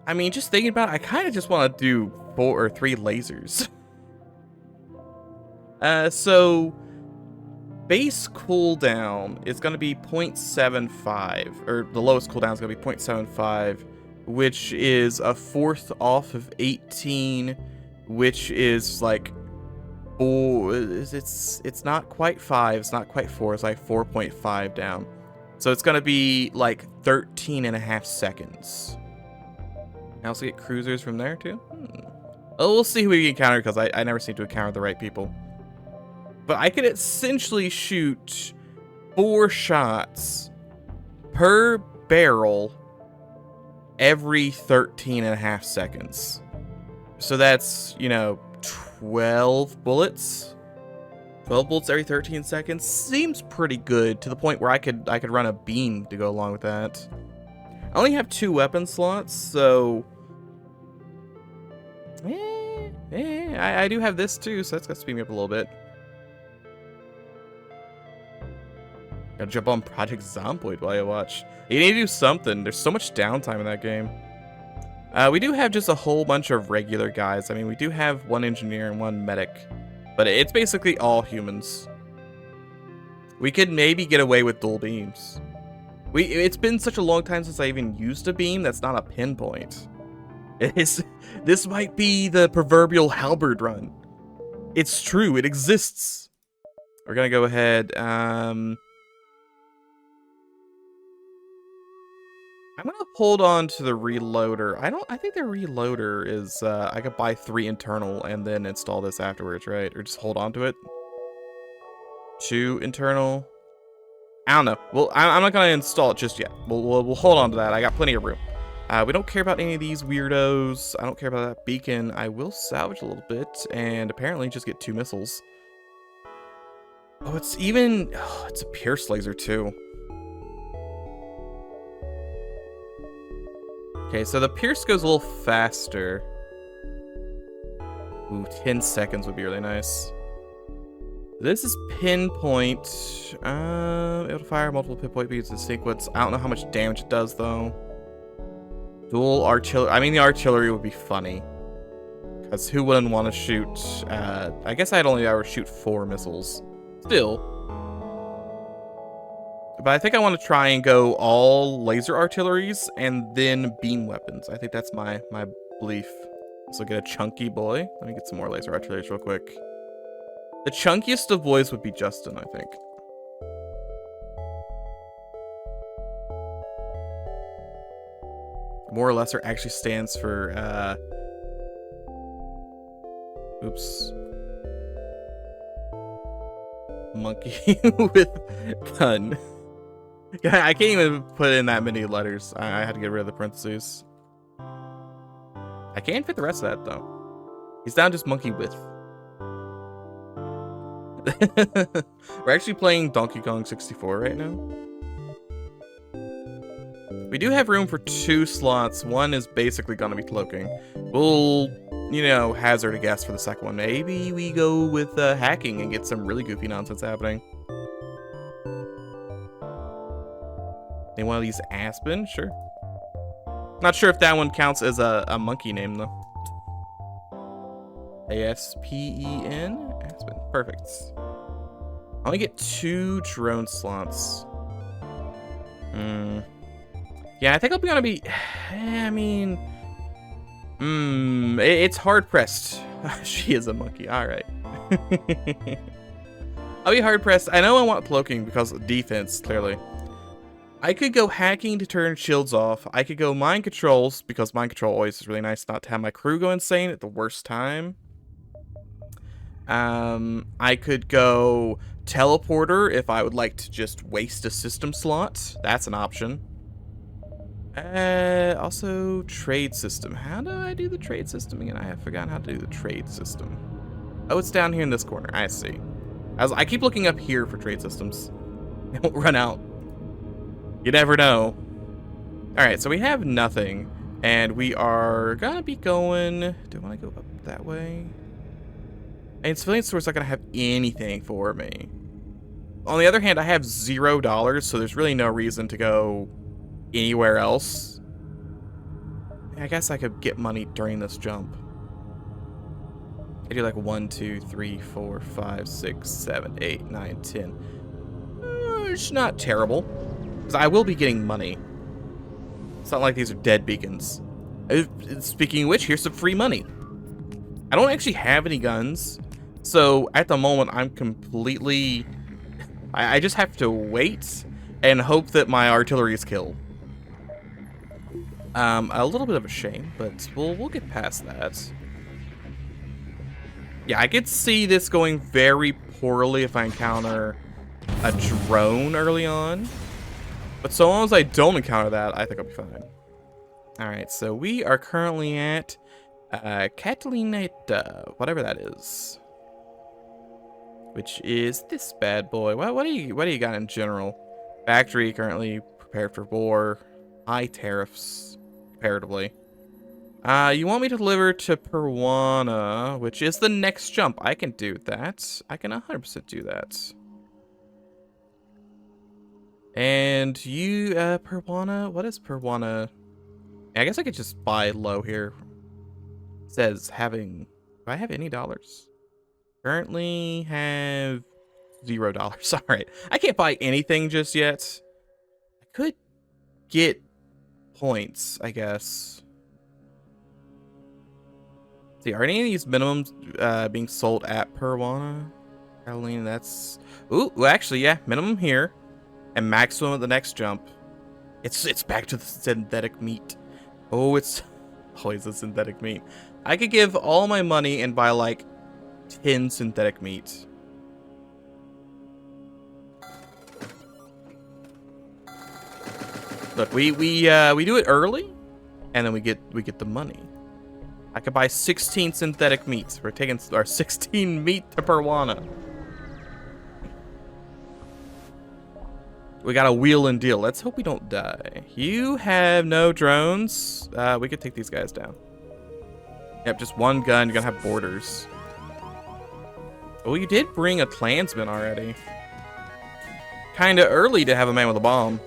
I mean, just thinking about it, I kind of just want to do 4 or 3 lasers. So base cooldown is going to be 0.75, or the lowest cooldown is going to be 0.75, which is a fourth off of 18, which is like 4. It's not quite 5. It's not quite 4. It's like 4.5 down. So it's going to be like 13.5 seconds. I also get cruisers from there too. Well, we'll see who we encounter because I never seem to encounter the right people. But I could essentially shoot 4 shots per barrel every 13.5 seconds. So that's, you know, 12 bullets. 12 bullets every 13 seconds seems pretty good, to the point where I could run a beam to go along with that. I only have 2 weapon slots, so I do have this too, so that's gonna speed me up a little bit. Gotta jump on Project Zomboid while I watch. You need to do something. There's so much downtime in that game. We do have just a whole bunch of regular guys. I mean, we do have 1 engineer and 1 medic, but it's basically all humans. We could maybe get away with dual beams. It's been such a long time since I even used a beam that's not a pinpoint. This might be the proverbial halberd run. It's true, it exists. We're gonna go ahead, I'm gonna hold on to the reloader. I think the reloader is, I could buy 3 internal and then install this afterwards, right? Or just hold on to it. 2 internal. I don't know. Well, I'm not gonna install it just yet. We'll hold on to that. I got plenty of room. We don't care about any of these weirdos. I don't care about that beacon. I will salvage a little bit and apparently just get 2 missiles. Oh, it's a pierce laser too. Okay, so the pierce goes a little faster. Ooh, 10 seconds would be really nice. This is pinpoint. It'll fire multiple pinpoint beams in sequence. I don't know how much damage it does though. Dual artillery. I mean, the artillery would be funny. Because who wouldn't want to shoot? I guess I'd only ever shoot 4 missiles. Still. But I think I want to try and go all laser artilleries and then beam weapons. I think that's my belief. So get a chunky boy. Let me get some more laser artilleries real quick. The chunkiest of boys would be Justin, I think. More or lesser actually stands for, oops. Monkey with gun. I can't even put in that many letters. I had to get rid of the parentheses. I can't fit the rest of that, though. He's down just monkey with. We're actually playing Donkey Kong 64 right now. We do have room for 2 slots. One is basically gonna be cloaking. We'll, you know, hazard a guess for the second one. Maybe we go with hacking and get some really goofy nonsense happening. They want to use Aspen? Sure. Not sure if that one counts as a monkey name, though. A-S-P-E-N? Aspen. Perfect. I only get 2 drone slots. Yeah, I think I'm gonna be... I mean... it's hard-pressed. She is a monkey. Alright. I'll be hard-pressed. I know I want cloaking because of defense, clearly. I could go hacking to turn shields off. I could go mind controls, because mind control always is really nice not to have my crew go insane at the worst time. I could go teleporter if I would like to just waste a system slot. That's an option. Also trade system. How do I do the trade system again? I have forgotten how to do the trade system. Oh, it's down here in this corner. I see. I keep looking up here for trade systems. It won't run out. You never know. Alright, so we have nothing. And we are gonna be going... Do I want to go up that way? And civilian store's not gonna have anything for me. On the other hand, I have $0, so there's really no reason to go anywhere else. I guess I could get money during this jump. I do like 1, 2, 3, 4, 5, 6, 7, 8, 9, 10. It's not terrible. Because I will be getting money. It's not like these are dead beacons. Speaking of which, here's some free money. I don't actually have any guns. So at the moment, I'm completely... I just have to wait and hope that my artillery is killed. A little bit of a shame, but we'll get past that. Yeah, I could see this going very poorly if I encounter a drone early on. But so long as I don't encounter that, I think I'll be fine. Alright, so we are currently at Catalineta, whatever that is. Which is this bad boy. What do you got in general? Factory currently prepared for war. High tariffs, comparatively. You want me to deliver to Peruana, which is the next jump. I can do that. I can 100% do that. And you, Peruana, what is Peruana? I guess I could just buy low here. It says having, do I have any dollars? Currently have $0. All right. I can't buy anything just yet. I could get points, I guess. See, are any of these minimums being sold at Peruana? Carolina, that's... Ooh, well, actually, yeah. Minimum here. And maximum at the next jump. It's back to the synthetic meat. Oh, it's always a synthetic meat. I could give all my money and buy, like, 10 synthetic meat. Look, we do it early, and then we get the money. I could buy 16 synthetic meats. We're taking our 16 meat to Peruana. We got a wheel and deal. Let's hope we don't die. You have no drones. We could take these guys down. Yep, just one gun. You're gonna have borders. Oh, you did bring a clansman already. Kinda early to have a man with a bomb.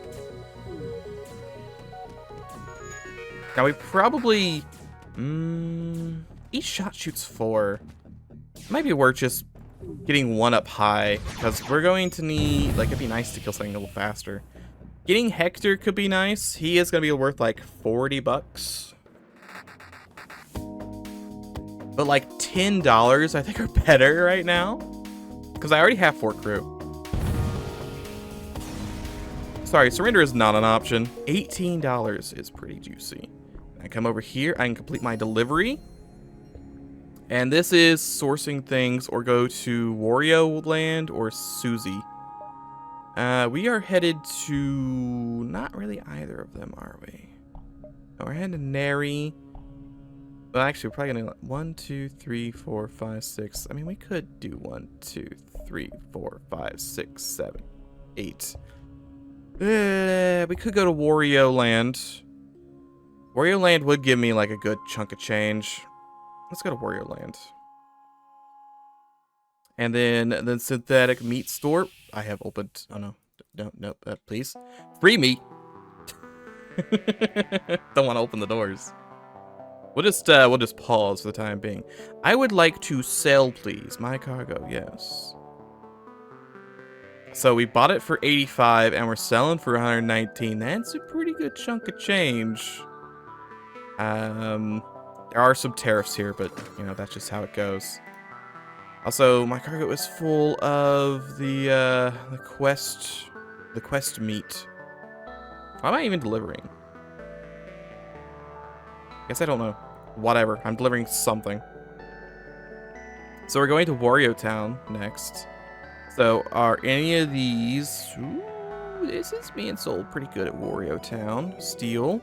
Now we probably... each shot shoots 4. Might be worth just getting one up high, because we're going to need... Like, it'd be nice to kill something a little faster. Getting Hector could be nice. He is going to be worth, like, $40. But, like, $10 I think are better right now. Because I already have 4 crew. Sorry, surrender is not an option. $18 is pretty juicy. I come over here, I can complete my delivery. And this is sourcing things or go to Wario Land or Susie. We are headed to... Not really either of them, are we? No, we're headed to Neri. Well, actually, we're probably gonna... 1, 2, 3, 4, 5, 6. I mean, we could do 1, 2, 3, 4, 5, 6, 7, 8. We could go to Wario Land. Wario Land would give me like a good chunk of change. Let's go to Wario Land. And then the synthetic meat store I have opened. Oh no, no, please, free me. Don't want to open the doors. We'll just pause for the time being. I would like to sell, please. My cargo, yes. So we bought it for 85 and we're selling for 119. That's a pretty good chunk of change. There are some tariffs here, but you know, that's just how it goes. Also, my cargo is full of the quest meat. Why am I even delivering? Guess I don't know. Whatever, I'm delivering something. So we're going to Wario Town next. So are any of these... Ooh, this is being sold pretty good at Wario Town. Steel.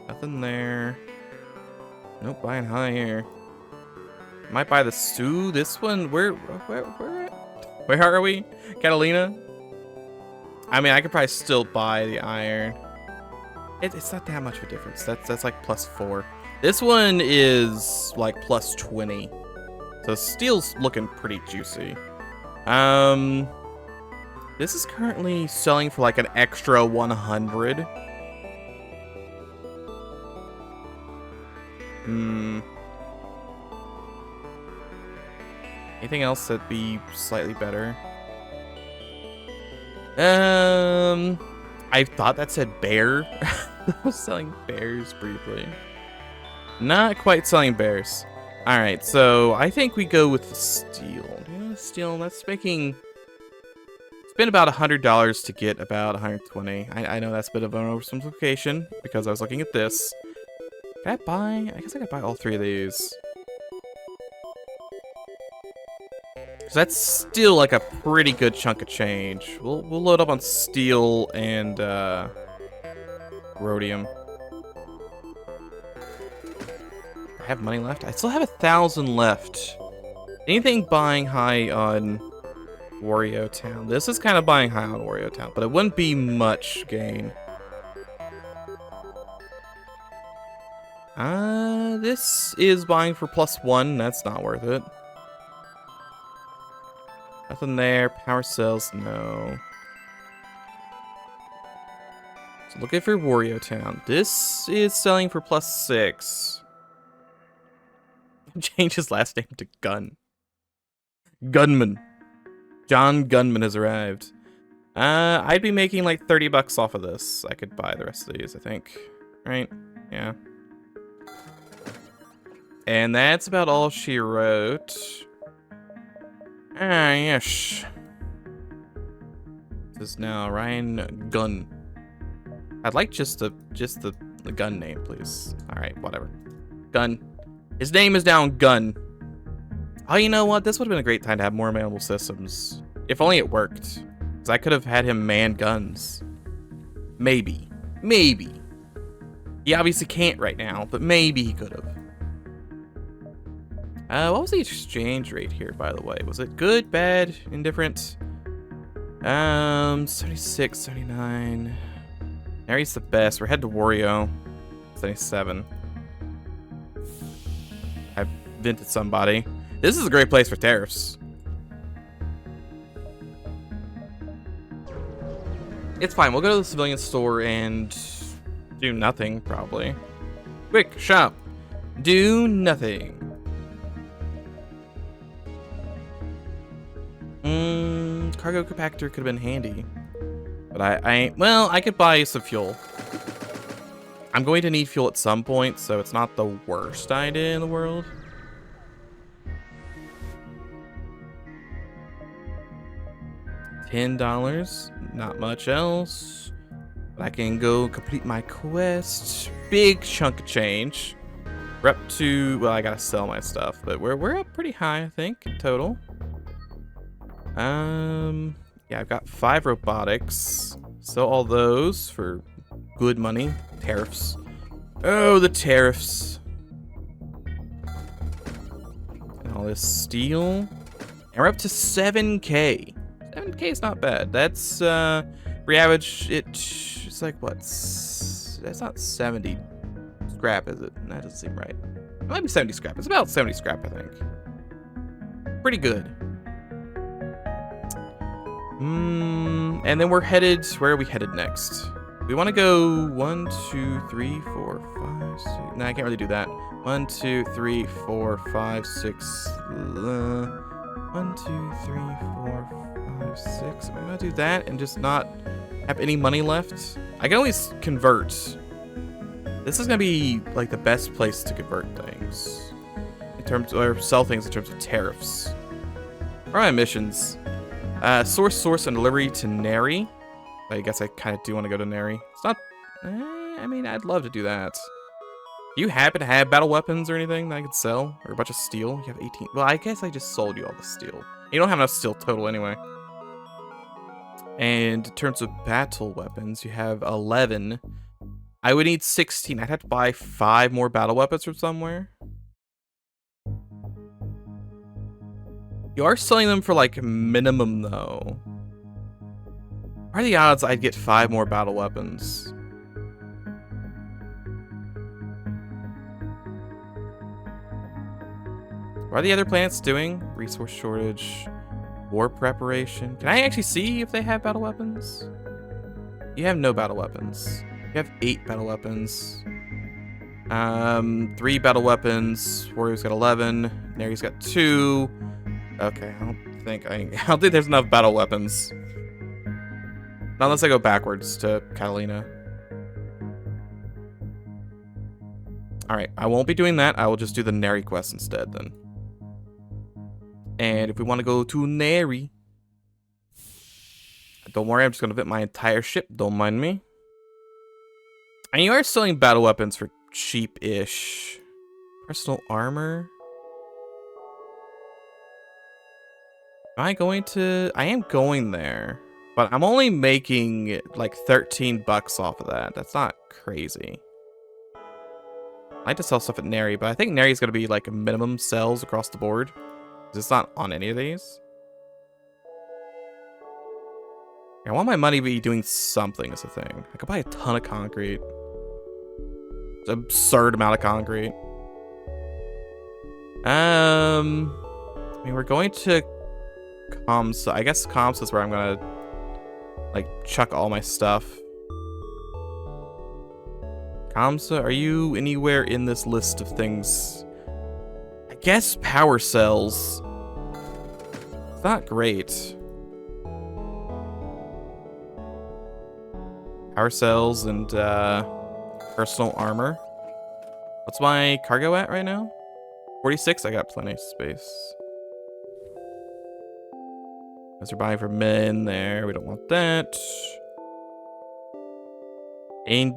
Nothing there. Nope, buying high here. Might buy the Sioux. This one, where are we? Catalina? I mean, I could probably still buy the iron. It's not that much of a difference. That's like +4. This one is like +20. So steel's looking pretty juicy. This is currently selling for like an extra 100. Anything else that'd be slightly better? I thought that said bear. I was selling bears briefly. Not quite selling bears. Alright, so I think we go with the steel. Yeah, steel, that's making... Spend about $100 to get about 120. I know that's a bit of an oversimplification because I was looking at this. Can I buy? I guess I could buy all three of these. So that's still like a pretty good chunk of change. We'll load up on steel and rhodium. I have money left. I still have 1,000 left. Anything buying high on Wario Town? This is kind of buying high on Wario Town, but it wouldn't be much gain. This is buying for +1. That's not worth it. Nothing there. Power cells, no. So looking for Wario Town. This is selling for +6. Change his last name to Gun. Gunman. John Gunman has arrived. I'd be making like 30 bucks off of this. I could buy the rest of these, I think. Right? Yeah. And that's about all she wrote. Yes. This is now Ryan Gunn. I'd like just the gun name, please. Alright, whatever. Gun. His name is now Gun. Oh, you know what? This would have been a great time to have more manable systems. If only it worked. Because I could have had him man guns. Maybe. Maybe. He obviously can't right now, but maybe he could have. What was the exchange rate here, by the way? Was it good, bad, indifferent? 76, 79. Mary's the best. We're headed to Wario. 77. I vented somebody. This is a great place for tariffs. It's fine. We'll go to the civilian store and do nothing, probably. Quick, shop. Do nothing. Cargo compactor could have been handy. But well, I could buy some fuel. I'm going to need fuel at some point, so it's not the worst idea in the world. $10, not much else. But I can go complete my quest. Big chunk of change. We're up to, well, I gotta sell my stuff, but we're up pretty high, I think, in total. Yeah, I've got 5 robotics. Sell all those for good money. Tariffs. Oh, the tariffs. And all this steel. And we're up to 7K. 7K is not bad. That's, for average, it's like, what? That's not 70 scrap, is it? That doesn't seem right. It might be 70 scrap. It's about 70 scrap, I think. Pretty good. And then we're headed, where are we headed next? We want to go 1, 2, 3, 4, 5, 6. No, I can't really do that. 1, 2, 3, 4, 5, 6. 1, 2, 3, 4, 5, 6. I'm gonna do that and just not have any money left. I can always convert. This is gonna be like the best place to convert things in terms, or sell things in terms of tariffs. Where are my missions? Source, and delivery to Neri. I guess I kind of do want to go to Neri. It's not... I mean, I'd love to do that. Do you happen to have battle weapons or anything that I could sell? Or a bunch of steel? You have 18... Well, I guess I just sold you all the steel. You don't have enough steel total anyway. And in terms of battle weapons, you have 11. I would need 16. I'd have to buy 5 more battle weapons from somewhere. You are selling them for, like, minimum, though. What are the odds I'd get 5 more battle weapons? What are the other planets doing? Resource shortage, war preparation. Can I actually see if they have battle weapons? You have no battle weapons. You have 8 battle weapons. 3 battle weapons. Warrior's got 11. Neri's got 2. Okay, I don't think there's enough battle weapons. Not unless I go backwards to Catalina. Alright, I won't be doing that. I will just do the Neri quest instead then. And if we want to go to Neri, don't worry, I'm just going to vent my entire ship. Don't mind me. And you are selling battle weapons for cheap-ish. Personal armor. Am I going to... I am going there. But I'm only making like 13 bucks off of that. That's not crazy. I like to sell stuff at Neri, but I think Neri is going to be like a minimum sells across the board. It's not on any of these. I want my money to be doing something is the thing. I could buy a ton of concrete. It's an absurd amount of concrete. I mean, we're going to Comsa. I guess Comsa is where I'm gonna like chuck all my stuff. Comsa, are you anywhere in this list of things? I guess power cells. It's not great. Power cells and personal armor. What's my cargo at right now? 46? I got plenty of space. As we're buying for men there, we don't want that. And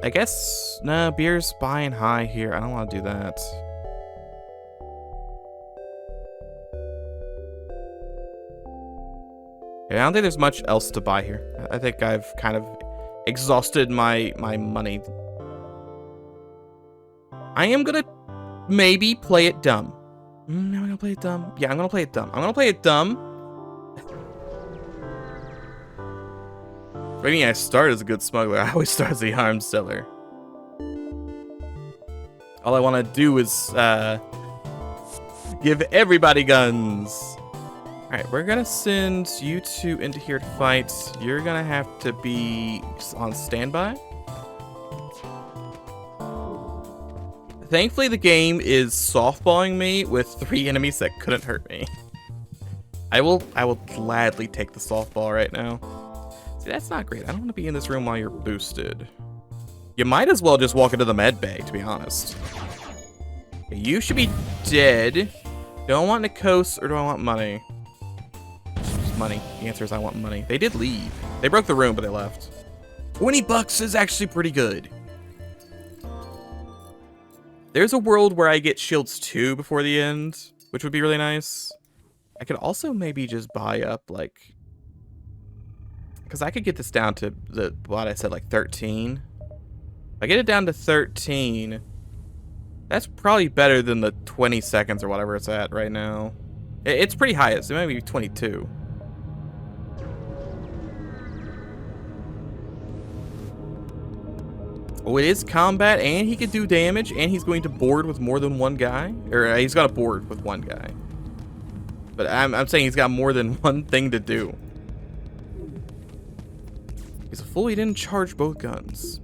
I guess, no, beer's buying high here. I don't want to do that. Yeah, I don't think there's much else to buy here. I think I've kind of exhausted my money. I am gonna maybe play it dumb. Am I gonna play it dumb? Yeah, I'm gonna play it dumb. I'm gonna play it dumb. I mean, I start as a good smuggler. I always start as a arms seller. All I want to do is give everybody guns. All right, we're gonna send you two into here to fight. You're gonna have to be on standby. Thankfully, the game is softballing me with 3 enemies that couldn't hurt me. I will gladly take the softball right now. See, that's not great. I don't want to be in this room while you're boosted. You might as well just walk into the med bay, to be honest. Okay, you should be dead. Do I want Nikos or do I want money? Just money. The answer is I want money. They did leave. They broke the room, but they left. 20 bucks is actually pretty good. There's a world where I get shields 2 before the end, which would be really nice. I could also maybe just buy up, like... Because I could get this down to, what I said, like 13. If I get it down to 13, that's probably better than the 20 seconds or whatever it's at right now. It's pretty high. It might be 22. Oh, it is combat, and he could do damage, and he's going to board with more than one guy. Or he's got to board with one guy. But I'm saying he's got more than one thing to do. He's a fool, he didn't charge both guns.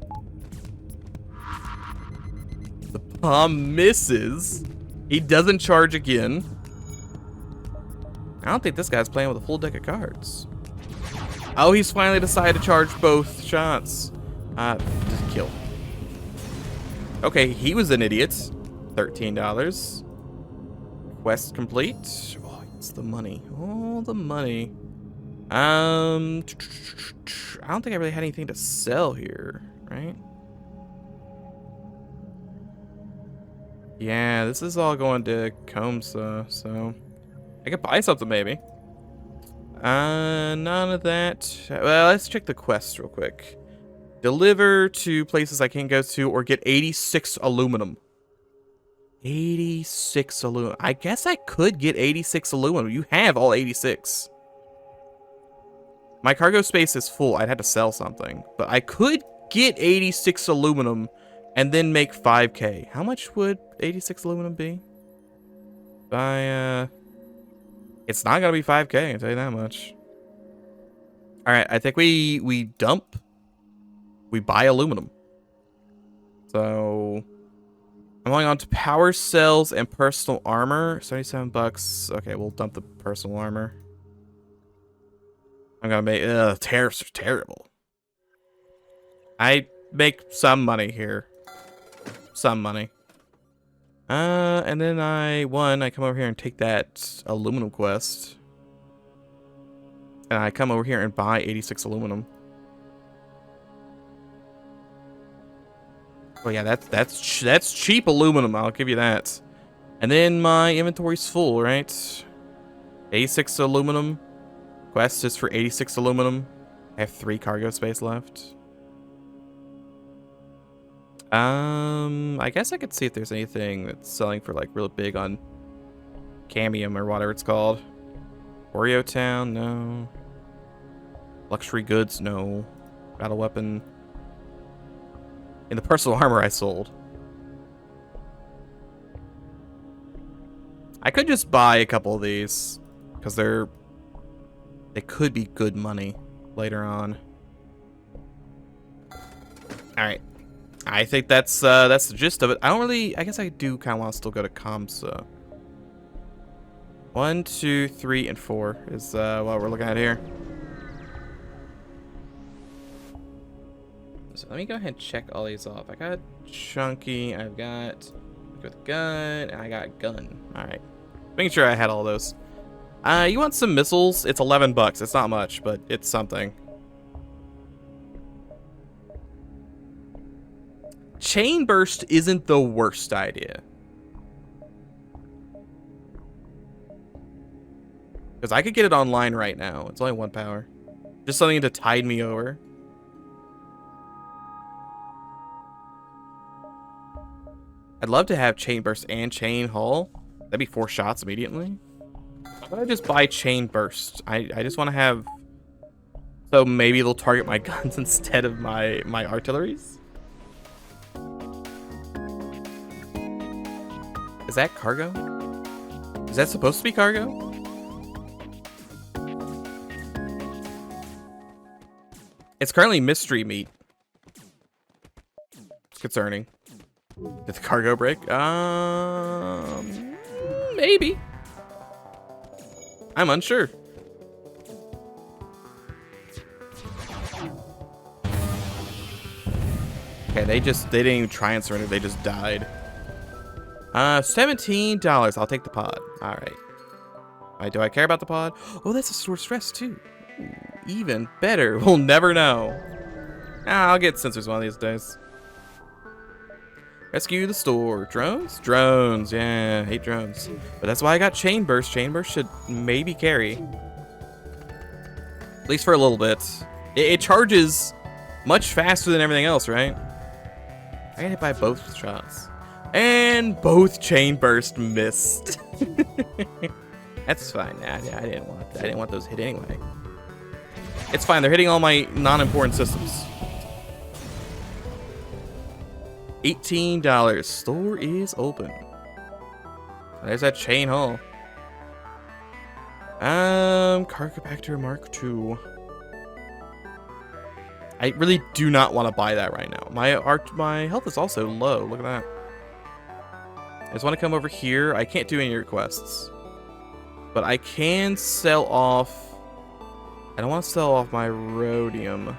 The bomb misses. He doesn't charge again. I don't think this guy's playing with a full deck of cards. Oh, he's finally decided to charge both shots. Just kill. Okay, he was an idiot. $13. Quest complete. Oh, it's the money. Oh, the money. I don't think I really had anything to sell here, right? Yeah, this is all going to Comsa, so I could buy something maybe. None of that. Well, let's check the quest real quick. Deliver to places I can go to or get 86 aluminum. 86 aluminum. I guess I could get 86 aluminum. You have all 86. My cargo space is full. I'd have to sell something. But I could get 86 aluminum and then make 5K. How much would 86 aluminum be? It's not going to be 5K, I can tell you that much. Alright, I think we dump. We buy aluminum. So, I'm going on to power cells and personal armor. 77 bucks. Okay, we'll dump the personal armor. I'm gonna make tariffs are terrible. I make some money here. Some money. And then I come over here and take that aluminum quest. And I come over here and buy 86 aluminum. Oh yeah, that's cheap aluminum, I'll give you that. And then my inventory's full, right? 86 aluminum. Quest is for 86 aluminum. I have 3 cargo space left. I guess I could see if there's anything that's selling for like really big on Camium or whatever it's called. Oreo Town, no. Luxury goods, no. Battle weapon. In the personal armor I sold. I could just buy a couple of these because they could be good money later on. All right. I think that's the gist of it. I guess I do kind of want to still go to comms. 1, 2, 3, and 4 is what we're looking at here. So let me go ahead and check all these off. I got chunky, I've got with gun, and I got gun. All right, making sure I had all those. You want some missiles? It's 11 bucks. It's not much, but it's something. Chain burst isn't the worst idea. Because I could get it online right now. It's only 1 power. Just something to tide me over. I'd love to have chain burst and chain hull. That'd be 4 shots immediately. Why don't I just buy chain burst? I just want to have... So maybe they'll target my guns instead of my artilleries? Is that cargo? Is that supposed to be cargo? It's currently mystery meat. It's concerning. Did the cargo break? Maybe. I'm unsure. Okay, they didn't even try and surrender, they just died. $17. I'll take the pod. All right. Do I care about the pod? Oh, that's a source stress too. Ooh, even better. We'll never know. I'll get sensors one of these days. Rescue the store. Drones? Drones. Yeah, hate drones. But that's why I got chain burst. Chain burst should maybe carry. At least for a little bit. It charges much faster than everything else, right? I got hit by both shots. And both chain burst missed. That's fine. Nah, I didn't want those hit anyway. It's fine. They're hitting all my non-important systems. $18. Store is open. There's that chain hull. Cargopactor Mark II. I really do not want to buy that right now. My health is also low. Look at that. I just want to come over here. I can't do any requests. But I can sell off... I don't want to sell off my rhodium.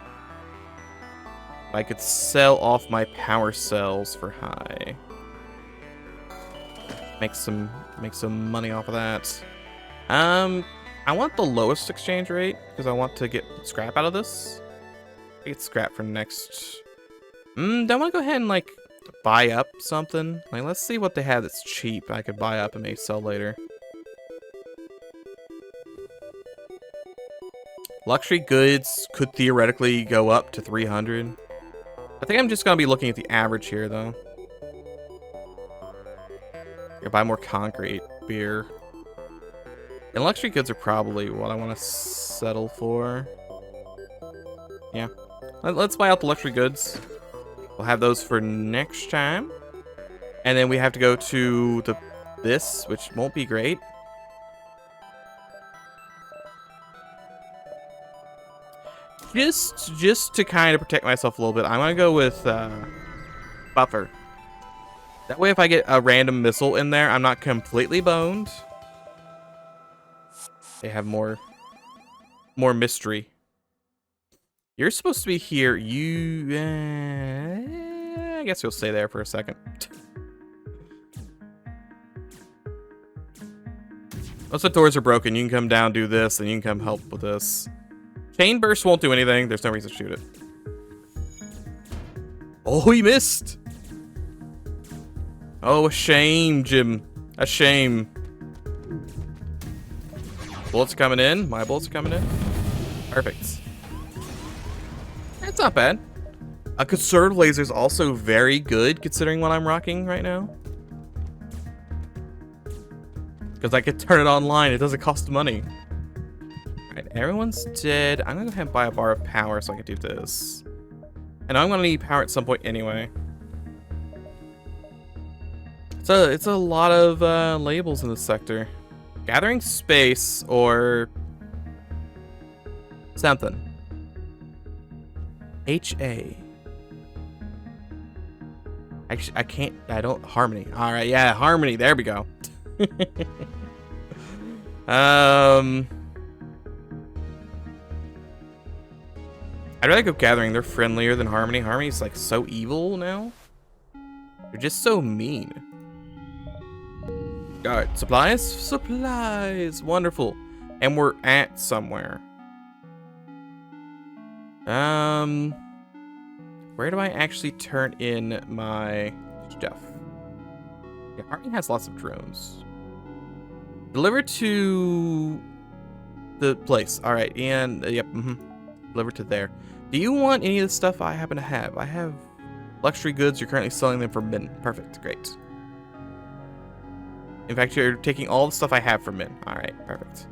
I could sell off my power cells for high. Make some money off of that. I want the lowest exchange rate because I want to get scrap out of this. I get scrap for next. Don't want to go ahead and like buy up something. Like, let's see what they have that's cheap. I could buy up and maybe sell later. Luxury goods could theoretically go up to 300. I think I'm just gonna be looking at the average here, though. Gonna buy more concrete, beer, and luxury goods are probably what I want to settle for. Yeah, let's buy out the luxury goods. We'll have those for next time, and then we have to go to this, which won't be great. Just to kind of protect myself a little bit, I'm gonna go with buffer. That way if I get a random missile in there, I'm not completely boned. They have more mystery. You're supposed to be here. You... I guess you'll stay there for a second. Once the doors are broken, you can come down, do this, and you can come help with this. Chain burst won't do anything. There's no reason to shoot it. Oh, he missed. Oh, a shame, Jim. A shame. Bullets are coming in. My bullets are coming in. Perfect. That's not bad. A conserved laser is also very good considering what I'm rocking right now. Because I could turn it online. It doesn't cost money. Alright, everyone's dead. I'm going to go ahead and buy a bar of power so I can do this. And I'm going to need power at some point anyway. So it's a lot of labels in this sector. Gathering space or something. HA. Actually, I can't. I don't. Harmony. All right. Yeah, harmony. There we go. I'd rather go gathering. They're friendlier than harmony. Harmony's like so evil now. They're just so mean. All right, supplies. Supplies. Wonderful. And we're at somewhere. Where do I actually turn in my stuff? Yeah, Harmony has lots of drones. Deliver to the place. All right, and yep, deliver to there. Do you want any of the stuff I happen to have? I have luxury goods. You're currently selling them for min. Perfect, great. In fact, you're taking all the stuff I have for min. All right, perfect.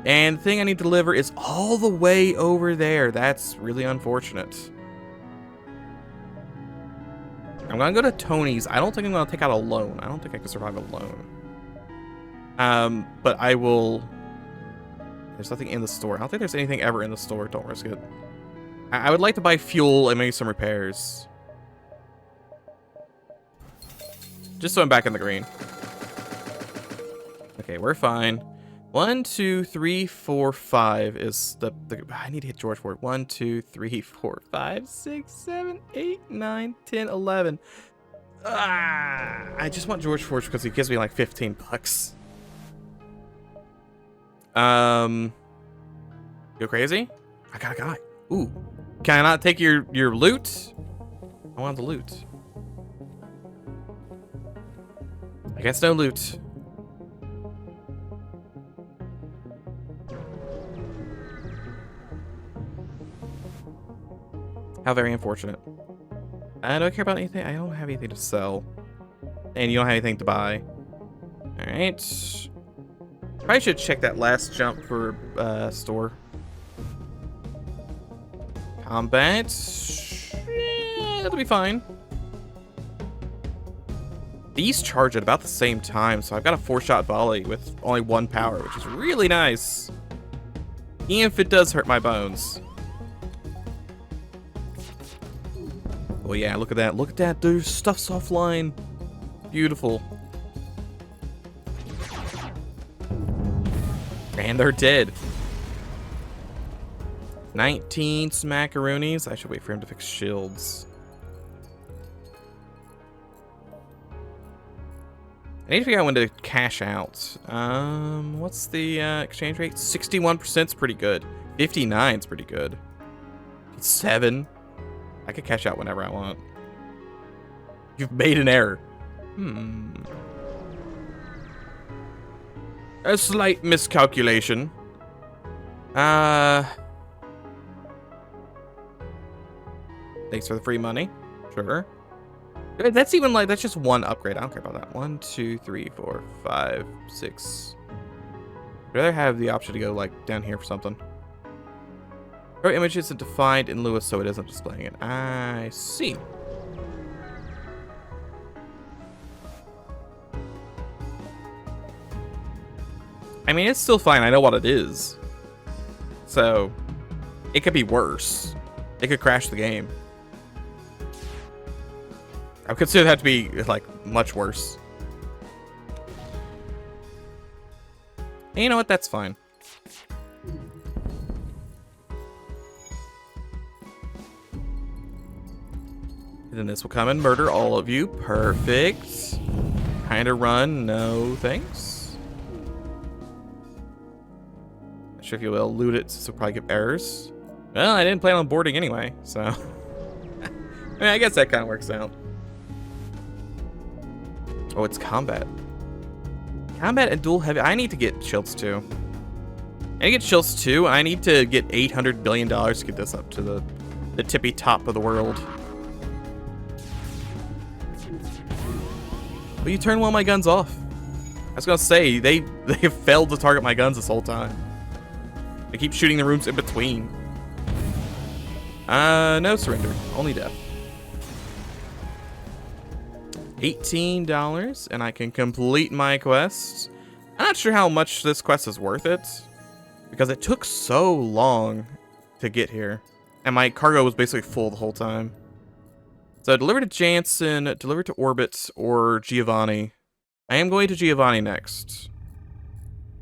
And the thing I need to deliver is all the way over there. That's really unfortunate. I'm gonna go to Tony's. I don't think I'm gonna take out a loan. I don't think I can survive alone. But I will. There's nothing in the store. I don't think there's anything ever in the store. Don't risk it. I would like to buy fuel and maybe some repairs. Just so I'm back in the green. Okay, we're fine. 1, 2, 3, 4, 5 is the I need to hit George for it. 1, 2, 3, 4, 5, 6, 7, 8, 9, 10, 11. I just want George Forge because he gives me like 15 bucks. Go crazy? I got a guy. Ooh. Can I not take your loot? I want the loot. I guess no loot. How very unfortunate. I don't care about anything. I don't have anything to sell. And you don't have anything to buy. Alright. Probably should check that last jump for store. Combat. Yeah, that'll be fine. These charge at about the same time, so I've got a 4-shot volley with only 1 power, which is really nice. Even if it does hurt my bones. Oh yeah, look at that. Look at that, dude. Stuff's offline. Beautiful. And they're dead. 19 smackaroonies. I should wait for him to fix shields. I need to figure out when to cash out. What's the exchange rate? 61% is pretty good. 59 is pretty good. 7. I can cash out whenever I want. You've made an error. A slight miscalculation. Thanks for the free money. Sure. That's even like, that's just 1 upgrade. I don't care about that. 1, 2, 3, 4, 5, 6. I'd rather have the option to go like down here for something. Our image isn't defined in Lewis, so it isn't displaying it. I see. I mean, it's still fine. I know what it is. So, it could be worse. It could crash the game. I would consider that to be, like, much worse. And you know what? That's fine. And then this will come and murder all of you. Perfect. Kinda run. No thanks. Not sure if you'll be able to loot it, so it'll probably give errors. Well, I didn't plan on boarding anyway, so... I mean, I guess that kind of works out. Oh, it's combat. Combat and dual heavy. I need to get shields too. I need to get shields too. I need to get $800 billion to get this up to the tippy top of the world. But you turn one of my guns off. I was gonna say, they have failed to target my guns this whole time. They keep shooting the rooms in between. No surrender. Only death. $18, and I can complete my quest. I'm not sure how much this quest is worth it, because it took so long to get here, and my cargo was basically full the whole time. So deliver to Jansen, deliver to Orbit, or Giovanni. I am going to Giovanni next,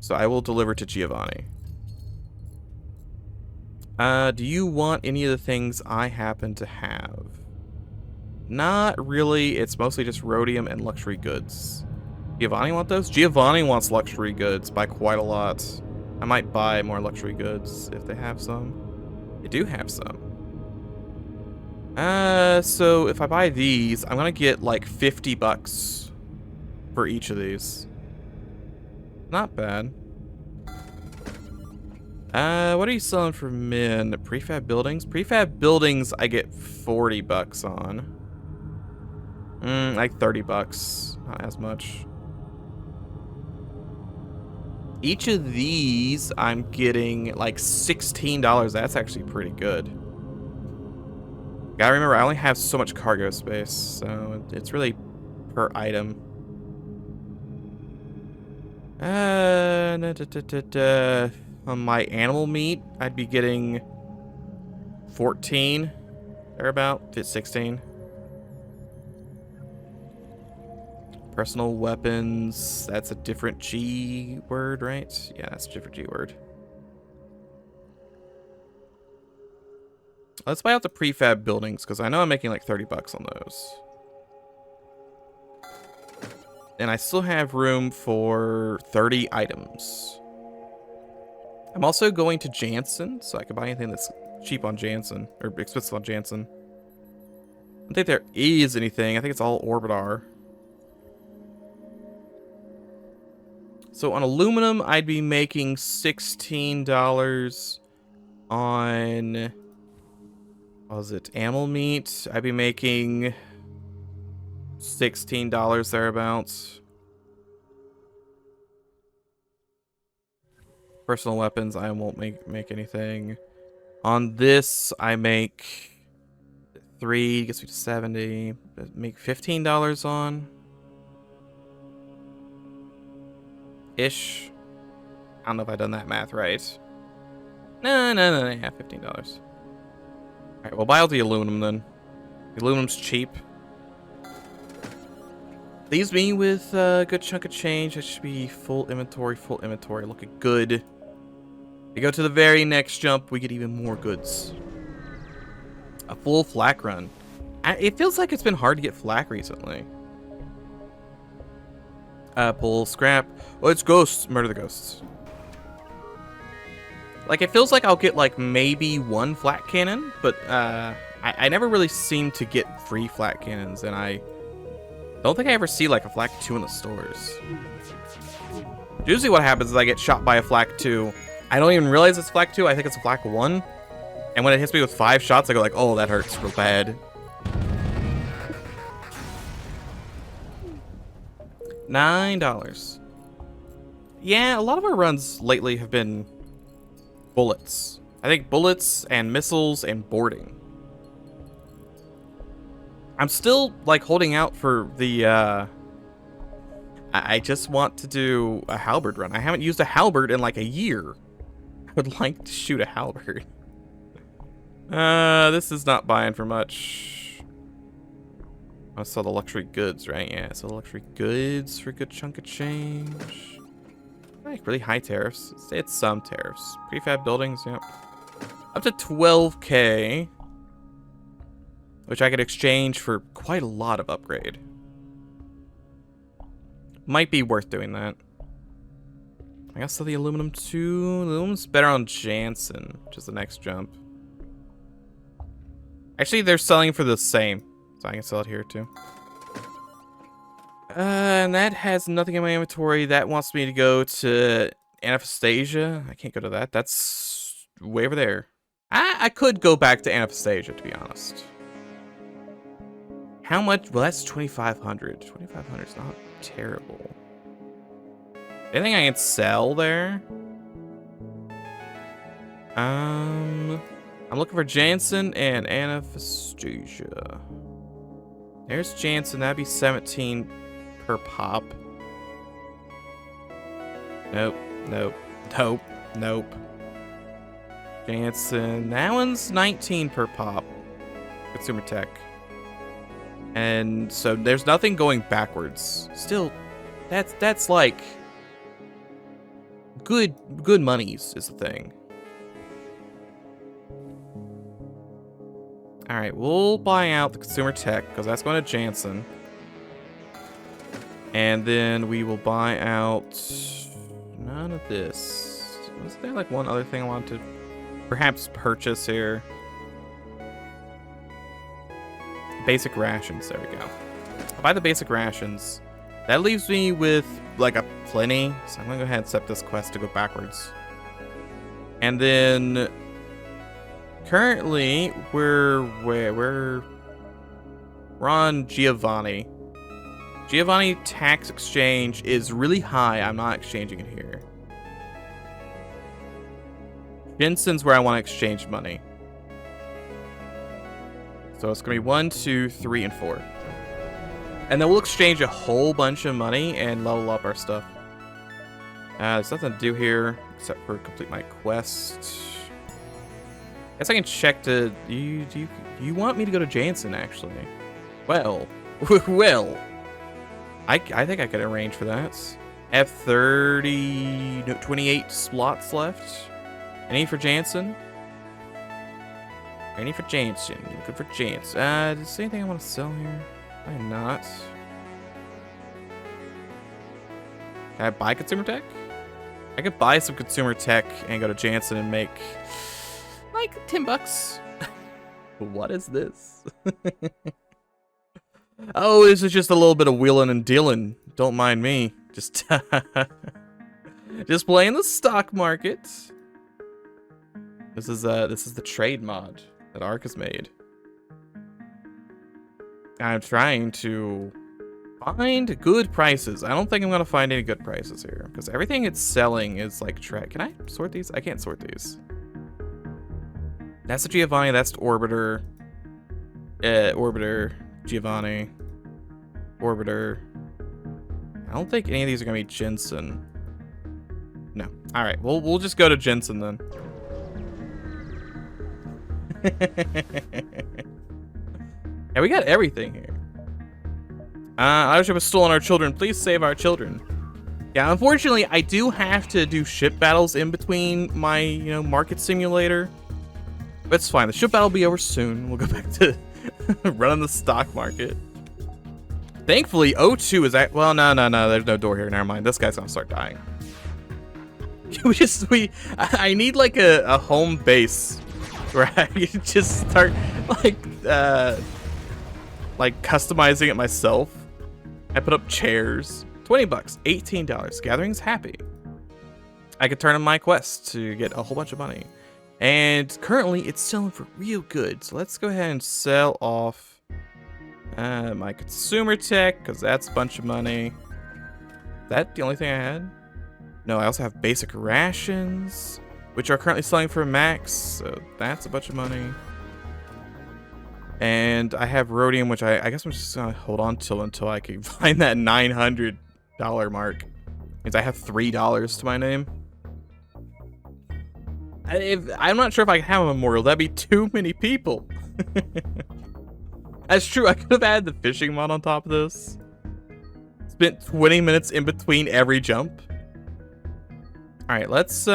so I will deliver to Giovanni. Do you want any of the things I happen to have? Not really. It's mostly just rhodium and luxury goods. Giovanni want those? Giovanni wants luxury goods by quite a lot. I might buy more luxury goods if they have some. They do have some. So if I buy these, I'm gonna get like $50 for each of these. Not bad. What are you selling for men? Prefab buildings? Prefab buildings I get $40 on. Like $30, not as much. Each of these I'm getting like $16. That's actually pretty good. Gotta remember, I only have so much cargo space, so it's really per item. On my animal meat, I'd be getting 14, thereabout, 16. Personal weapons, that's a different G word, right? Yeah, that's a different G word. Let's buy out the prefab buildings, because I know I'm making like $30 on those. And I still have room for 30 items. I'm also going to Jansen, so I can buy anything that's cheap on Jansen, or expensive on Jansen. I don't think there is anything. I think it's all Orbitar. So on aluminum, I'd be making $16 on, what was it, animal meat? I'd be making $16 thereabouts. Personal weapons, I won't make anything. On this, I make 3, gets me to 70. Make $15 on. Ish. I don't know if I've done that math right. No, yeah, $15. Alright, we'll buy all the aluminum then. The aluminum's cheap. Leaves me with a good chunk of change. That should be full inventory, looking good. We go to the very next jump, we get even more goods. A full flak run. It feels like it's been hard to get flak recently. Pull scrap. Oh, it's ghosts. Murder the ghosts. Like, it feels like I'll get, like, maybe 1 flak cannon, but, I never really seem to get free flak cannons, and I don't think I ever see, like, a flak 2 in the stores. Usually what happens is I get shot by a flak 2. I don't even realize it's flak 2. I think it's a flak 1. And when it hits me with 5 shots, I go like, oh, that hurts real bad. $9. Yeah, a lot of our runs lately have been bullets. I think bullets and missiles and boarding. I'm still, like, holding out for the, I just want to do a halberd run. I haven't used a halberd in, like, a year. I would like to shoot a halberd. This is not buying for much. I saw the luxury goods, right? Yeah, so luxury goods for a good chunk of change. Like really high tariffs. It's some tariffs. Prefab buildings, yep. Up to 12K. Which I could exchange for quite a lot of upgrade. Might be worth doing that. I guess the aluminum too. Aluminum's better on Jansen, which is the next jump. Actually, they're selling for the same. So I can sell it here too. And that has nothing in my inventory. That wants me to go to Anastasia. I can't go to that. That's way over there. I could go back to Anastasia, to be honest. How much? Well, that's 2,500. 2,500 is not terrible. Anything I can sell there? I'm looking for Jansen and Anastasia. There's Jansen. That'd be 17 per pop. Nope. Nope. Nope. Nope. Jansen. That one's 19 per pop. Consumer tech. And so there's nothing going backwards. Still, that's like good monies is the thing. All right, we'll buy out the consumer tech because that's going to Jansen. And then we will buy out none of this. Was there like one other thing I wanted to perhaps purchase here? Basic rations, there we go. I'll buy the basic rations. That leaves me with like a plenty. So I'm gonna go ahead and set this quest to go backwards. And then currently we're on Giovanni. Giovanni tax exchange is really high. I'm not exchanging it here. Jensen's where I want to exchange money. So it's going to be 1, 2, 3, and 4. And then we'll exchange a whole bunch of money and level up our stuff. There's nothing to do here except for complete my quest. Guess I can check to... Do you want me to go to Jansen, actually? Well. Well. I think I could arrange for that. Have 30... No, 28 slots left. Any for Jansen? Any for Jansen. Good for Jansen. Is there anything I want to sell here? Why not? Can I buy consumer tech? I could buy some consumer tech and go to Jansen and make like 10 bucks. What is this? Oh, this is just a little bit of wheeling and dealing. Don't mind me. Just just playing the stock market. This is the trade mod that Ark has made. I'm trying to find good prices. I don't think I'm gonna find any good prices here because everything it's selling is like Can I sort these? I can't sort these. That's the Giovanni. That's the Orbiter. Orbiter. Giovanni. Orbiter. I don't think any of these are gonna be Jensen. No. All right. We'll just go to Jensen then. Yeah, we got everything here. Ownership has stolen our children. Please save our children. Yeah, unfortunately, I do have to do ship battles in between my, market simulator. But it's fine. The ship battle will be over soon. We'll go back to running the stock market. Thankfully, O2 is at... Well, no. There's no door here. Never mind. This guy's gonna start dying. I need like a home base where I can just start like customizing it myself. I put up chairs. 20 bucks, $18. Gathering's happy. I could turn in my quest to get a whole bunch of money. And currently it's selling for real good. So let's go ahead and sell off my consumer tech, because that's a bunch of money. Is that the only thing I had? No, I also have basic rations, which are currently selling for max. So that's a bunch of money. And I have rhodium, which I guess I'm just gonna hold on to until I can find that $900 mark. Means I have $3 to my name. I'm not sure if I can have a memorial. That'd be too many people. That's true. I could have added the fishing mod on top of this. Spent 20 minutes in between every jump. All right, let's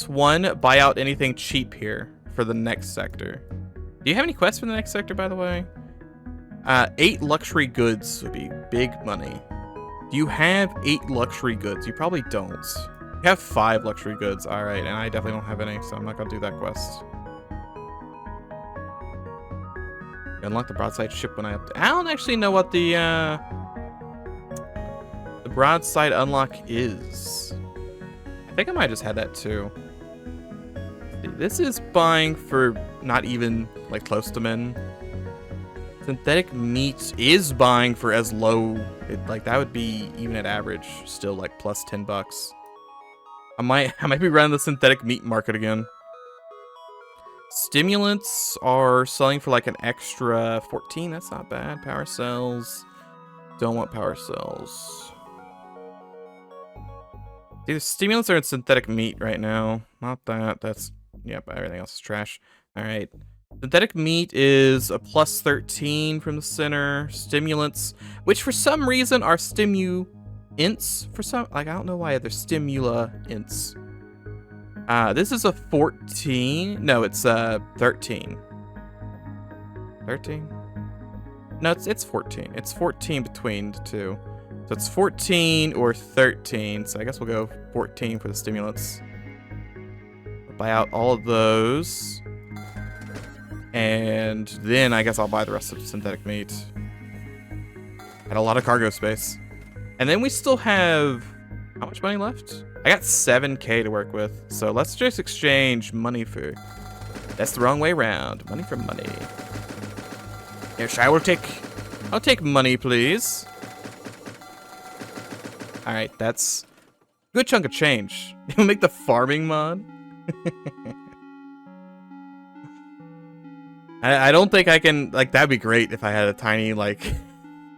one buy out anything cheap here for the next sector. Do you have any quests for the next sector, by the way? 8 luxury goods would be big money. Do you have 8 luxury goods? You probably don't. You have 5 luxury goods. All right, and I definitely don't have any, so I'm not gonna do that quest. Unlock the broadside ship when I don't actually know what the broadside unlock is. I think I might just had that too. This is buying for not even like close to min. Synthetic meat is buying for as low, like that would be even at average, still like plus 10 bucks. I might be running the synthetic meat market again. Stimulants are selling for like an extra 14. That's not bad. Power cells. Don't want power cells. The stimulants are in synthetic meat right now. Not that. That's, yep, everything else is trash. All right. Synthetic meat is a plus 13 from the center. Stimulants, which for some reason are stimulants. For some, like, I don't know why they're stimulants. This is a 14. No, it's 13. 13? No, it's 14. It's 14 between the two. So it's 14 or 13. So I guess we'll go 14 for the stimulants. I'll buy out all of those. And then I guess I'll buy the rest of the synthetic meat. Had a lot of cargo space. And then we still have... how much money left? I got 7K to work with. So let's just exchange money for... that's the wrong way around. Money for money. Yes, I'll take money, please. Alright, that's a good chunk of change. You'll make the farming mod. I don't think I can, like, that'd be great if I had a tiny, like,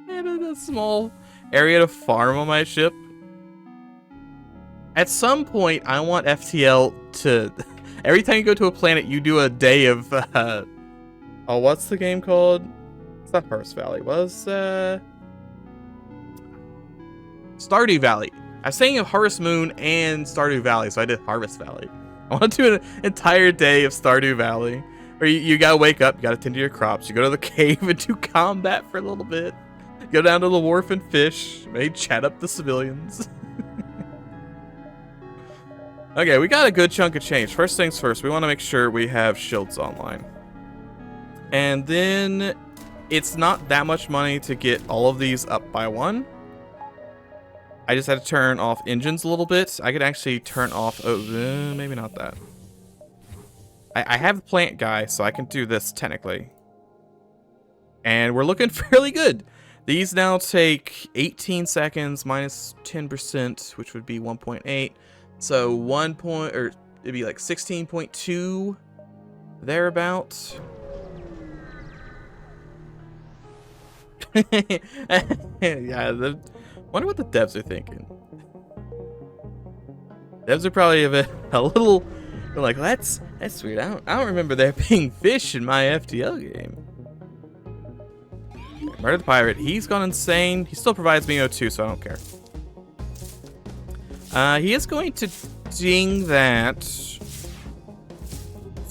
a small area to farm on my ship. At some point, I want FTL to, every time you go to a planet, you do a day of, oh, what's the game called? It's not Harvest Valley. It was, Stardew Valley. I was saying of Harvest Moon and Stardew Valley, so I did Harvest Valley. I want to do an entire day of Stardew Valley. Where you gotta wake up, you gotta tend to your crops, you go to the cave and do combat for a little bit. Go down to the wharf and fish, maybe chat up the civilians. Okay, we got a good chunk of change. First things first, we want to make sure we have shields online. And then, it's not that much money to get all of these up by 1. I just had to turn off engines a little bit. I could actually turn off, oh, maybe not that. I have the plant guy, so I can do this technically. And we're looking fairly good. These now take 18 seconds minus 10%, which would be 1.8. So it'd be like 16.2 thereabouts. Yeah, wonder what the devs are thinking. Devs are probably a little like, that's weird. I don't remember there being fish in my FTL game. Murder the pirate. He's gone insane. He still provides me O2, so I don't care. He is going to ding that. So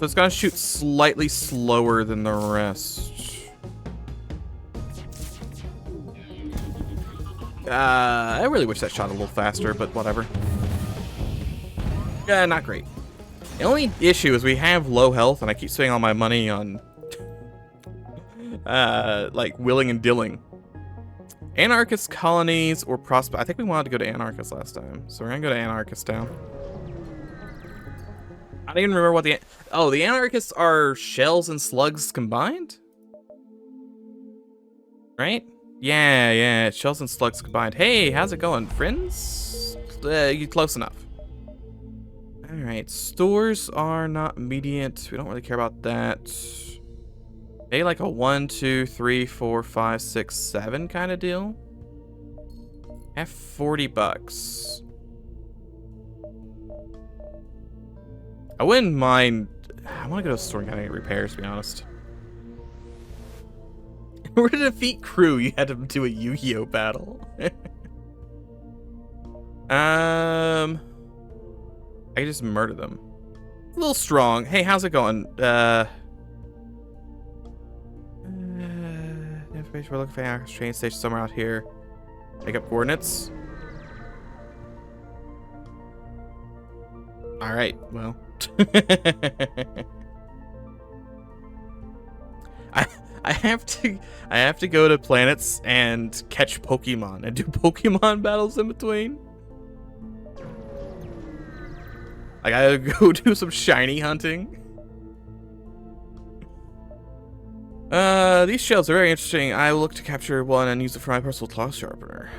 it's gonna shoot slightly slower than the rest. I really wish that shot a little faster, but whatever. Not great. The only issue is we have low health, and I keep spending all my money on, like, willing and dilling. Anarchist colonies or prospect. I think we wanted to go to Anarchist last time, so we're gonna go to Anarchist now. I don't even remember what the Anarchists are shells and slugs combined, right? Yeah, shells and slugs combined. Hey, how's it going, friends? You close enough. All right, stores are not immediate. We don't really care about that. Maybe like a 1, 2, 3, 4, 5, 6, 7 kind of deal. I have 40 bucks. I wouldn't mind. I want to go to a store and kind of get repairs, to be honest. In order to defeat crew, you had to do a Yu-Gi-Oh battle. I can just murder them. A little strong. Hey, how's it going? Information we're looking for. Train station somewhere out here. Make up coordinates. All right. Well. I have to go to planets and catch Pokemon and do Pokemon battles in between. I gotta go do some shiny hunting. These shells are very interesting. I will look to capture one and use it for my personal claw sharpener.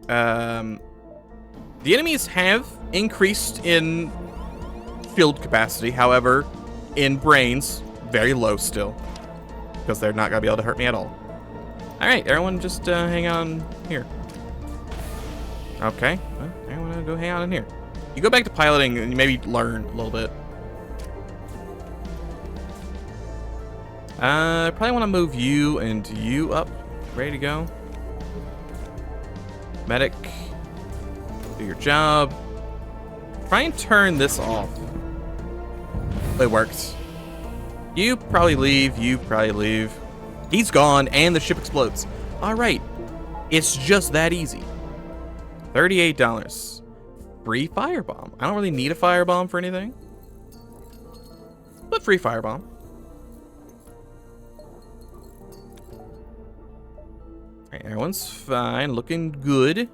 The enemies have increased in field capacity, however, in brains, very low still. Because they're not gonna be able to hurt me at all. Alright, everyone just hang on here. Okay, well, everyone go hang out in here. You go back to piloting and you maybe learn a little bit. I probably want to move you and you up. Ready to go. Medic. Do your job. Try and turn this off. It worked. You probably leave. You probably leave. He's gone and the ship explodes. Alright. It's just that easy. $38. Free firebomb. I don't really need a firebomb for anything. But free firebomb. Alright, everyone's fine. Looking good.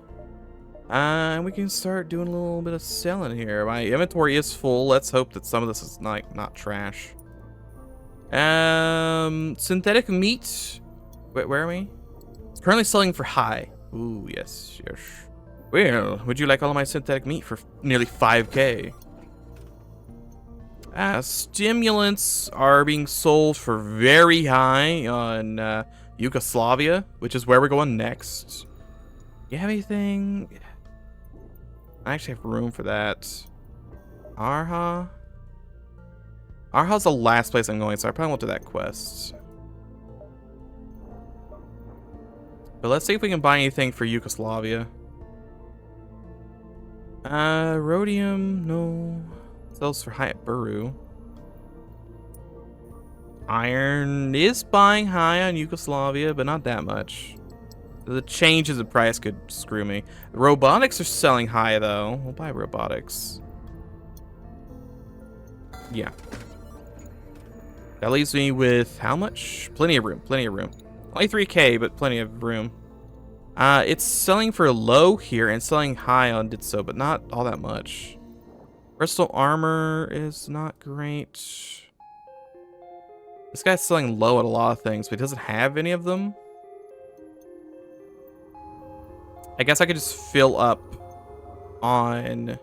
And we can start doing a little bit of selling here. My inventory is full. Let's hope that some of this is not trash. Synthetic meat. Wait, where are we? It's currently selling for high. Ooh, yes. Well, would you like all of my synthetic meat for nearly 5K? Stimulants are being sold for very high on Yugoslavia, which is where we're going next. You have anything? I actually have room for that. Arha? Arha's the last place I'm going, so I probably won't do that quest. But let's see if we can buy anything for Yugoslavia. Rhodium, no. Sells for high at Buru. Iron is buying high on Yugoslavia, but not that much. The changes in price could screw me. Robotics are selling high, though. We'll buy robotics. Yeah. That leaves me with how much? Plenty of room, plenty of room. Only 3K, but plenty of room. It's selling for low here and selling high on Ditso, but not all that much. Crystal armor is not great. This guy's selling low at a lot of things, but he doesn't have any of them. I guess I could just fill up on...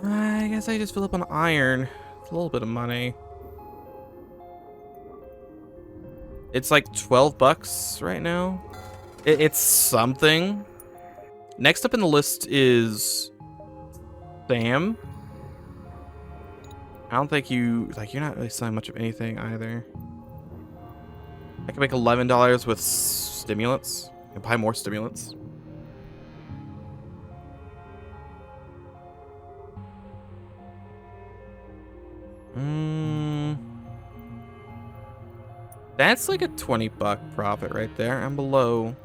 I guess I just fill up on iron. It's a little bit of money. It's like 12 bucks right now. It's something. Next up in the list is Sam. I don't think you're not really selling much of anything either. I can make $11 with stimulants. I can buy more stimulants. That's like a 20-buck profit right there. I'm below.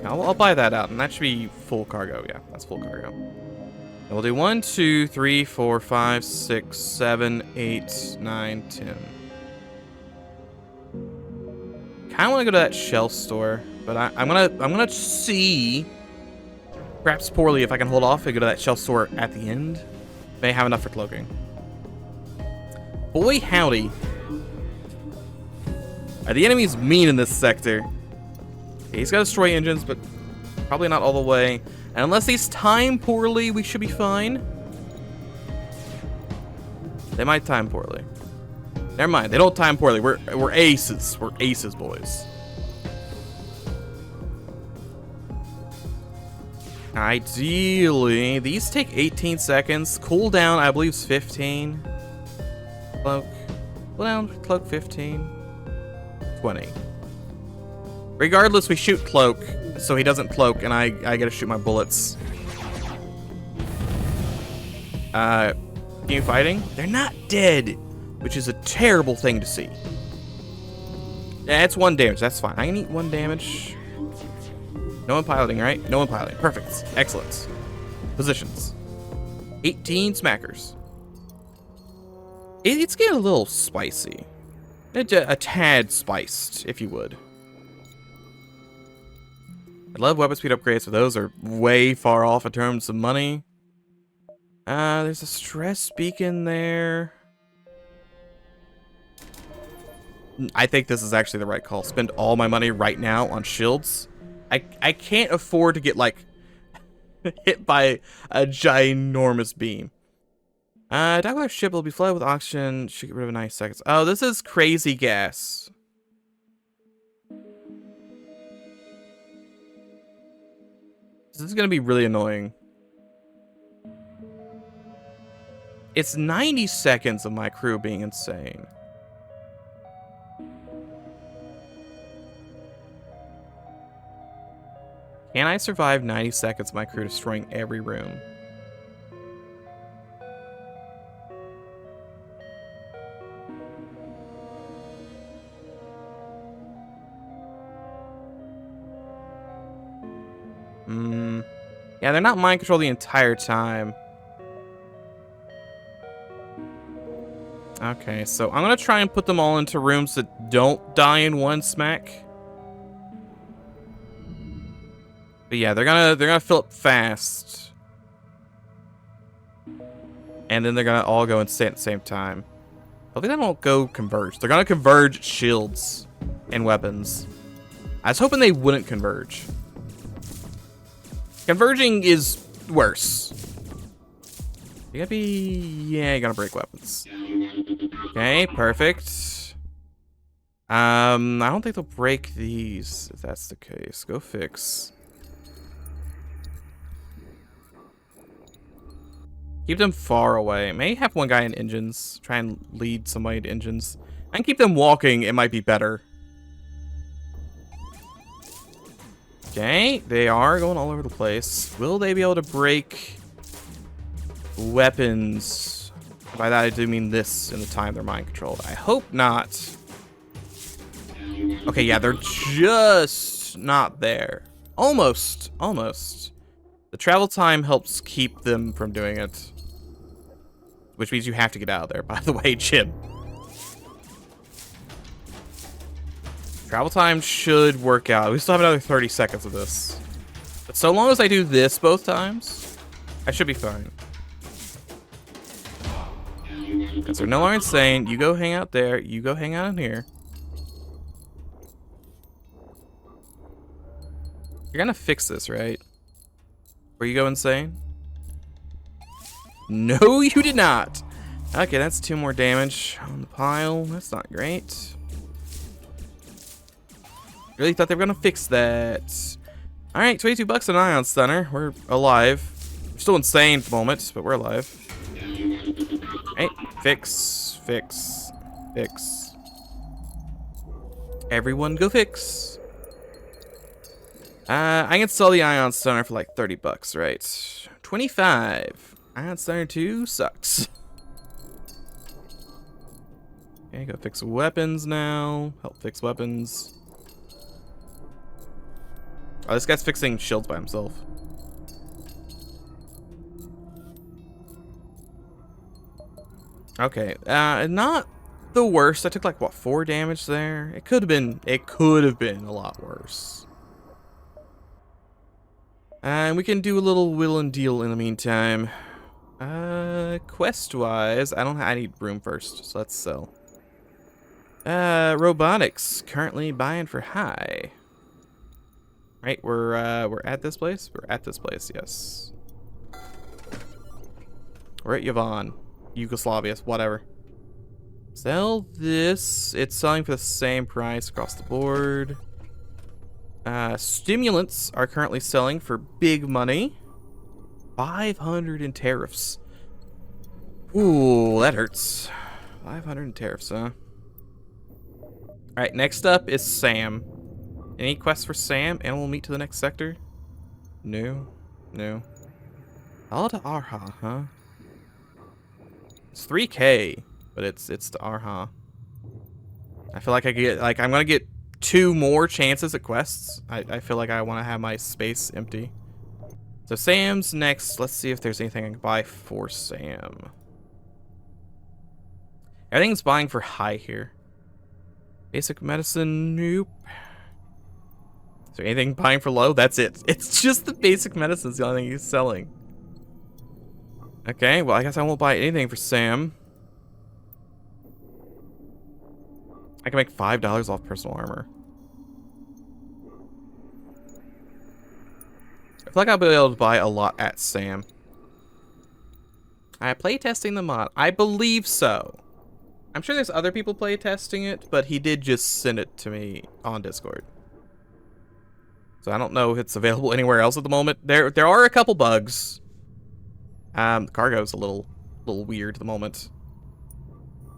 I'll buy that out, and that should be full cargo. Yeah, that's full cargo. And we'll do 1, 2, 3, 4, 5, 6, 7, 8, 9, 10. Kind of want to go to that shell store, but I'm gonna see, perhaps poorly, if I can hold off and go to that shell store at the end. May have enough for cloaking. Boy howdy. The enemy's mean in this sector. Okay, he's got to destroy engines, but probably not all the way. And unless he's timed poorly, we should be fine. They might time poorly. Never mind, they don't time poorly. We're aces. We're aces, boys. Ideally, these take 18 seconds. Cooldown, I believe, is 15. Cloak. Cooldown, cloak 15. 20. Regardless, we shoot cloak, so he doesn't cloak, and I gotta shoot my bullets. Continue fighting? They're not dead, which is a terrible thing to see. Yeah, it's 1 damage. That's fine. I can eat 1 damage. No one piloting, right? No one piloting. Perfect. Excellent. Positions. 18 smackers. It's getting a little spicy. A tad spiced, if you would. I love weapon speed upgrades, but those are way far off in terms of money. There's a stress beacon there. I think this is actually the right call. Spend all my money right now on shields. I can't afford to get, like, hit by a ginormous beam. Docklife ship will be flooded with oxygen. Should get rid of in 90 seconds. Oh, this is crazy gas. This is gonna be really annoying. It's 90 seconds of my crew being insane. Can I survive 90 seconds of my crew destroying every room? Yeah, they're not mind control the entire time. Okay, so I'm gonna try and put them all into rooms that don't die in 1 smack. But yeah, they're gonna fill up fast. And then they're gonna all go insane at the same time. Hopefully they won't go converge. They're gonna converge shields and weapons. I was hoping they wouldn't converge. Converging is worse. You gotta be... Yeah, you gotta break weapons. Okay, perfect. I don't think they'll break these, if that's the case. Go fix. Keep them far away. May have 1 guy in engines. Try and lead somebody to engines. I can keep them walking. It might be better. Okay, they are going all over the place. Will they be able to break weapons? By that I do mean this in the time they're mind controlled. I hope not. Okay, yeah, they're just not there. Almost. Almost. The travel time helps keep them from doing it. Which means you have to get out of there, by the way, Jim. Travel time should work out. We still have another 30 seconds of this. But so long as I do this both times, I should be fine. Because they're no longer insane. You go hang out there. You go hang out in here. You're gonna fix this, right? Where you go insane? No, you did not. Okay, that's 2 more damage on the pile. That's not great. Really thought they were gonna fix that. All right, 22 bucks an ion stunner. We're alive. We're still insane at the moment, but we're alive. Hey, fix, fix, fix. Everyone go fix. I can sell the ion stunner for like 30 bucks, right? 25. Ion stunner 2 sucks. Okay, go fix weapons now. Help fix weapons. Oh, this guy's fixing shields by himself. Okay, not the worst. I took like what, 4 damage there. It could have been a lot worse. And we can do a little will and deal in the meantime. Quest wise, I need room first, so let's sell. Robotics currently buying for high. Right, we're at this place. We're at this place, yes. We're at Yvonne, Yugoslavia, whatever. Sell this. It's selling for the same price across the board. Stimulants are currently selling for big money. 500 in tariffs. Ooh, that hurts. 500 in tariffs, huh? Alright, next up is Sam. Any quests for Sam? And we'll meet to the next sector? No. No. All to Arha, huh? It's 3K, but it's to Arha. I feel like I'm gonna get 2 more chances at quests. I feel like I want to have my space empty. So Sam's next. Let's see if there's anything I can buy for Sam. Everything's buying for high here. Basic medicine, nope. Is there anything buying for low? That's it. It's just the basic medicine's the only thing he's selling. Okay, well, I guess I won't buy anything for Sam. I can make $5 off personal armor. I feel like I'll be able to buy a lot at Sam. Playtesting the mod. I believe so. I'm sure there's other people playtesting it, but he did just send it to me on Discord. So I don't know if it's available anywhere else at the moment. There are a couple bugs. The cargo's a little weird at the moment.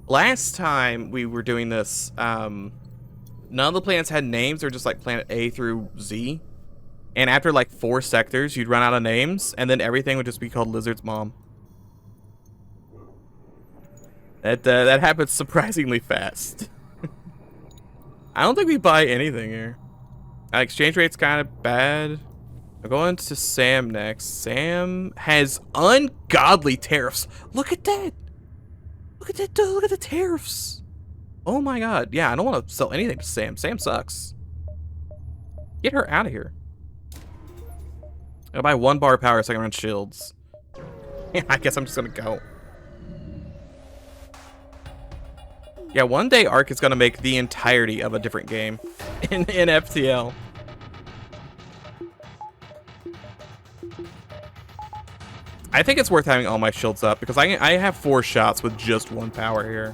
Last time we were doing this, none of the planets had names. They're just like planet A through Z. And after like 4 sectors, you'd run out of names, and then everything would just be called Lizard's Mom. That happens surprisingly fast. I don't think we buy anything here. Exchange rate's kind of bad. I'm going to Sam next. Sam has ungodly tariffs. Look at that. Look at that. Look at the tariffs. Oh my god. Yeah, I don't want to sell anything to Sam. Sam sucks. Get her out of here. I'll buy 1 bar of power so I can run shields. I guess I'm just gonna go. Yeah, one day Ark is gonna make the entirety of a different game in FTL. I think it's worth having all my shields up because I have 4 shots with just 1 power here,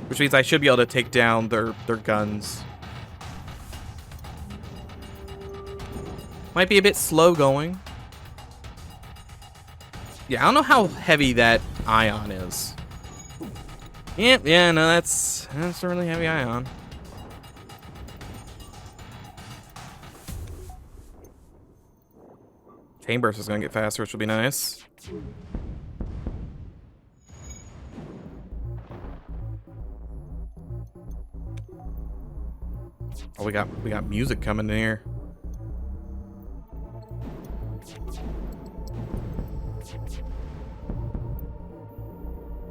which means I should be able to take down their guns. Might be a bit slow going. Yeah, I don't know how heavy that ion is. Yep, yeah, no, that's a really heavy ion. Chain burst is gonna get faster, which will be nice. Oh, we got music coming in here.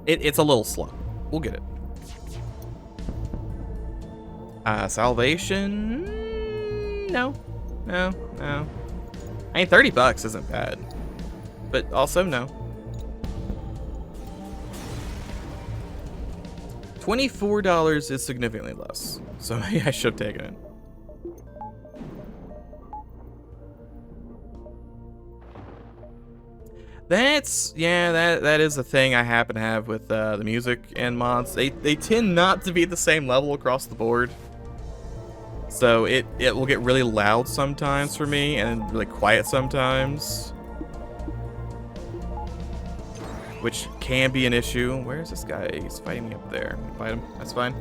It's a little slow. We'll get it. Salvation? No. I mean, $30 isn't bad. But also, no. $24 is significantly less. So maybe I should have taken it. That is a thing I happen to have with the music and mods. They tend not to be at the same level across the board. So it will get really loud sometimes for me and really quiet sometimes, which can be an issue. Where is this guy? He's fighting me up there. Fight him. That's fine.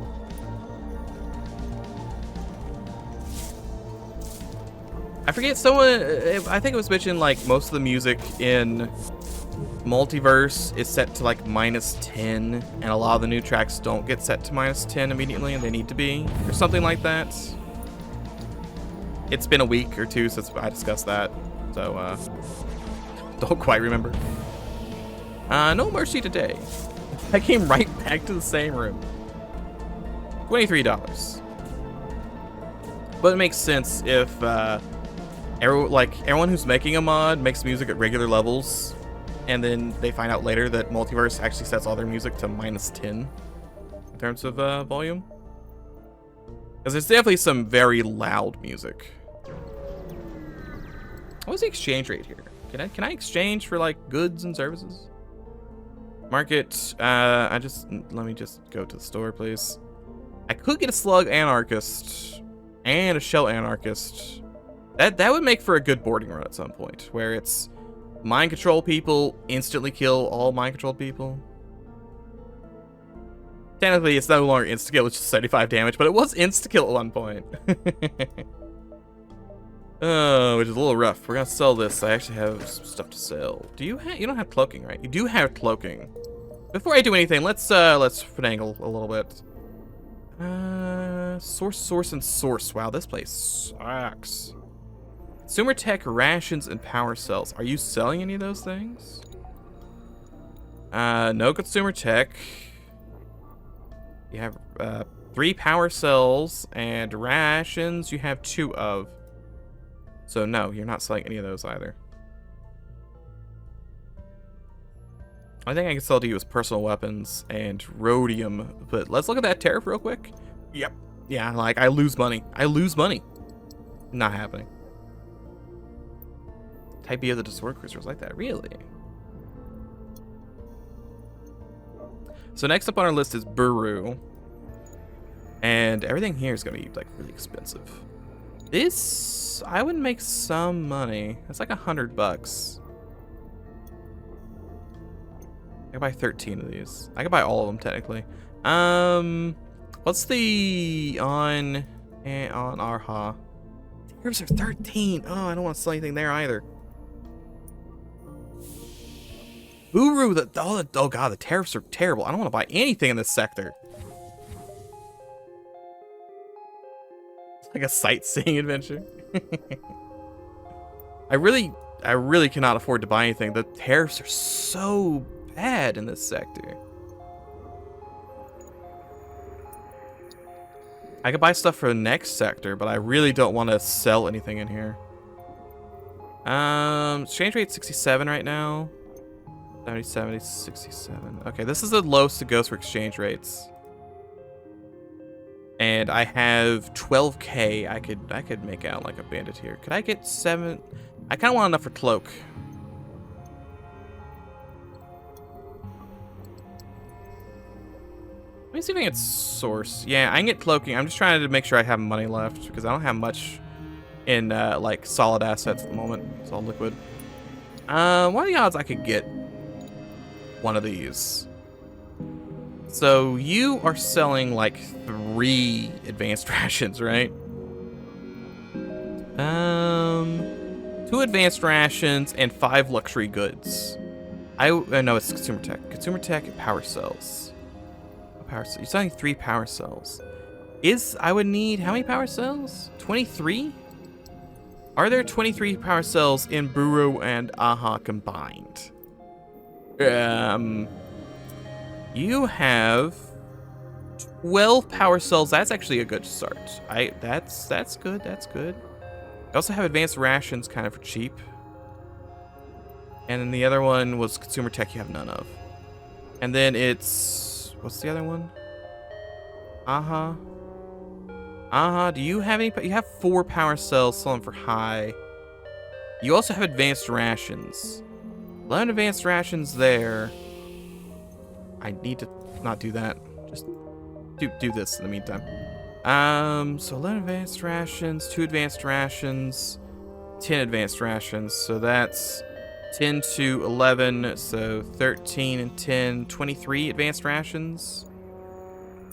I forget someone. I think it was mentioned like most of the music in Multiverse is set to like -10, and a lot of the new tracks don't get set to -10 immediately, and they need to be, or something like that. It's been a week or 2 since I discussed that, so don't quite remember. No mercy today. I came right back to the same room. $23. But it makes sense if everyone who's making a mod makes music at regular levels, and then they find out later that Multiverse actually sets all their music to -10 in terms of volume. Because there's definitely some very loud music. What's the exchange rate here? Can I exchange for like goods and services? Market. Let me just go to the store, please. I could get a slug anarchist and a shell anarchist. That would make for a good boarding run at some point, where it's mind control people instantly kill all mind controlled people. Technically, it's no longer insta-kill, which is 75 damage, but it was insta-kill at one point. Oh, which is a little rough. We're gonna sell this. I actually have some stuff to sell. Do you have? You don't have cloaking, right? You do have cloaking. Before I do anything, let's finagle a little bit. Source, and source. Wow, this place sucks. Consumer tech, rations, and power cells. Are you selling any of those things? No consumer tech. You have 3 power cells, and rations you have 2 of. So no, you're not selling any of those either. I think I can sell to you is personal weapons and rhodium, but let's look at that tariff real quick. Yep. Yeah, like I lose money. I lose money. Not happening. Type B of the Disorder Cruisers like that, really? So next up on our list is Buru. And everything here is gonna be like really expensive. This, I would make some money. It's like $100. I can buy 13 of these. I can buy all of them technically. What's the on Arha? Tariffs are 13. Oh, I don't want to sell anything there either. Buru, oh god, the tariffs are terrible. I don't want to buy anything in this sector. It's like a sightseeing adventure. I really cannot afford to buy anything. The tariffs are so bad in this sector. I could buy stuff for the next sector, but I really don't want to sell anything in here. Exchange rate 67 right now. 70, 67. Okay, this is the lowest it goes for exchange rates. And I have 12k. I could make out like a bandit here. Could I get 7? I kind of want enough for cloak. Let me see if I can get source. Yeah, I can get cloaking. I'm just trying to make sure I have money left because I don't have much in like solid assets at the moment. It's all liquid. What are the odds I could get one of these? So you are selling like 3 advanced rations, right? 2 advanced rations and 5 luxury goods. No, it's consumer tech. Consumer tech and power cells. Power cells. You're selling 3 power cells. I would need how many power cells? 23? Are there 23 power cells in Buru and Aha combined? You have 12 power cells. That's actually a good start. That's good. That's good. I also have advanced rations kind of for cheap. And then the other one was consumer tech you have none of. And then it's, what's the other one? Aha. Aha, do you have any? You have 4 power cells selling for high. You also have advanced rations. 11 advanced rations there. I need to not do that. Just do this in the meantime. So 11 advanced rations, 2 advanced rations, 10 advanced rations. So that's 10 to 11, so 13 and 10, 23 advanced rations.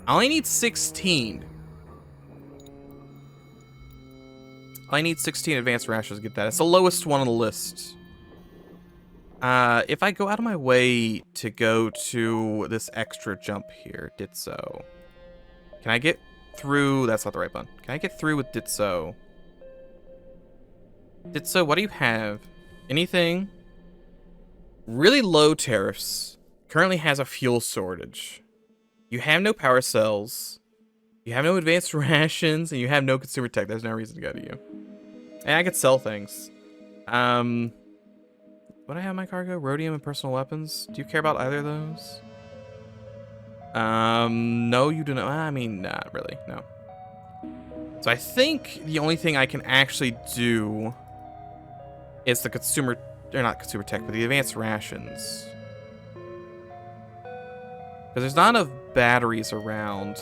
I only need 16. I need 16 advanced rations to get that. It's the lowest one on the list. If I go out of my way to go to this extra jump here, Ditso. Can I get through? That's not the right button. Can I get through with Ditso? Ditso, what do you have? Anything? Really low tariffs. Currently has a fuel shortage. You have no power cells. You have no advanced rations, and you have no consumer tech. There's no reason to go to you. And I could sell things. What do I have in my cargo? Rhodium and personal weapons. Do you care about either of those? No, you do not. I mean, not really, no. So I think the only thing I can actually do is the consumer, or not consumer tech, but the advanced rations. Because there's not enough batteries around.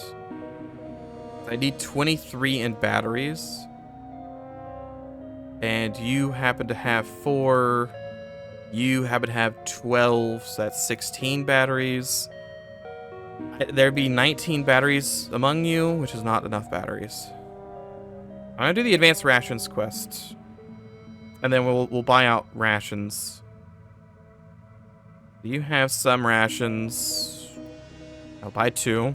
I need 23 in batteries. And you happen to have 4. You happen to have 12, so that's 16 batteries. There be 19 batteries among you, which is not enough batteries. I'm gonna do the advanced rations quest, and then we'll buy out rations. Do you have some rations? I'll buy 2.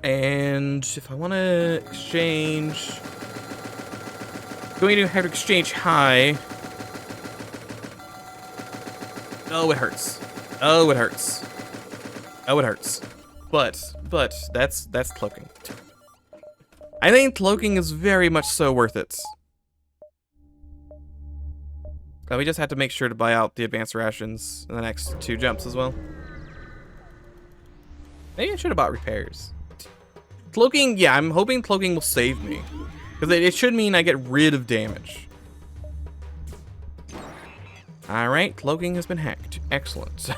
And if I want to exchange, going to have to exchange high. Oh, it hurts. Oh, it hurts. Oh, it hurts. But that's cloaking. I think cloaking is very much so worth it. We just have to make sure to buy out the advanced rations in the next 2 jumps as well. Maybe I should have bought repairs. Cloaking, yeah, I'm hoping cloaking will save me. Because it should mean I get rid of damage. Alright, cloaking has been hacked. Excellent.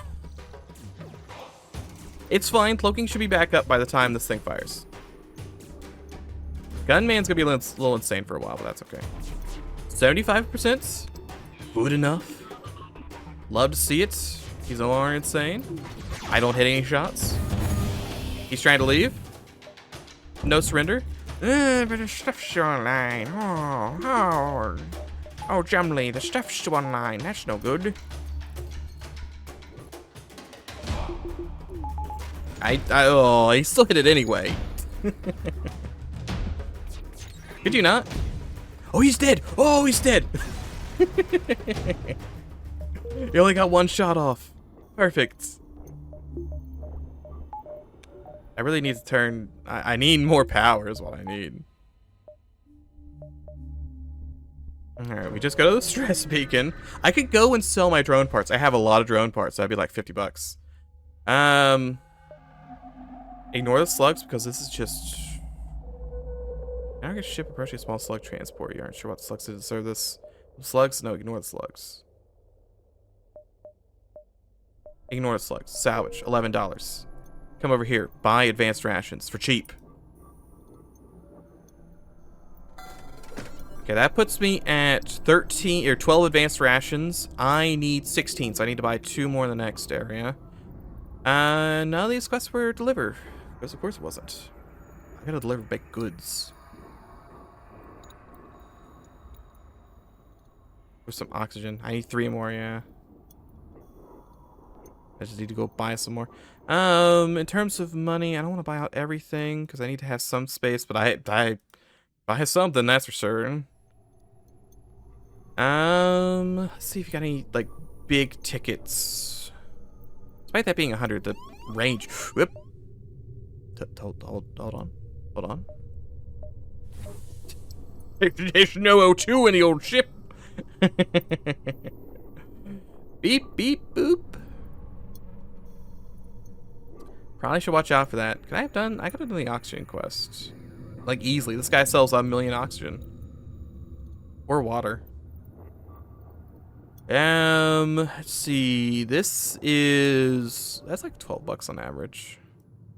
It's fine, cloaking should be back up by the time this thing fires. Gunman's gonna be a little insane for a while, but that's okay. 75%? Good enough. Love to see it. He's no longer insane. I don't hit any shots. He's trying to leave. No surrender. But the stuff's online. Oh, Jumley, the stuff's online. That's no good. Oh, he still hit it anyway. Could you not? Oh, he's dead. Oh, he's dead. He only got 1 shot off. Perfect. I really need to turn... I need more power is what I need. Alright, we just go to the stress beacon. I could go and sell my drone parts. I have a lot of drone parts. So that'd be like 50 bucks. Ignore the slugs because this is just... Target ship approaching a small slug transport. You aren't sure what the slugs did to serve this. Slugs? No, ignore the slugs. Ignore the slugs. Salvage. $11. Come over here. Buy advanced rations for cheap. Okay, that puts me at 13 or 12 advanced rations. I need 16, so I need to buy 2 more in the next area. None of these quests were delivered. Because of course it wasn't. I gotta deliver baked goods. With some oxygen. I need 3 more, yeah. I just need to go buy some more. In terms of money, I don't want to buy out everything because I need to have some space, but I buy something, that's for certain. Let's see if you got any like big tickets. Despite that being 100, the range. Whoop. Hold on. There's no O2 in the old ship. Beep beep boop. Probably should watch out for that. I could have done the oxygen quest. Like easily. This guy sells 1 million oxygen. Or water. Let's see. This is... That's like 12 bucks on average.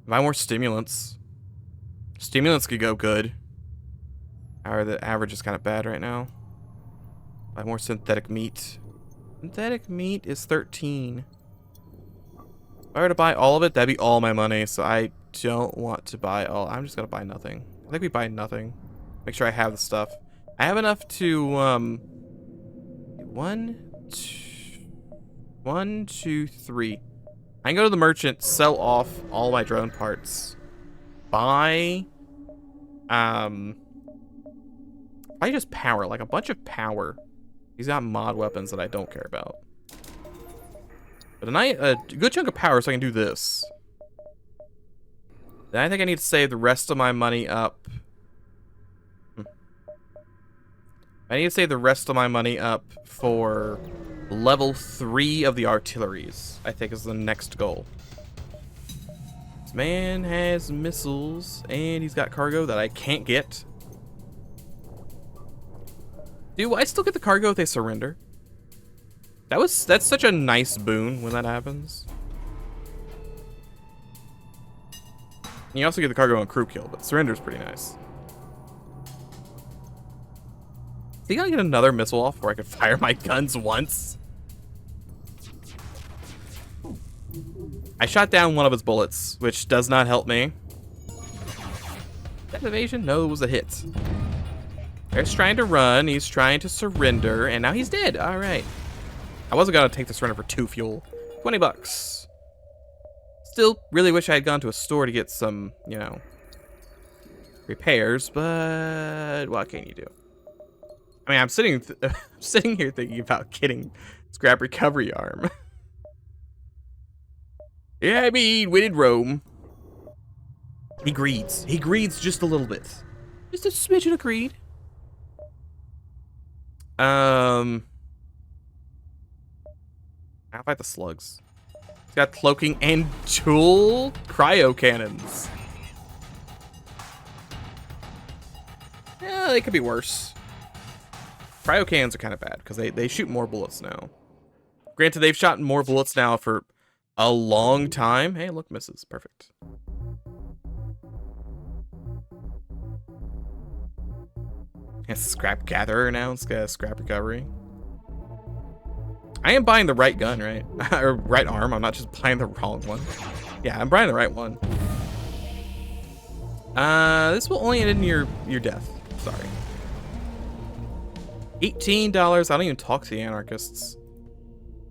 Buy more stimulants. Stimulants could go good. However, the average is kind of bad right now. Buy more synthetic meat. Synthetic meat is 13. If I were to buy all of it, that'd be all my money, so I don't want to buy all. I'm just gonna buy nothing. I think we buy nothing. Make sure I have the stuff. I have enough to, 1, 2, 3. I can go to the merchant, sell off all my drone parts. Buy, I just power, like a bunch of power. He's got mod weapons that I don't care about. But a good chunk of power so I can do this. Then I think I need to save the rest of my money up. I need to save the rest of my money up for level 3 of the artilleries, I think is the next goal. This man has missiles, and he's got cargo that I can't get. Do I still get the cargo if they surrender? That's such a nice boon when that happens. And you also get the cargo on crew kill, but surrender's pretty nice. Is he gonna get another missile off where I can fire my guns once? I shot down one of his bullets, which does not help me. That evasion? No, it was a hit. He's trying to run. He's trying to surrender, and now he's dead. All right. I wasn't gonna take the surrender for 2 fuel. 20 bucks. Still really wish I had gone to a store to get some, you know, repairs, but what can you do? I mean, I'm sitting here thinking about getting scrap recovery arm. Yeah, I mean, when in Rome. He greeds. He greeds just a little bit. Just a smidgen of greed. I'll fight the slugs. He's got cloaking and dual cryo cannons. Yeah, they could be worse. Cryo cannons are kind of bad because they shoot more bullets now. Granted, they've shot more bullets now for a long time. Hey, look, misses. Perfect. It's scrap gatherer now. It's got scrap recovery. I am buying the right gun, right? Or right arm. I'm not just buying the wrong one. Yeah, I'm buying the right one. This will only end in your death. Sorry. $18. I don't even talk to the anarchists.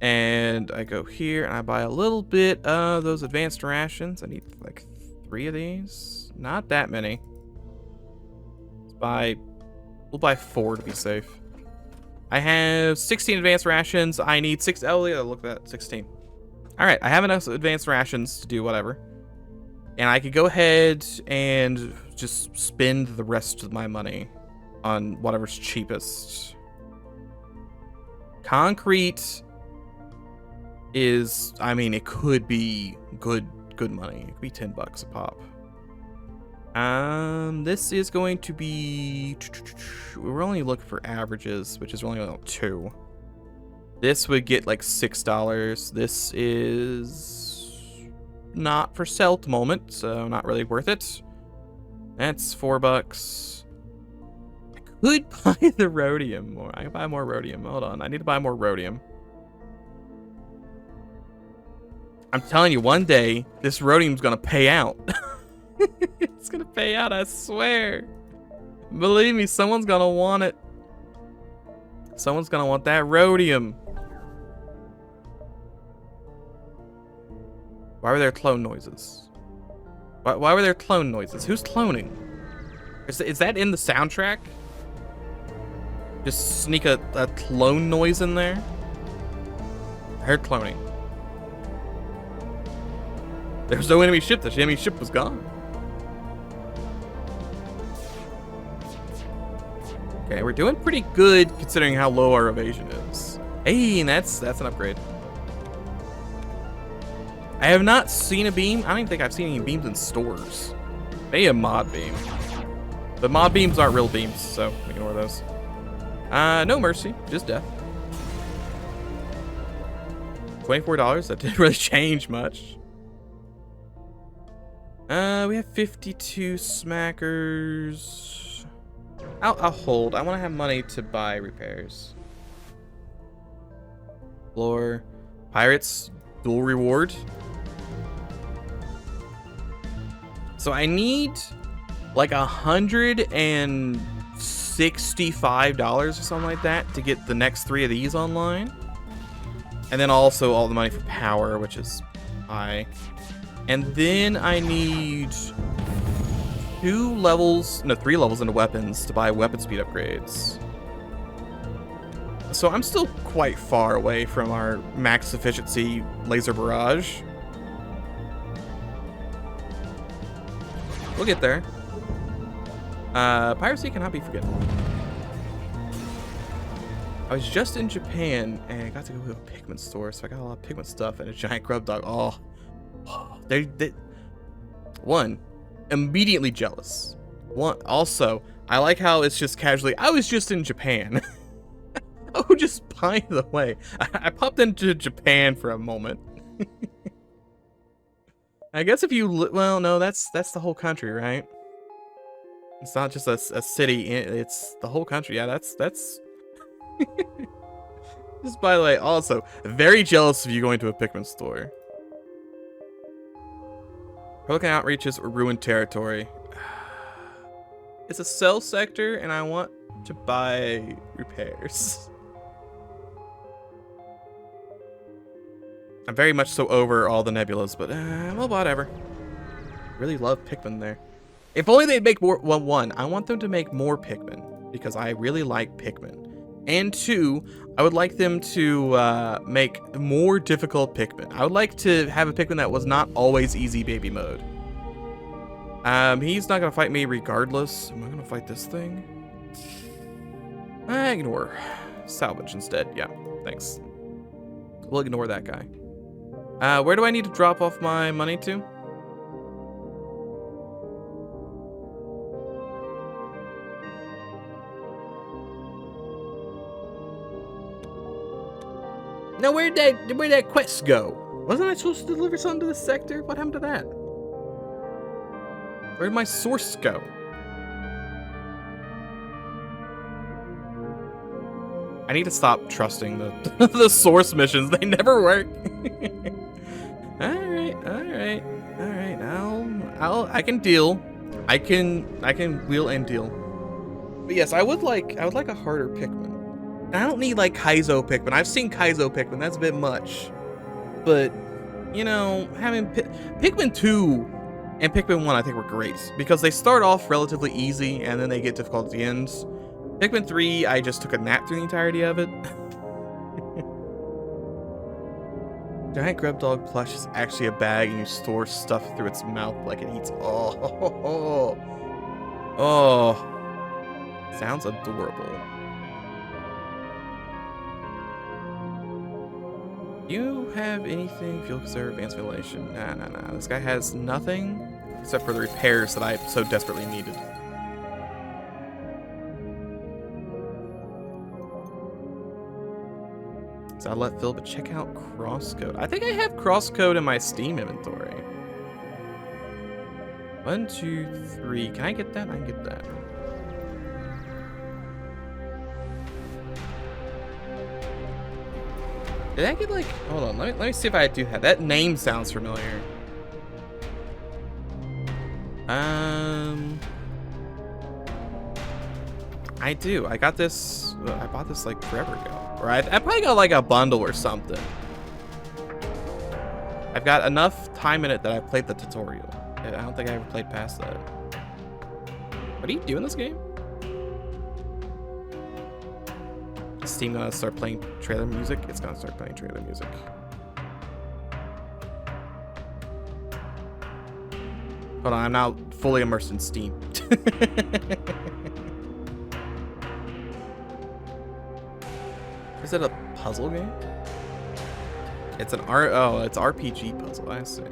And I go here and I buy a little bit of those advanced rations. I need like 3 of these. Not that many. We'll buy 4 to be safe. I have 16 advanced rations. I need 6. Oh, yeah, look at that. 16. All right, I have enough advanced rations to do whatever. And I could go ahead and just spend the rest of my money on whatever's cheapest. Concrete is, I mean, it could be good money. It could be 10 bucks a pop. This is going to be, we're only looking for averages, which is only like 2. This would get like $6. This is not for sale at the moment, so not really worth it. That's 4 bucks. I could buy the rhodium more. I can buy more rhodium. Hold on, I need to buy more rhodium. I'm telling you, one day this rhodium's gonna pay out. It's gonna pay out, I swear. Believe me, someone's gonna want it. Someone's gonna want that rhodium. Why were there clone noises? Why were there clone noises? Who's cloning? Is that in the soundtrack? Just sneak a clone noise in there? I heard cloning. There's no enemy ship. The enemy ship was gone. Okay, we're doing pretty good considering how low our evasion is. Hey, and that's an upgrade. I have not seen a beam. I don't even think I've seen any beams in stores. Maybe a mod beam. But mod beams aren't real beams, so ignore those. No mercy, just death. $24, that didn't really change much. We have 52 smackers. I'll hold. I want to have money to buy repairs. Floor. Pirates. Dual reward. So I need like $165 or something like that to get the next 3 of these online. And then also all the money for power, which is high. And then I need 3 levels into weapons to buy weapon speed upgrades. So I'm still quite far away from our max efficiency laser barrage. We'll get there. Piracy cannot be forgotten. I was just in Japan and I got to go to a pigment store, so I got a lot of pigment stuff and a giant grub dog. Oh, they one, immediately jealous. One, also, I like how it's just casually, I was just in Japan. Oh, just by the way, I popped into Japan for a moment. I guess if you, well, no, that's the whole country, right? It's not just a city, it's the whole country. Yeah, that's just by the way, also, very jealous of you going to a pigment store. Pelican outreaches or ruined territory. It's a sell sector, and I want to buy repairs. I'm very much so over all the nebulas, but well, whatever. Really love Pikmin there. If only they'd make more. Well, one, I want them to make more Pikmin because I really like Pikmin. And two, I would like them to make more difficult Pikmin. I would like to have a Pikmin that was not always easy baby mode. He's not gonna fight me regardless. Am I gonna fight this thing? Ignore. Salvage instead. Yeah, thanks. We'll ignore that guy. Where do I need to drop off my money to? Now, where'd that quest go? Wasn't I supposed to deliver something to this sector? What happened to that? Where'd my source go? I need to stop trusting the the source missions. They never work. All right. I can deal. I can wheel and deal. But yes, I would like a harder Pikmin. I don't need like Kaizo Pikmin. I've seen Kaizo Pikmin. That's a bit much. But you know, having Pikmin 2 and Pikmin 1, I think were great because they start off relatively easy and then they get difficult at the end. Pikmin 3, I just took a nap through the entirety of it. Giant grub dog plush is actually a bag and you store stuff through its mouth like it eats. Oh. Sounds adorable. You have anything? Fuel conserve, advanced ventilation. Nah. This guy has nothing except for the repairs that I so desperately needed. So I'll let Phil, but check out crosscode. I think I have crosscode in my Steam inventory. 1, 2, 3. Can I get that? I can get that. Did I get like? Hold on. Let me see if I do have that. Name sounds familiar. I do. I got this. I bought this like forever ago. Or I probably got like a bundle or something. I've got enough time in it that I played the tutorial. I don't think I ever played past that. What do you do in this game? Is Steam gonna start playing trailer music? It's gonna start playing trailer music. Hold on, I'm now fully immersed in Steam. Is it a puzzle game? It's an it's RPG puzzle, I see.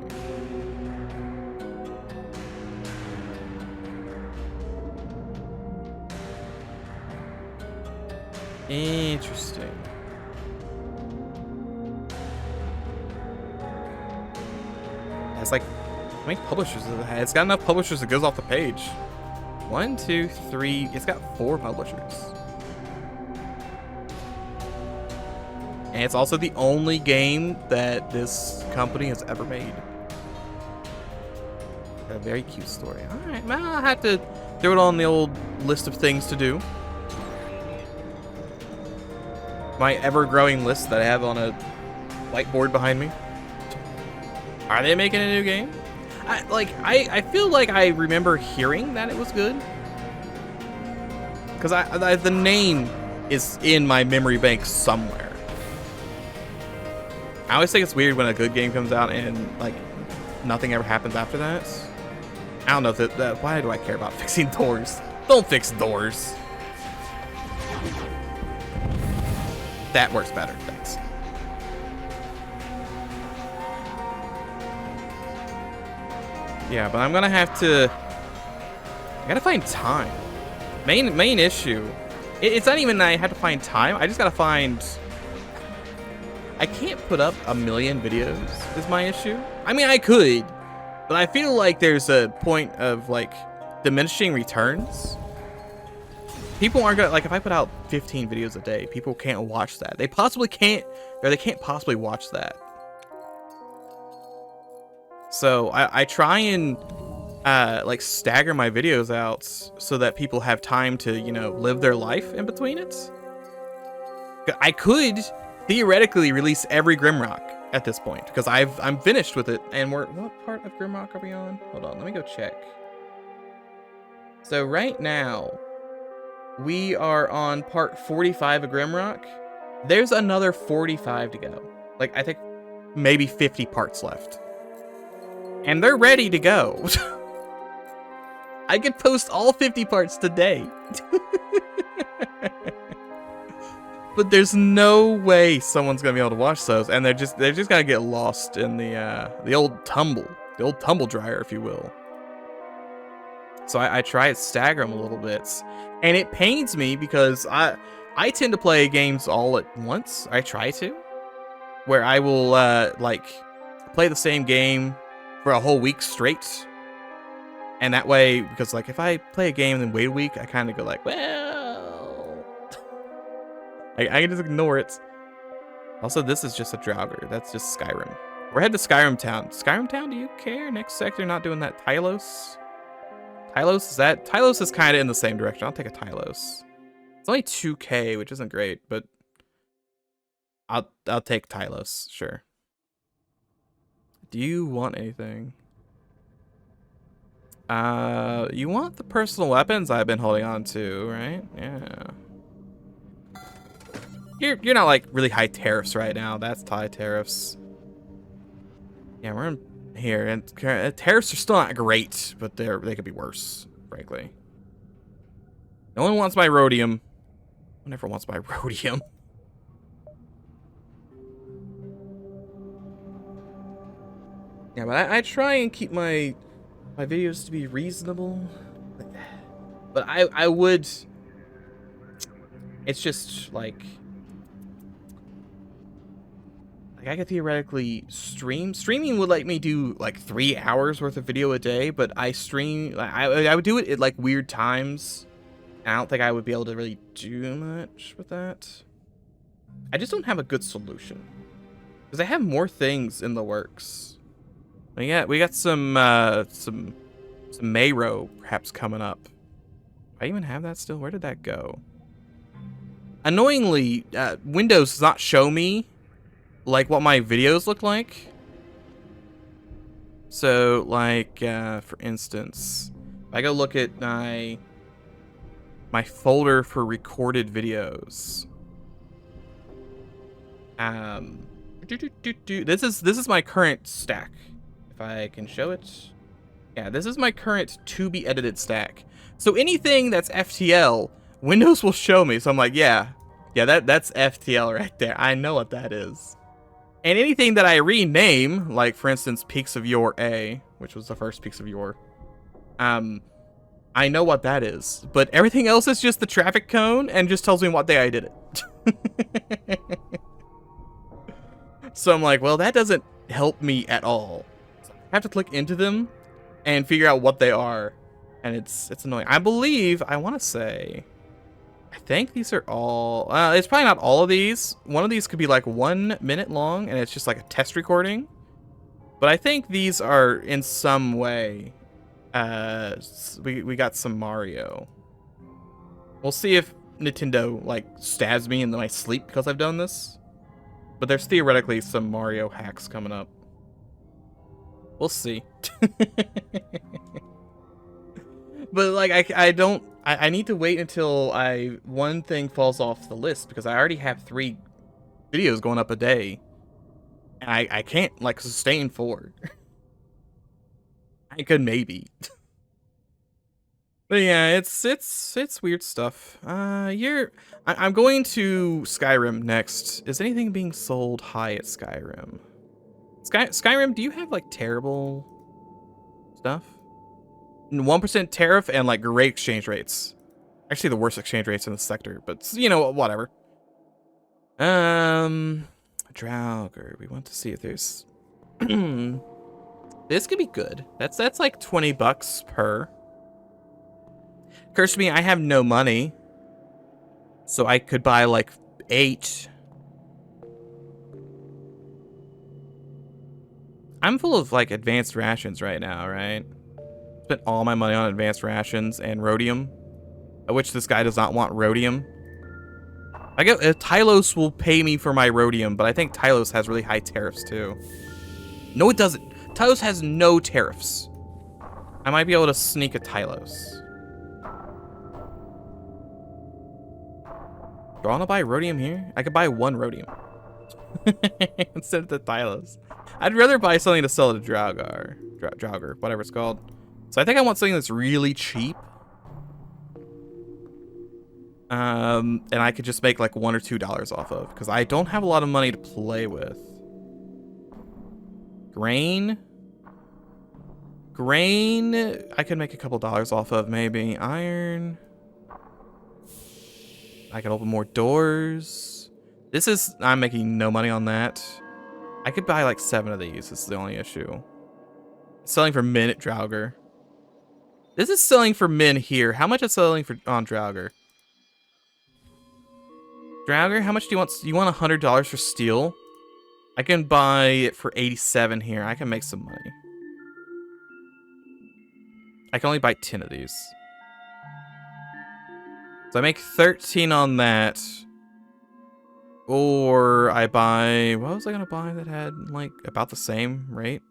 Interesting. It's like, how many publishers does it have? It's got enough publishers that goes off the page. 1, 2, 3. It's got 4 publishers. And it's also the only game that this company has ever made. Got a very cute story. Alright, well, I'll have to throw it on the old list of things to do. My ever-growing list that I have on a whiteboard behind me. Are they making a new game? I feel like I remember hearing that it was good. Because the name is in my memory bank somewhere. I always think it's weird when a good game comes out and like nothing ever happens after that. I don't know if that why do I care about fixing doors? Don't fix doors. That works better, thanks. Yeah, but I'm gonna have to. I gotta find time. Main issue. It's not even that I have to find time. I just gotta find. I can't put up 1 million videos. Is my issue. I mean, I could, but I feel like there's a point of like diminishing returns. People aren't gonna, like, if I put out 15 videos a day, people can't watch that. They possibly can't, or they can't possibly watch that. So I try and like stagger my videos out so that people have time to, you know, live their life in between it. I could theoretically release every Grimrock at this point because I'm finished with it. And what part of Grimrock are we on? Hold on, let me go check. So right now we are on part 45 of Grimrock. There's another 45 to go. Like, I think maybe 50 parts left. And they're ready to go. I could post all 50 parts today. But there's no way someone's gonna be able to watch those, and they're just gonna get lost in the old tumble dryer, if you will. So I try to stagger them a little bit, and it pains me because I tend to play games all at once. I try to, where I will like play the same game for a whole week straight, and that way, because like if I play a game and then wait a week, I kind of go like, well, I can just ignore it. Also, this is just a Draugr. That's just Skyrim. We're headed to Skyrim Town. Skyrim Town, do you care? Next sector, not doing that. Tylos? Tylos is kind of in the same direction. I'll take a Tylos. It's only 2K, which isn't great, but I'll take Tylos, sure. Do you want anything? You want the personal weapons I've been holding on to, right? Yeah. You're not like really high tariffs right now. That's high tariffs. Yeah, we're in here, and tariffs are still not great, but they could be worse, frankly. No one wants my rhodium. No one ever wants my rhodium. Yeah, but I try and keep my videos to be reasonable. But I would. It's just like I could theoretically stream. Streaming would let me do like 3 hours worth of video a day, but I stream. I would do it at like weird times. And I don't think I would be able to really do much with that. I just don't have a good solution because I have more things in the works. We got some Mayro perhaps coming up. Do I even have that still? Where did that go? Annoyingly, Windows does not show me like what my videos look like. So like for instance, if I go look at my folder for recorded videos. This is my current stack. If I can show it. Yeah, this is my current to be edited stack. So anything that's FTL, Windows will show me. So I'm like, yeah, that's FTL right there. I know what that is. And anything that I rename, like for instance, Peaks of Yore A, which was the first Peaks of Yore, I know what that is. But everything else is just the traffic cone and just tells me what day I did it. So I'm like, well, that doesn't help me at all. So I have to click into them and figure out what they are. And it's annoying. I believe, I want to say, I think these are all, it's probably not all of these. One of these could be like 1 minute long and it's just like a test recording. But I think these are in some way, we got some Mario. We'll see if Nintendo like stabs me in my sleep because I've done this. But there's theoretically some Mario hacks coming up. We'll see. But like I need to wait until one thing falls off the list because I already have 3 videos going up a day. And I can't like sustain 4. I could maybe. But yeah, it's weird stuff. I'm going to Skyrim next. Is anything being sold high at Skyrim? Skyrim, do you have like terrible stuff? 1% tariff and like great exchange rates. Actually, the worst exchange rates in the sector, but you know, whatever. Draugr. We want to see if there's. This could be good. That's like $20 per. Curse me, I have no money. So I could buy like 8. I'm full of, like, advanced rations right now, right? Spent all my money on advanced rations and rhodium, which this guy does not want rhodium. I get Tylos will pay me for my rhodium, but I think Tylos has really high tariffs too. No, it doesn't. Tylos has no tariffs. I might be able to sneak a Tylos. Do I want to buy rhodium here? I could buy 1 rhodium instead of the Tylos. I'd rather buy something to sell to Draugr, whatever it's called. So I think I want something that's really cheap. And I could just make like $1 or $2 off of, because I don't have a lot of money to play with. Grain, I could make a couple dollars off of, maybe. Iron, I can open more doors. I'm making no money on that. I could buy like 7 of these. This is the only issue. Selling for min at Draugr. This is selling for min here. How much is selling for on Draugr? Draugr, how much do you want? You want $100 for steel? I can buy it for 87 here. I can make some money. I can only buy 10 of these. So I make 13 on that. Or I buy... What was I going to buy that had, like, about the same rate?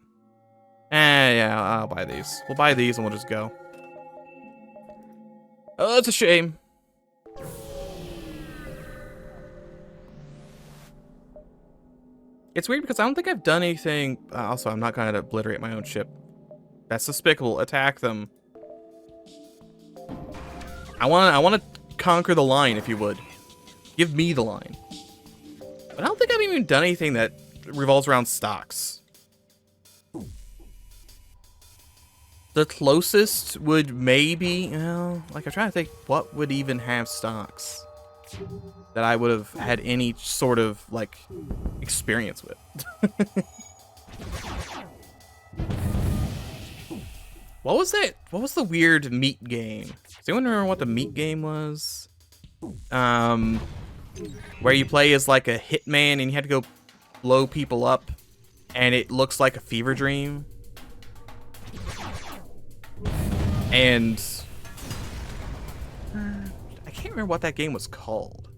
Yeah, I'll buy these. We'll buy these and we'll just go. Oh, it's a shame. It's weird because I don't think I've done anything... also, I'm not going to obliterate my own ship. That's despicable. Attack them. I want to conquer the line, if you would. Give me the line. But I don't think I've even done anything that revolves around stocks. The closest would maybe... like, I'm trying to think what would even have stocks that I would have had any sort of, like, experience with. What was that? What was the weird meat game? Does anyone remember what the meat game was? Where you play as like a hitman and you had to go blow people up, and it looks like a fever dream. And I can't remember what that game was called.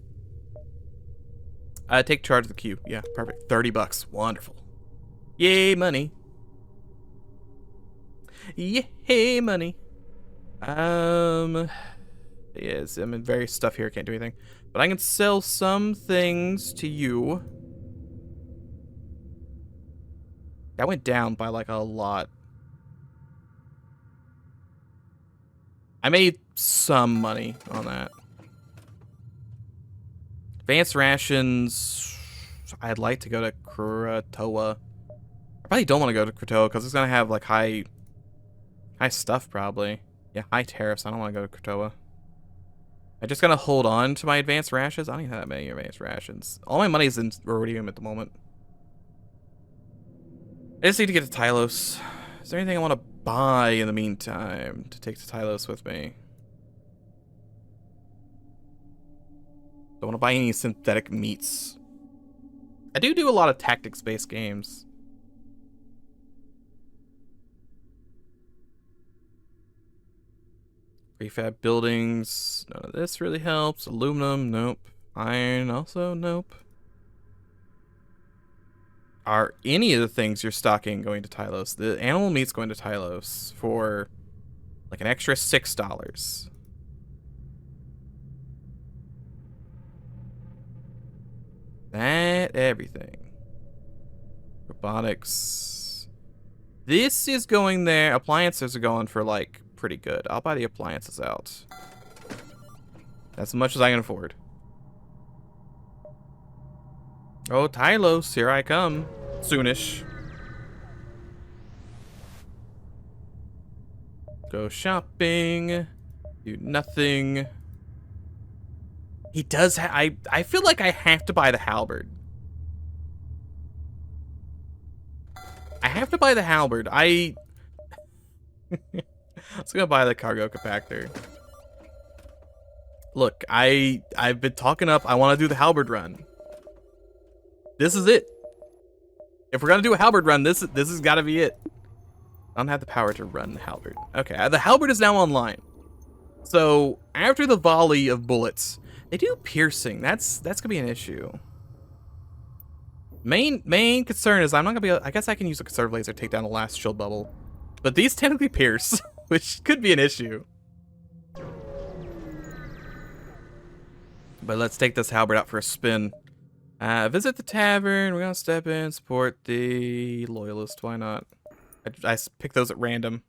Take charge of the queue. Yeah, perfect. $30. Wonderful. Yay, money. Yay, money. Yes, I'm in various stuff here. Can't do anything. But I can sell some things to you. That went down by like a lot. I made some money on that. Advanced rations. I'd like to go to Kratoa. I probably don't want to go to Kratoa because it's going to have like high stuff probably. Yeah, high tariffs. I don't want to go to Kratoa. I'm just going to hold on to my advanced rations. I don't even have that many advanced rations. All my money is in rhodium at the moment. I just need to get to Tylos. Is there anything I want to buy in the meantime to take to Tylos with me? Don't want to buy any synthetic meats. I do a lot of tactics-based games. Prefab buildings. None of this really helps. Aluminum, nope. Iron, also nope. Are any of the things you're stocking going to Tylos? The animal meat's going to Tylos for like an extra $6. That everything. Robotics. This is going there. Appliances are going for like pretty good. I'll buy the appliances out. That's as much as I can afford. Oh, Tylos, here I come. Soonish. Go shopping. Do nothing. He does I feel like I have to buy the halberd. I have to buy the halberd. I was gonna buy the cargo compactor. Look, I've been talking up. I want to do the halberd run. This is it. If we're gonna do a halberd run, this has got to be it. I don't have the power to run the halberd. Okay, the halberd is now online. So after the volley of bullets, they do piercing. That's gonna be an issue. Main concern is I'm not gonna be able, I guess I can use a conserve laser to take down the last shield bubble, but these technically pierce, which could be an issue. But let's take this halberd out for a spin. Visit the tavern. We're gonna step in, support the loyalist. Why not? I pick those at random.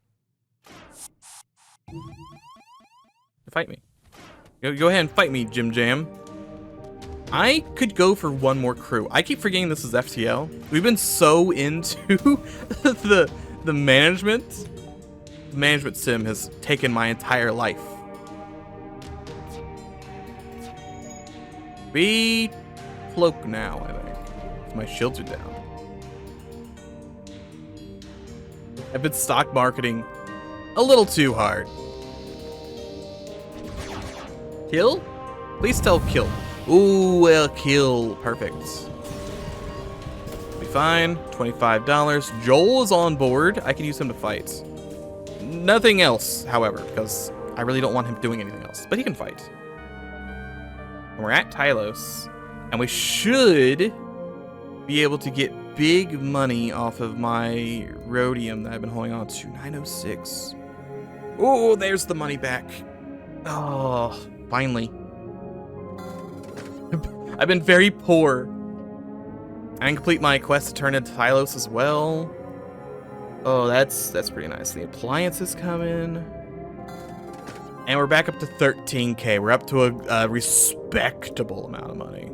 Fight me. Go ahead and fight me, Jim Jam. I could go for one more crew. I keep forgetting this is FTL. We've been so into the management. The management sim has taken my entire life. We cloak now, I think. My shields are down. I've been stock marketing a little too hard. Kill? Please tell kill. Ooh, well, kill. Perfect. Be fine. $25. Joel is on board. I can use him to fight. Nothing else, however, because I really don't want him doing anything else. But he can fight. And we're at Tylos, and we should be able to get big money off of my rhodium that I've been holding on to. 906. Oh, there's the money back. Oh, finally. I've been very poor. I can complete my quest to turn into Tylos as well. Oh, that's pretty nice. The appliance is coming. And we're back up to 13K. We're up to a respectable amount of money.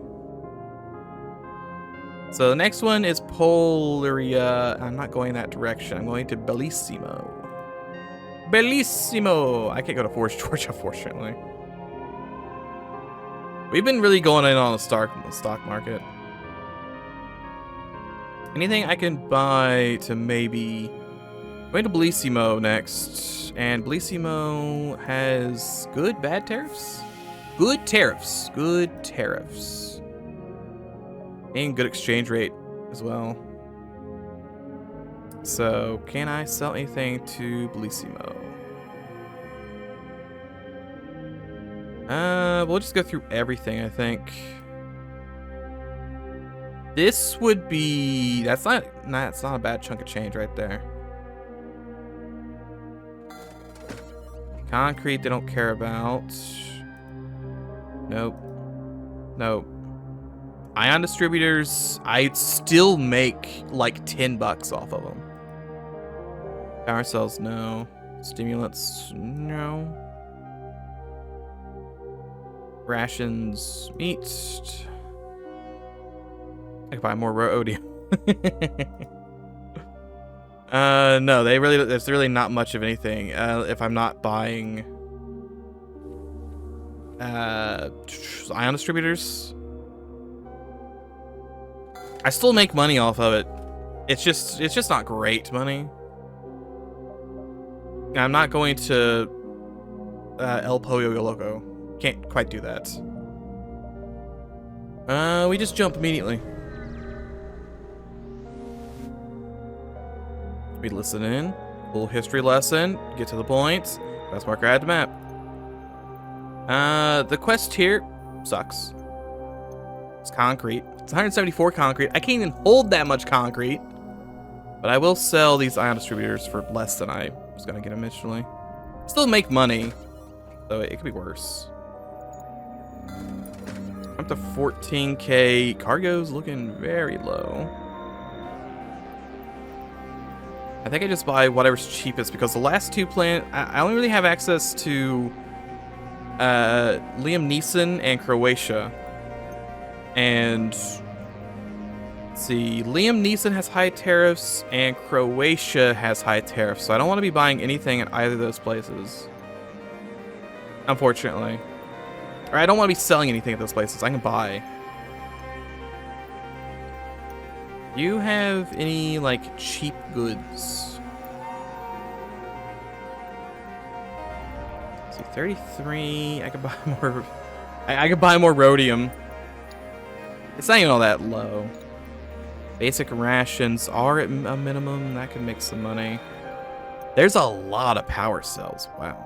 So the next one is Polaria. I'm not going that direction. I'm going to Bellissimo. Bellissimo! I can't go to Forge George, unfortunately. We've been really going in on the stock market. Anything I can buy to maybe... I'm going to Bellissimo next. And Bellissimo has good, bad tariffs? Good tariffs. Good tariffs. And good exchange rate as well. So, can I sell anything to Bellissimo? We'll just go through everything, I think. This would be... That's not a bad chunk of change right there. Concrete, they don't care about. Nope. Nope. Ion distributors, I'd still make like 10 bucks off of them. Power cells, no. Stimulants, no. Rations, meat. I could buy more rhodium. No, there's really not much of anything. If I'm not buying ion distributors. I still make money off of it. It's just not great money. I'm not going to El Pollo Loco. Can't quite do that. We just jump immediately. We listen in. Full history lesson. Get to the point. Quest marker add to map. The quest here sucks. It's concrete. It's 174 concrete. I can't even hold that much concrete. But I will sell these ion distributors for less than I was going to get initially. Still make money. So it could be worse. Up to 14K. Cargo's looking very low. I think I just buy whatever's cheapest because the last two I only really have access to Liam Neeson and Croatia. And let's see, Liam Neeson has high tariffs and Croatia has high tariffs. So I don't want to be buying anything at either of those places. Unfortunately. Or I don't want to be selling anything at those places. I can buy. You have any, like, cheap goods? Let's see, 33. I could buy more. I could buy more rhodium. It's not even all that low. Basic rations are at a minimum. That could make some money. There's a lot of power cells. Wow.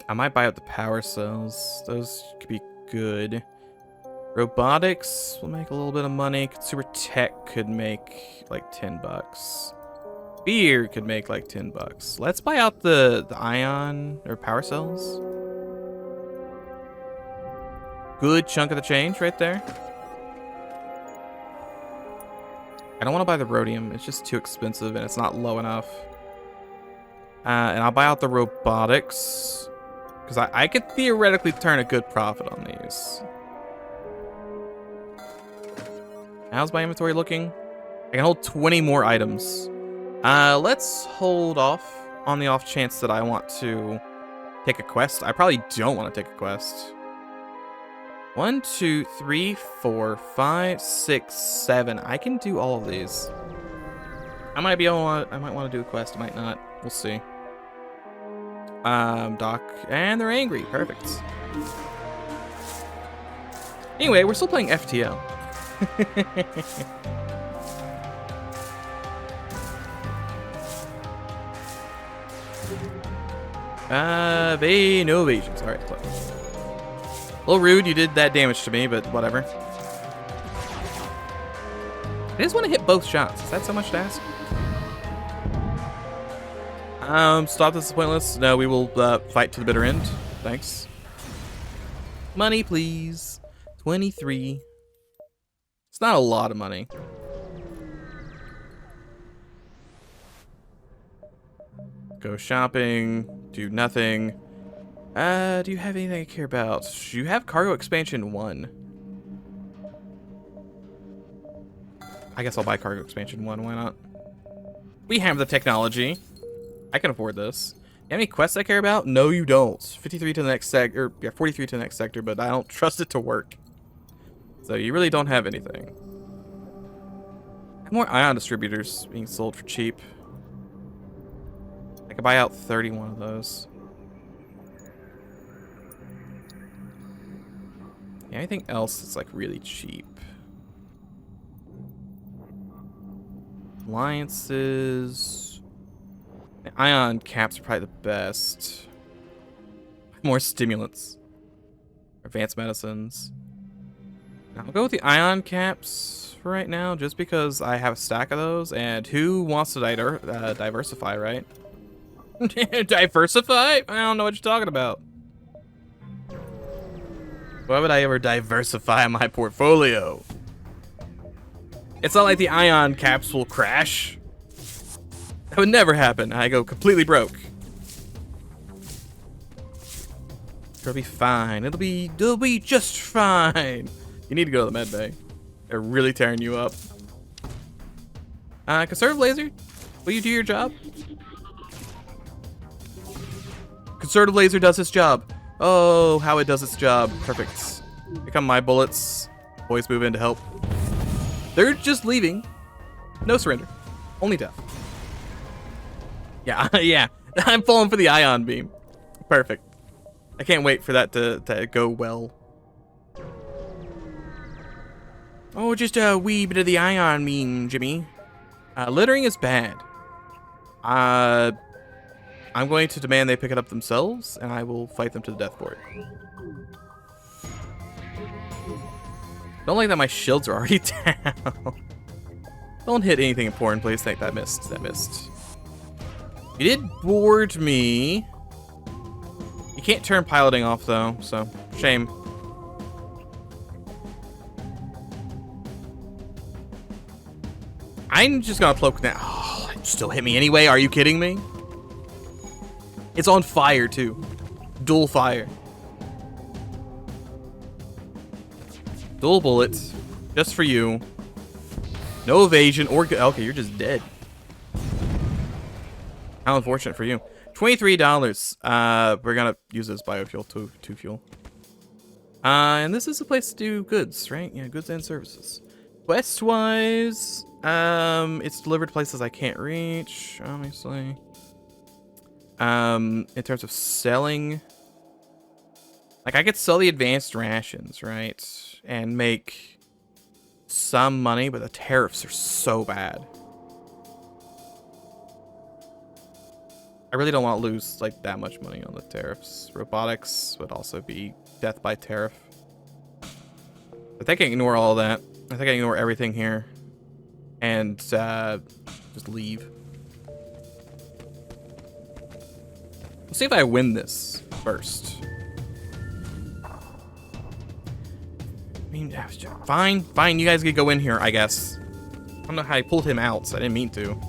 I might buy out the power cells. Those could be good. Robotics will make a little bit of money. Consumer tech could make like 10 bucks. Beer could make like 10 bucks. Let's buy out the ion or power cells. Good chunk of the change right there. I don't want to buy the rhodium. It's just too expensive and it's not low enough. And I'll buy out the robotics. Because I could theoretically turn a good profit on these. How's my inventory looking? I can hold 20 more items. Let's hold off on the off chance that I want to take a quest. I probably don't want to take a quest. 1, 2, 3, 4, 5, 6, 7. I can do all of these. I might want to do a quest. I might not. We'll see. Doc, and they're angry. Perfect. Anyway, we're still playing FTL. No evasions. Alright, a little rude you did that damage to me, but whatever. I just want to hit both shots. Is that so much to ask? Stop this is pointless. No, we will fight to the bitter end. Thanks. Money, please. 23. It's not a lot of money. Go shopping. Do nothing. Do you have anything I care about? You have cargo expansion 1. I guess I'll buy cargo expansion 1. Why not? We have the technology. I can afford this. You have any quests I care about? No, you don't. 53 to the next sector. Yeah, 43 to the next sector, but I don't trust it to work. So you really don't have anything. More ion distributors being sold for cheap. I could buy out 31 of those. Yeah, anything else that's like really cheap? Alliances. Ion caps are probably the best. More stimulants. Advanced medicines. I'll go with the ion caps for right now, just because I have a stack of those, and who wants to diversify, right? Diversify? I don't know what you're talking about. Why would I ever diversify my portfolio? It's not like the ion caps will crash. That would never happen. I go completely broke. It'll be fine. It'll be just fine. You need to go to the med bay. They're really tearing you up. Conservative laser, will you do your job? Conservative laser does its job. Oh, how it does its job. Perfect. Here come my bullets. Boys move in to help. They're just leaving. No surrender. Only death. Yeah, yeah. I'm falling for the ion beam. Perfect. I can't wait for that to go well. Oh, just a wee bit of the ion beam, Jimmy. Littering is bad. I'm going to demand they pick it up themselves, and I will fight them to the death for it. Don't like that my shields are already down. Don't hit anything important, please. Thank that missed. That missed. You did board me. You can't turn piloting off, though, so shame. I'm just gonna cloak now. Oh, it still hit me anyway. Are you kidding me? It's on fire, too. Dual fire. Dual bullets. Just for you. No evasion or... Okay, you're just dead. How unfortunate for you. $23. We're gonna use this biofuel to fuel. And this is a place to do goods, right? Yeah, goods and services. Quest-wise, it's delivered to places I can't reach, obviously. In terms of selling, Like, I could sell the advanced rations, right? And make some money, but the tariffs are so bad. I really don't want to lose, like, that much money on the tariffs. Robotics would also be death by tariff. I think I can ignore all that. I think I can ignore everything here. And, just leave. Let's see if I win this first. I mean, fine, you guys could go in here, I guess. I don't know how I pulled him out, so I didn't mean to.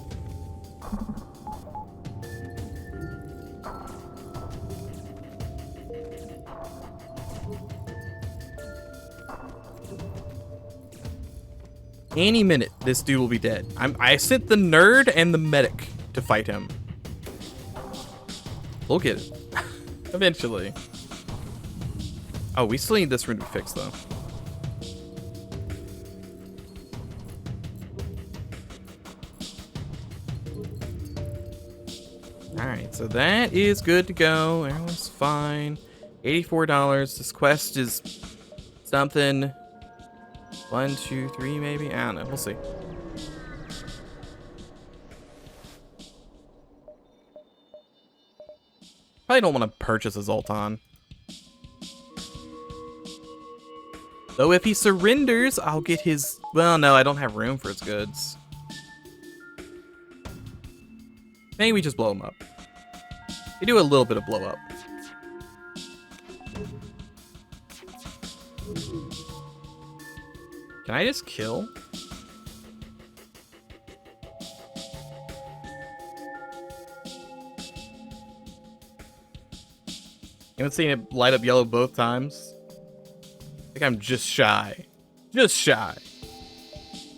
Any minute, this dude will be dead. I sent the nerd and the medic to fight him. We'll get it. Eventually. Oh, we still need this room to be fixed, though. Alright, so that is good to go. Everyone's fine. $84. This quest is something. 1, 2, 3, maybe? I don't know. We'll see. Probably don't want to purchase a Zoltan. Though if he surrenders, I'll get his... Well, no, I don't have room for his goods. Maybe we just blow him up. We do a little bit of blow up. Can I just kill? Anyone seen it light up yellow both times? I think I'm just shy. Just shy.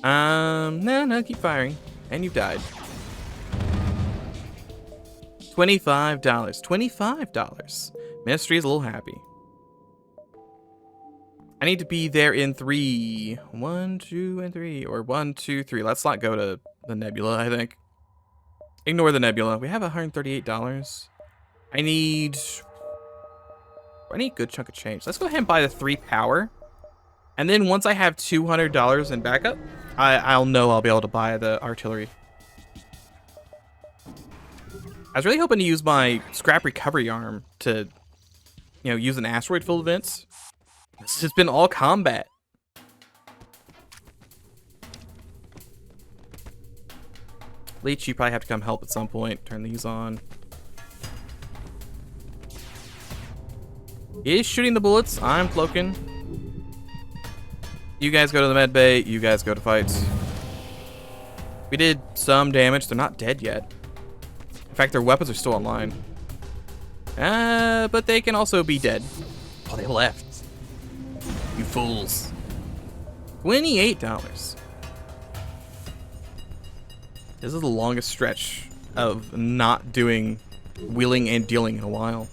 No, keep firing. And you've died. $25. $25. Ministry is a little happy. I need to be there in 3. 1, 2, and 3. Or 1, 2, 3. Let's not go to the nebula, I think. Ignore the nebula. We have $138. I need a good chunk of change. Let's go ahead and buy the 3 power. And then once I have $200 in backup, I'll know I'll be able to buy the artillery. I was really hoping to use my scrap recovery arm to, use an asteroid field events. This has been all combat. Leech, you probably have to come help at some point. Turn these on. He is shooting the bullets. I'm cloaking. You guys go to the med bay. You guys go to fights. We did some damage. They're not dead yet. In fact, their weapons are still online. But they can also be dead. Oh, they left. You fools. $28. This is the longest stretch of not doing wheeling and dealing in a while.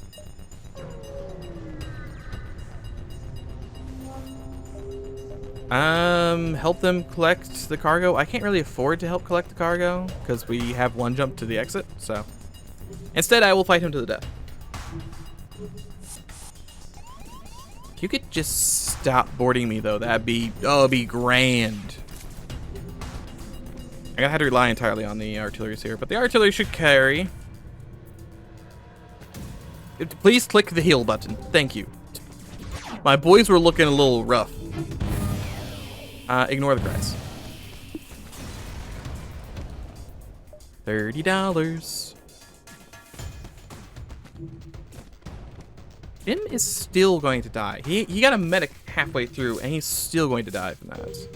Help them collect the cargo. I can't really afford to help collect the cargo because we have one jump to the exit, so. Instead, I will fight him to the death. If you could just stop boarding me, though, that'd be grand. I'm gonna have to rely entirely on the artilleries here, but the artillery should carry. Please click the heal button. Thank you. My boys were looking a little rough. Ignore the cries. $30. Jim is still going to die. He got a medic halfway through, and he's still going to die from that.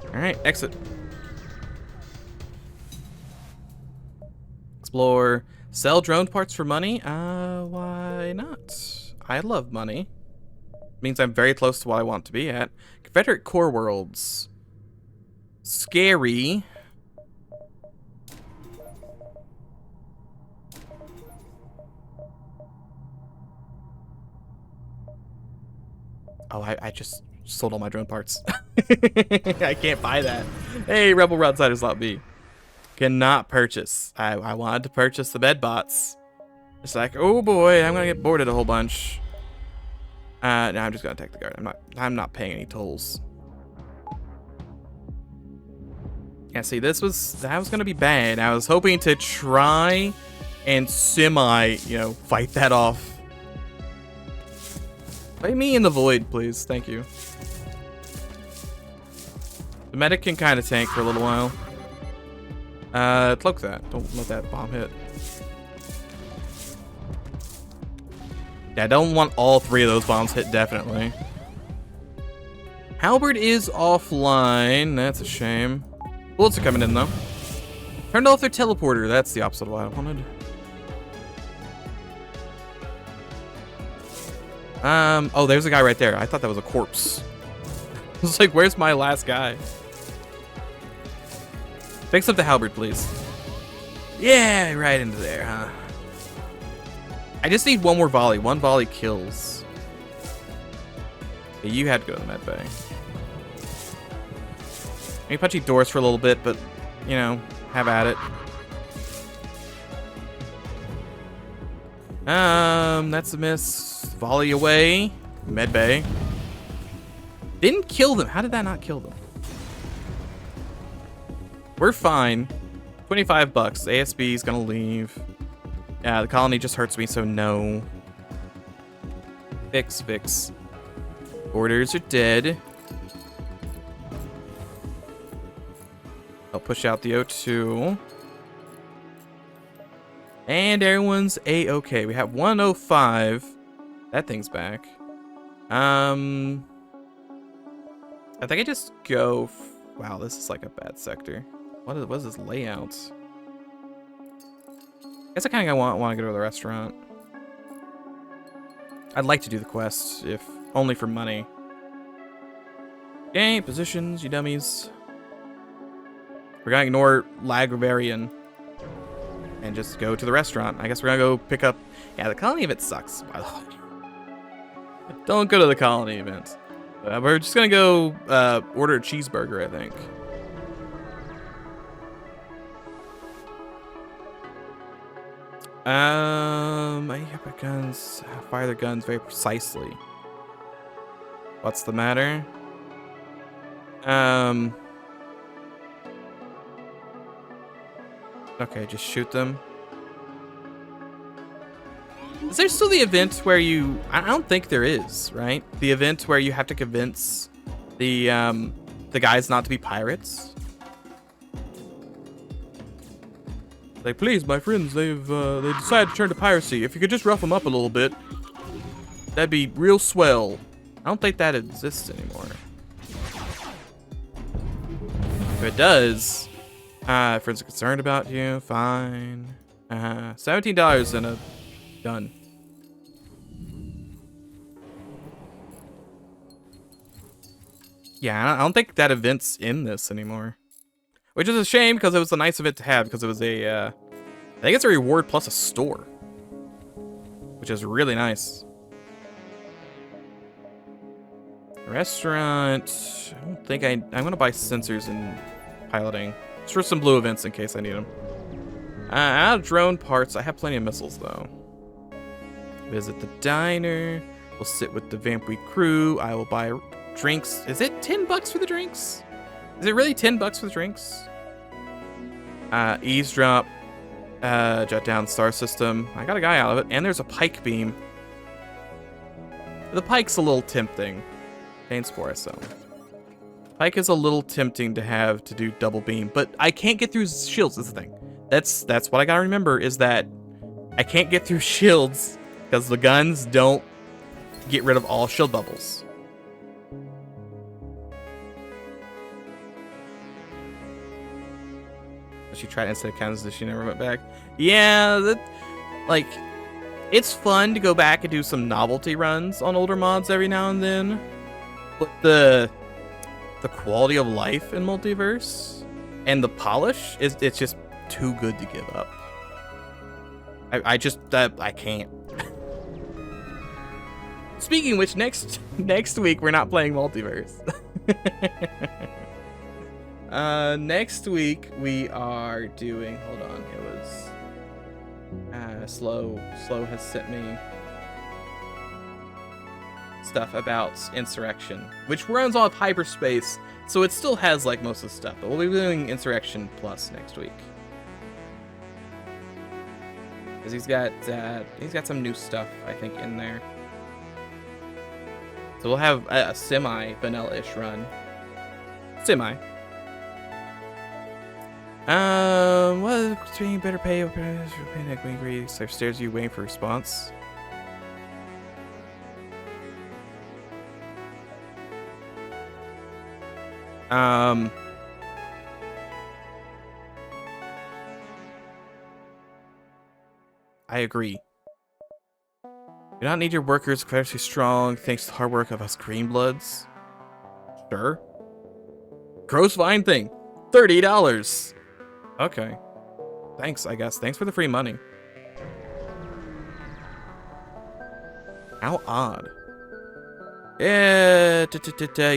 Alright, exit. Explore. Sell drone parts for money? Why not? I love money. Means I'm very close to what I want to be at. Confederate core worlds. Scary. Oh, I just sold all my drone parts. I can't buy that. Hey, Rebel Broadside is lot B. Cannot purchase. I wanted to purchase the bed bots. It's like, oh boy, I'm gonna get boarded a whole bunch. No, I'm just gonna take the guard. I'm not paying any tolls. Yeah, see, that was gonna be bad. I was hoping to try and fight that off. Play me in the void, please. Thank you. The medic can kind of tank for a little while. Cloak that. Don't let that bomb hit. Yeah, I don't want all 3 of those bombs hit, definitely. Halberd is offline. That's a shame. Bullets are coming in, though. Turned off their teleporter. That's the opposite of what I wanted. Oh, there's a guy right there. I thought that was a corpse. I was like, where's my last guy? Fix up the halberd, please. Yeah, right into there, huh? I just need one more volley. One volley kills. Yeah, you had to go to the med bay. Maybe punchy doors for a little bit, but, you know, have at it. That's a miss. Volley away. Med bay. Didn't kill them. How did that not kill them? We're fine. 25 bucks. ASB is gonna leave. Yeah, the colony just hurts me, so no. Fix. Orders are dead. I'll push out the O2. And everyone's A-okay. We have 105. That thing's back. I think I just go... Wow, this is like a bad sector. What is this layout? I guess I kind of want to go to the restaurant. I'd like to do the quest, if only for money. Okay, positions, you dummies. We're gonna ignore Lagravarian and just go to the restaurant. I guess we're gonna go pick up... Yeah, the colony event sucks, by the way. Don't go to the colony event. We're just gonna go order a cheeseburger, I think. I have guns. Fire their guns very precisely. What's the matter? Okay, just shoot them. Is there still the event where you... I don't think there is, right? The event where you have to convince the guys not to be pirates? Like, please, my friends, they decided to turn to piracy. If you could just rough them up a little bit, that'd be real swell. I don't think that exists anymore. If it does, friends are concerned about you. Fine. $17 and a gun. Yeah, I don't think that event's in this anymore. Which is a shame, because it was a nice event to have, because it was a, I think it's a reward plus a store. Which is really nice. Restaurant. I don't think I'm going to buy sensors and piloting. Just for some blue events in case I need them. Out of drone parts. I have plenty of missiles, though. Visit the diner. We'll sit with the Vampweed crew. I will buy drinks. Is it 10 bucks for the drinks? Is it really 10 bucks for the drinks? Eavesdrop. Jet down star system. I got a guy out of it. And there's a pike beam. The pike's a little tempting. Pain spore, so. Pike is a little tempting to have to do double beam. But I can't get through shields, is the thing. That's what I gotta remember, is that I can't get through shields because the guns don't get rid of all shield bubbles. She tried instead of Kansas, she never went back. Yeah, like, it's fun to go back and do some novelty runs on older mods every now and then. But the quality of life in Multiverse and the polish, it's just too good to give up. I can't. Speaking of which, next week we're not playing Multiverse. Next week we are doing, hold on, it was, Slow has sent me stuff about Insurrection, which runs off hyperspace, so it still has, like, most of the stuff, but we'll be doing Insurrection Plus next week. Because he's got some new stuff, I think, in there. So we'll have a semi-vanilla-ish run. Semi. What between better pay or panic when you upstairs, you waiting for a response? I agree. You don't need your workers incredibly strong thanks to the hard work of us green bloods. Sure. Gross vine thing. $30. Okay. Thanks, I guess. Thanks for the free money. How odd. Yeah, you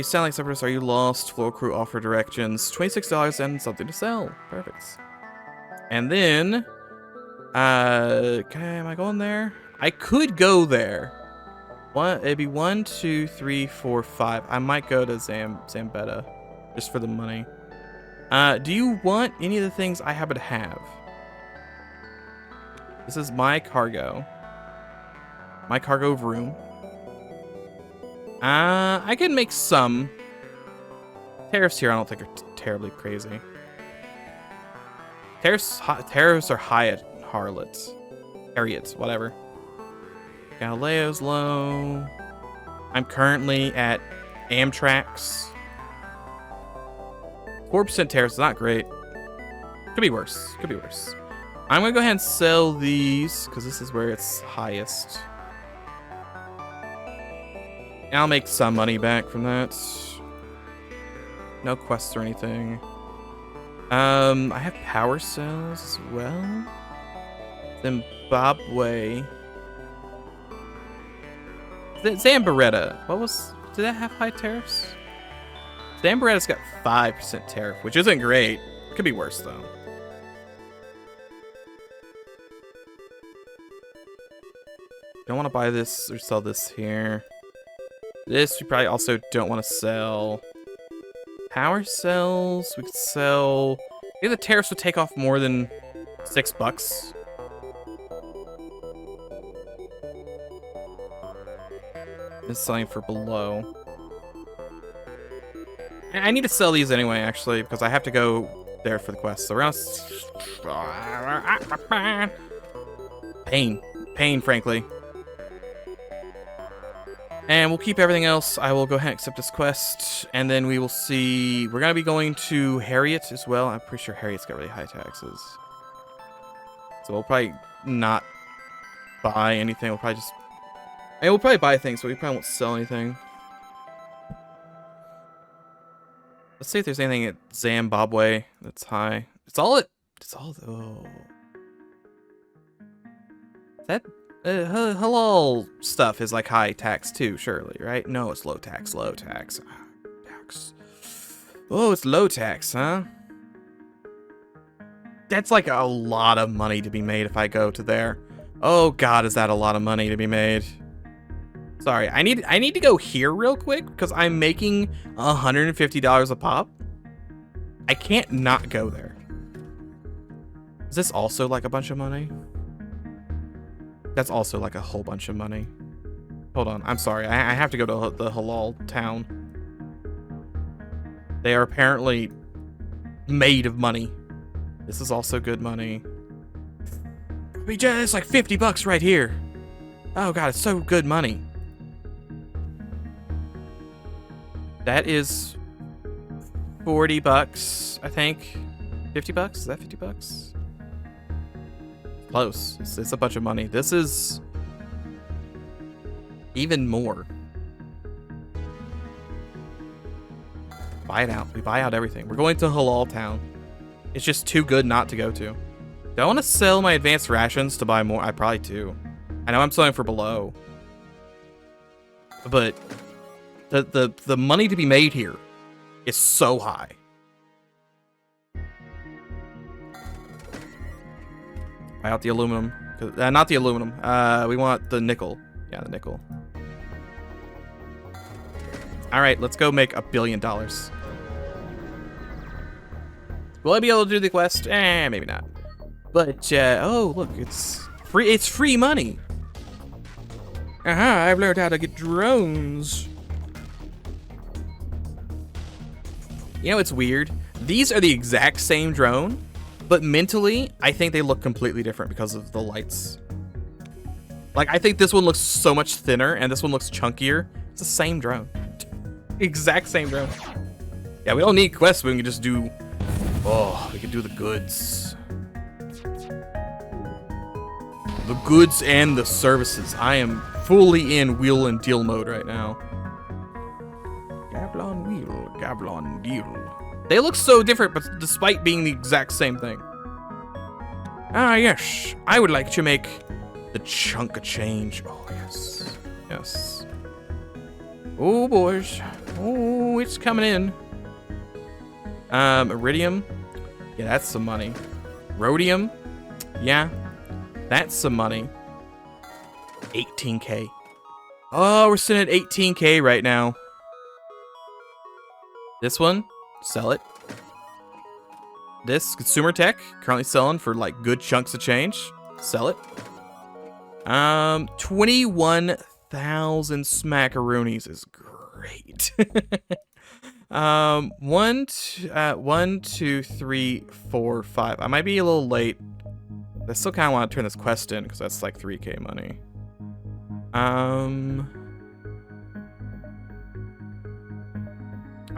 sound like somebody. Are you lost? Floor crew offer directions. $26 and something to sell. Perfect. And then, am I going there? I could go there. It'd be 1, 2, 3, 4, 5. I might go to Zambetta just for the money. Do you want any of the things I happen to have? This is my cargo. My cargo room. I can make some. Tariffs here I don't think are terribly crazy. Tariffs are high at Harriets, whatever. Galileo's low. I'm currently at Amtrak's. 4% tariffs is not great. Could be worse. Could be worse. I'm gonna go ahead and sell these because this is where it's highest. And I'll make some money back from that. No quests or anything. I have power cells as well. Zimbabwe. Zambaretta. Did that have high tariffs? Zambaretta's got 5% tariff, which isn't great. Could be worse though. Don't want to buy this or sell this here. This we probably also don't want to sell. Power cells, we could sell. I think the tariffs would take off more than $6. It's selling for below. I need to sell these anyway, actually, because I have to go there for the quest. So we're gonna pain, frankly. And we'll keep everything else. I will go ahead and accept this quest, and then we will see. We're gonna be going to Harriet as well. I'm pretty sure Harriet's got really high taxes, so we'll probably not buy anything. We'll probably just. We'll probably buy things, but we probably won't sell anything. Let's see if there's anything at Zimbabwe that's high. Oh. That halal stuff is like high tax too, surely, right? No, it's low tax. Tax. Oh, it's low tax, huh? That's like a lot of money to be made if I go to there. Oh God, is that a lot of money to be made? Sorry, I need to go here real quick because I'm making $150 a pop. I can't not go there. Is this also like a bunch of money? That's also like a whole bunch of money. Hold on, I'm sorry. I have to go to the halal town. They are apparently made of money. This is also good money. It's like $50 right here. Oh God, it's so good money. That is $40, I think. $50? Is that $50? Close. It's a bunch of money. This is even more. Buy it out. We buy out everything. We're going to Halal Town. It's just too good not to go to. Do I want to sell my advanced rations to buy more? I probably do. I know I'm selling for below. But the money to be made here is so high. Buy out the aluminum. Not the aluminum. We want the nickel. Yeah, the nickel. All right, let's go make $1 billion. Will I be able to do the quest? Maybe not. But oh look, it's free. It's free money. Aha! I've learned how to get drones. You know, it's weird. These are the exact same drone, but mentally, I think they look completely different because of the lights. Like, I think this one looks so much thinner, and this one looks chunkier. It's the same drone. Exact same drone. Yeah, we don't need quests. We can just do... Oh, we can do the goods. The goods and the services. I am fully in wheel and deal mode right now. Gablon wheel, Gablon deal. They look so different, but despite being the exact same thing. Ah, yes. I would like to make the chunk of change. Oh, yes. Yes. Oh, boys. Oh, it's coming in. Iridium. Yeah, that's some money. Rhodium. Yeah, that's some money. 18K. Oh, we're sitting at 18K right now. This one, sell it. This consumer tech, currently selling for like good chunks of change. Sell it. 21,000 smackaroonies is great. 1, 2, 3, 4, 5. I might be a little late. I still kind of want to turn this quest in because that's like 3K money. I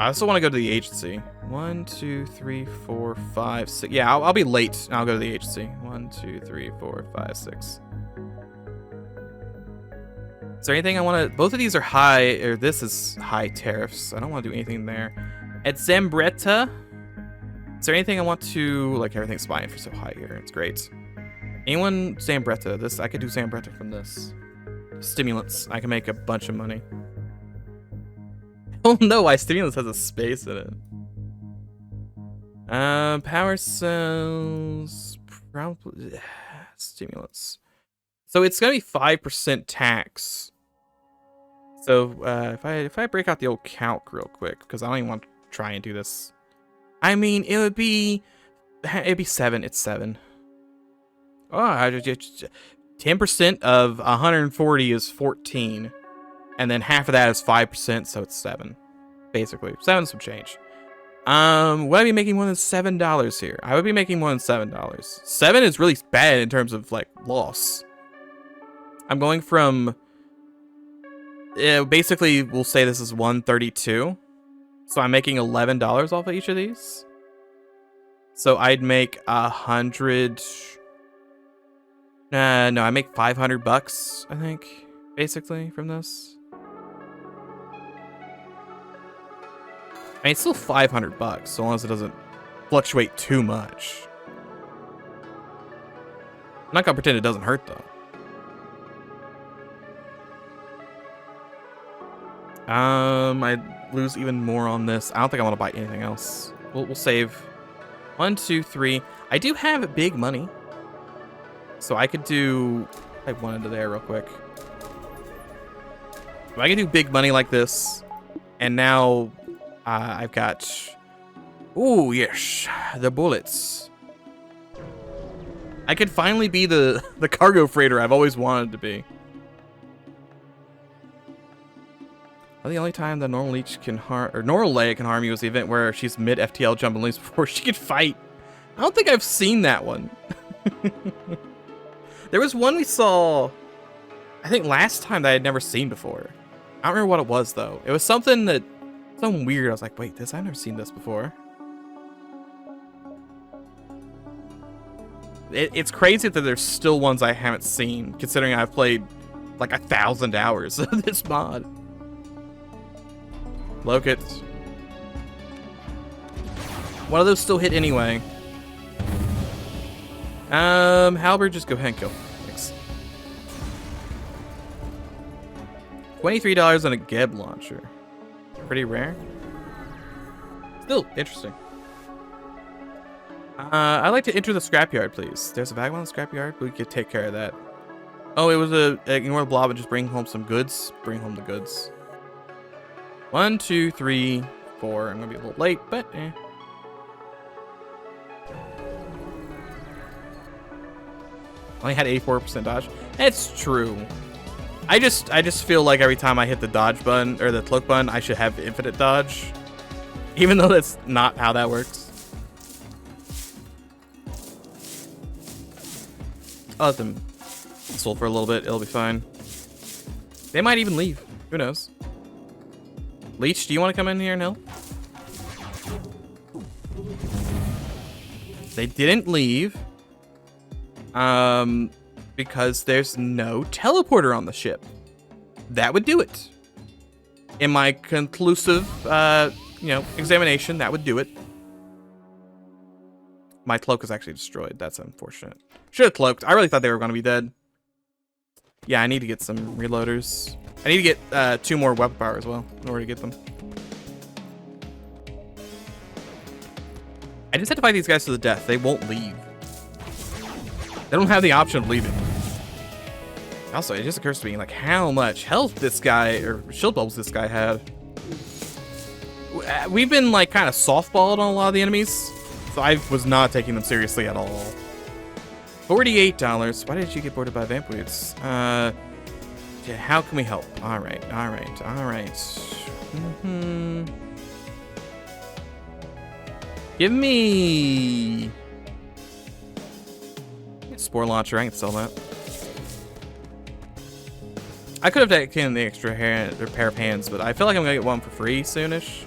also want to go to the agency. 1, 2, 3, 4, 5, 6. Yeah, I'll be late. I'll go to the agency. 1, 2, 3, 4, 5, 6. Is there anything I want to... Both of these are high, or this is high tariffs. I don't want to do anything there. At Zambretta, is there anything I want to... Like, everything's fine for so high here. It's great. Anyone Zambretta? This, I could do Zambretta from this. Stimulants. I can make a bunch of money. Oh no, why Stimulants has a space in it. Power cells... Probably... Stimulants. So it's going to be 5% tax. So if I break out the old calc real quick, because I don't even want to try and do this. I mean, it'd be 7. It's 7. Oh, 10% of 140 is 14, and then half of that is 5%, so it's 7, basically 7 some change. Would I be making more than $7 here? I would be making more than $7. 7 is really bad in terms of like loss. I'm going from, basically, we'll say this is 132. So I'm making $11 off of each of these. So I'd make 100. No, I make $500, I think, basically, from this. I mean, it's still $500, so long as it doesn't fluctuate too much. I'm not gonna pretend it doesn't hurt, though. I'd lose even more on this. I don't think I want to buy anything else. We'll save. 1, 2, 3. I do have big money, so I could do. Type 1 into there real quick. I can do big money like this, and now I've got. Oh yes, the bullets. I could finally be the cargo freighter I've always wanted to be. The only time the normal leech can harm, or normal Leia can harm you is the event where she's mid FTL jumping leaps before she can fight. I don't think I've seen that one. There was one we saw, I think last time that I had never seen before. I don't remember what it was though. It was something weird. I was like, wait, I've never seen this before. It's crazy that there's still ones I haven't seen, considering I've played like 1,000 hours of this mod. Look-it. One of those still hit anyway. Halberd, just go ahead and kill. Thanks. $23 on a Geb launcher. Pretty rare. Still interesting. I'd like to enter the scrapyard, please. There's a vagabond in the scrapyard. We could take care of that. Oh, it was ignore the blob and just bring home some goods. Bring home the goods. 1, 2, 3, 4. I'm gonna be a little late, but eh. Only had 84% dodge. It's true. I just feel like every time I hit the dodge button or the cloak button, I should have infinite dodge, even though that's not how that works. I'll let them console for a little bit. It'll be fine. They might even leave. Who knows? Leech, do you want to come in here and help? They didn't leave. Because there's no teleporter on the ship. That would do it. In my conclusive, examination, that would do it. My cloak is actually destroyed. That's unfortunate. Should have cloaked. I really thought they were going to be dead. Yeah, I need to get some reloaders. I need to get 2 more weapon power as well in order to get them. I just had to fight these guys to the death. They won't leave. They don't have the option of leaving. Also, it just occurs to me, like, how much health this guy, or shield bubbles this guy had. We've been, like, kind of softballed on a lot of the enemies, so I was not taking them seriously at all. $48. Why did you get boarded by vampires? Yeah, how can we help? Alright. Give me... Spore launcher, I can sell that. I could have taken the extra pair of hands, but I feel like I'm gonna get one for free soonish.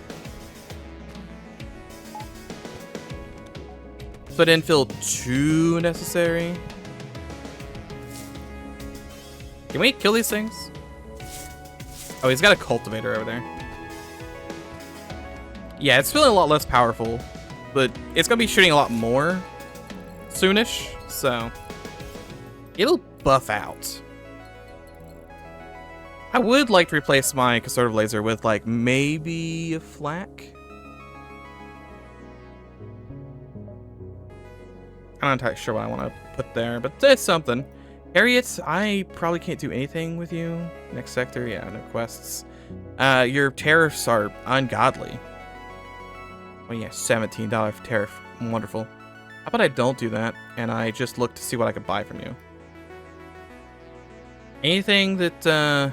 So it didn't feel too necessary. Can we kill these things? Oh, he's got a cultivator over there. Yeah, it's feeling a lot less powerful, but it's gonna be shooting a lot more soonish, so it'll buff out. I would like to replace my conservative laser with, like, maybe a flak. I'm not entirely sure what I want to put there, but there's something. Harriet, I probably can't do anything with you. Next sector, yeah, no quests. Your tariffs are ungodly. Oh yeah, $17 for tariff. Wonderful. How about I don't do that, and I just look to see what I can buy from you? Anything that, I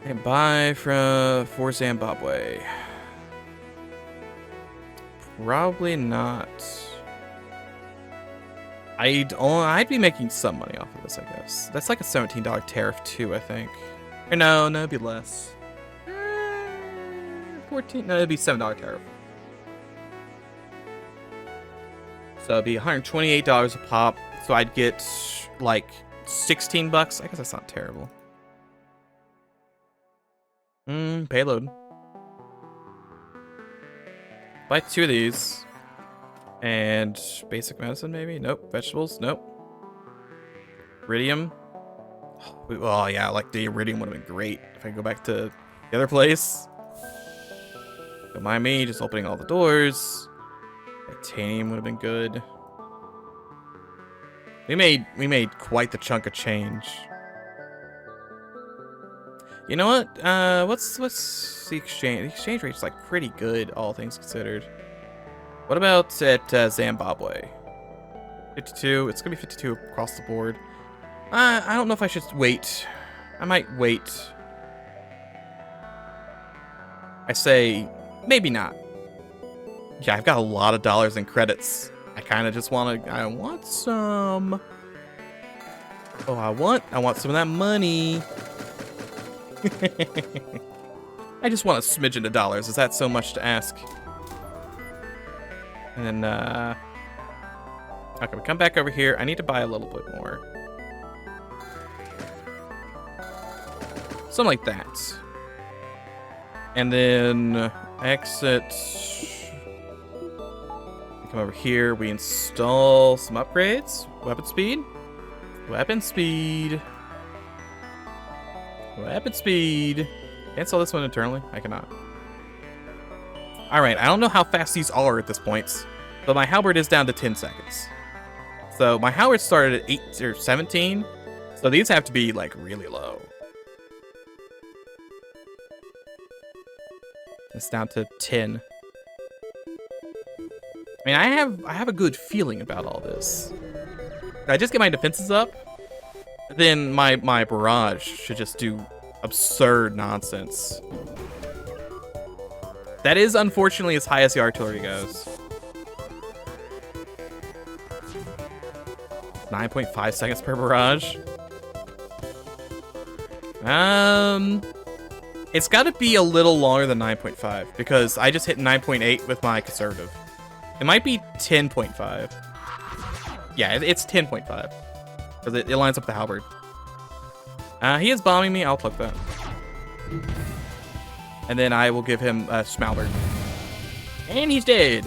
can buy for Zimbabwe. Probably not. I'd be making some money off of this, I guess. That's like a $17 tariff too, I think. Or no, it'd be less. 14. No, it'd be $7 tariff. So it'd be $128 a pop. So I'd get like 16 bucks. I guess that's not terrible. Payload. Buy 2 of these. And basic medicine, maybe? Nope. Vegetables? Nope. Iridium. Oh, yeah, like the iridium would have been great if I go back to the other place. Don't mind me, just opening all the doors. Titanium would have been good. We made quite the chunk of change. You know what? What's the exchange? The exchange rate's like pretty good, all things considered. What about at Zimbabwe? 52. It's gonna be 52 across the board. I don't know if I should wait. I might wait. I say maybe not. Yeah, I've got a lot of dollars in credits. I kind of just want to. I want some. Oh, I want some of that money. I just want a smidgen of dollars. Is that so much to ask? And then, okay, we come back over here. I need to buy a little bit more. Something like that. And then exit. We come over here. We install some upgrades. Weapon speed. Weapon speed. Weapon speed. Cancel this one internally. I cannot. Alright, I don't know how fast these are at this point, but my halberd is down to 10 seconds. So my halberd started at 8 or 17, so these have to be like really low. It's down to 10. I mean, I have a good feeling about all this. If I just get my defenses up, then my barrage should just do absurd nonsense. That is unfortunately as high as the artillery goes. 9.5 seconds per barrage. It's got to be a little longer than 9.5 because I just hit 9.8 with my conservative. It might be 10.5. Yeah, it's 10.5 because it lines up the halberd. He is bombing me. I'll click that. And then I will give him a Smuggling. And he's dead.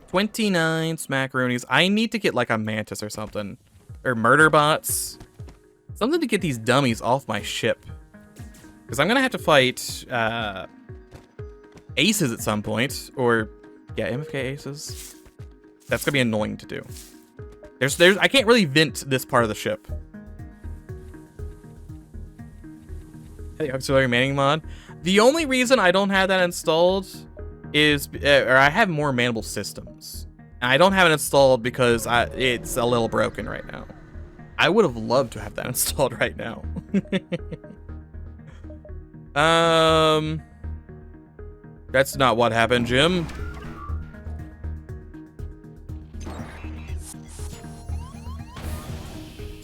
29 smackaroonies. I need to get like a mantis or something. Or murder bots. Something to get these dummies off my ship. Because I'm going to have to fight aces at some point. Or, yeah, MFK aces. That's going to be annoying to do. I can't really vent this part of the ship. The auxiliary manning mod. The only reason I don't have that installed is, or I have more manable systems. And I don't have it installed because it's a little broken right now. I would have loved to have that installed right now. That's not what happened, Jim.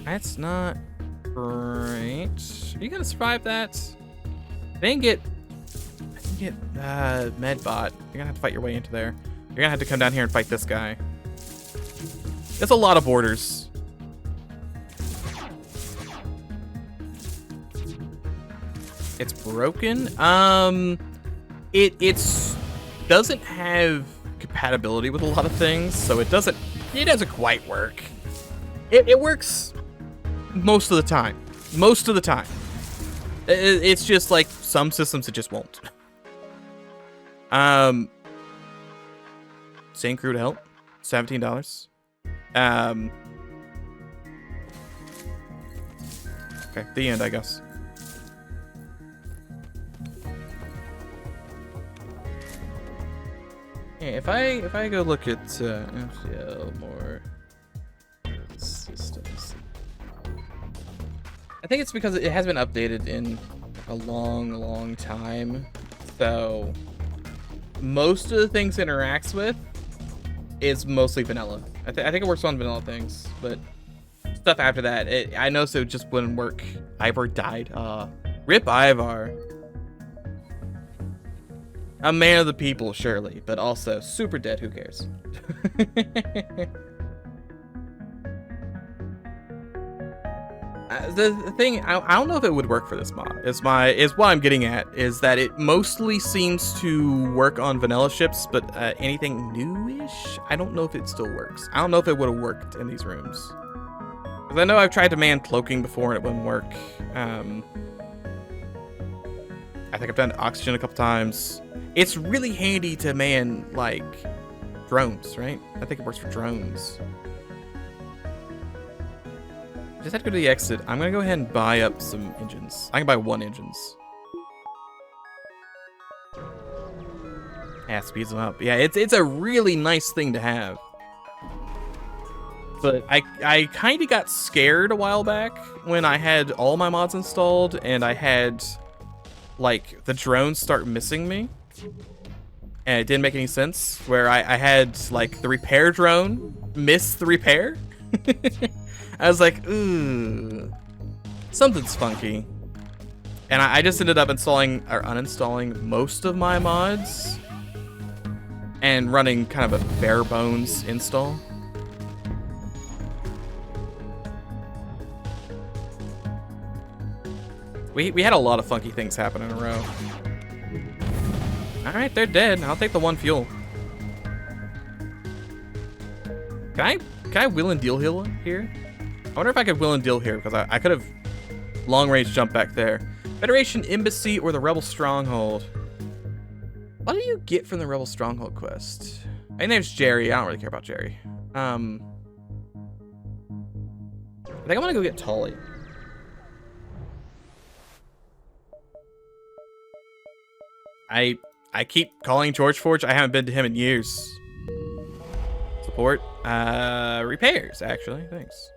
That's not great. Are you gonna survive that? Then get medbot. You're gonna have to fight your way into there. You're gonna have to come down here and fight this guy. That's a lot of borders. It's broken. It's doesn't have compatibility with a lot of things, so it doesn't quite work. It works most of the time. Most of the time. It's just like some systems it just won't. Same crew to help. $17. Okay, the end, I guess. Yeah, if I go look at FTL more systems. I think it's because it has been updated in a long time. So most of the things it interacts with is mostly vanilla. I think it works on vanilla things, but stuff after that, I noticed it just wouldn't work. Ivar died. Rip Ivar. A man of the people, surely, but also super dead. Who cares? The thing, I don't know if it would work for this mod. Is what I'm getting at is that it mostly seems to work on vanilla ships, but anything newish, I don't know if it still works. I don't know if it would have worked in these rooms. Because I know I've tried to man cloaking before and it wouldn't work. I think I've done oxygen a couple times. It's really handy to man, like, drones, right? I think it works for drones. Just have to go to the exit. I'm gonna go ahead and buy up some engines. I can buy 1 engines. Yeah, speeds them up. Yeah, it's a really nice thing to have. But I kind of got scared a while back when I had all my mods installed and I had, like, the drones start missing me. And it didn't make any sense. Where I had, like, the repair drone miss the repair. I was like, ooh, something's funky. And I just ended up installing or uninstalling most of my mods and running kind of a bare bones install. We had a lot of funky things happen in a row. All right, they're dead. I'll take the 1 fuel. Can I will and deal heal here? I wonder if I could will and deal here, because I could have long range jumped back there. Federation Embassy or the Rebel Stronghold. What do you get from the Rebel Stronghold quest? My name's Jerry. I don't really care about Jerry. I think I'm gonna go get Tully. I keep calling George Forge. I haven't been to him in years. Support. Repairs, actually. Thanks.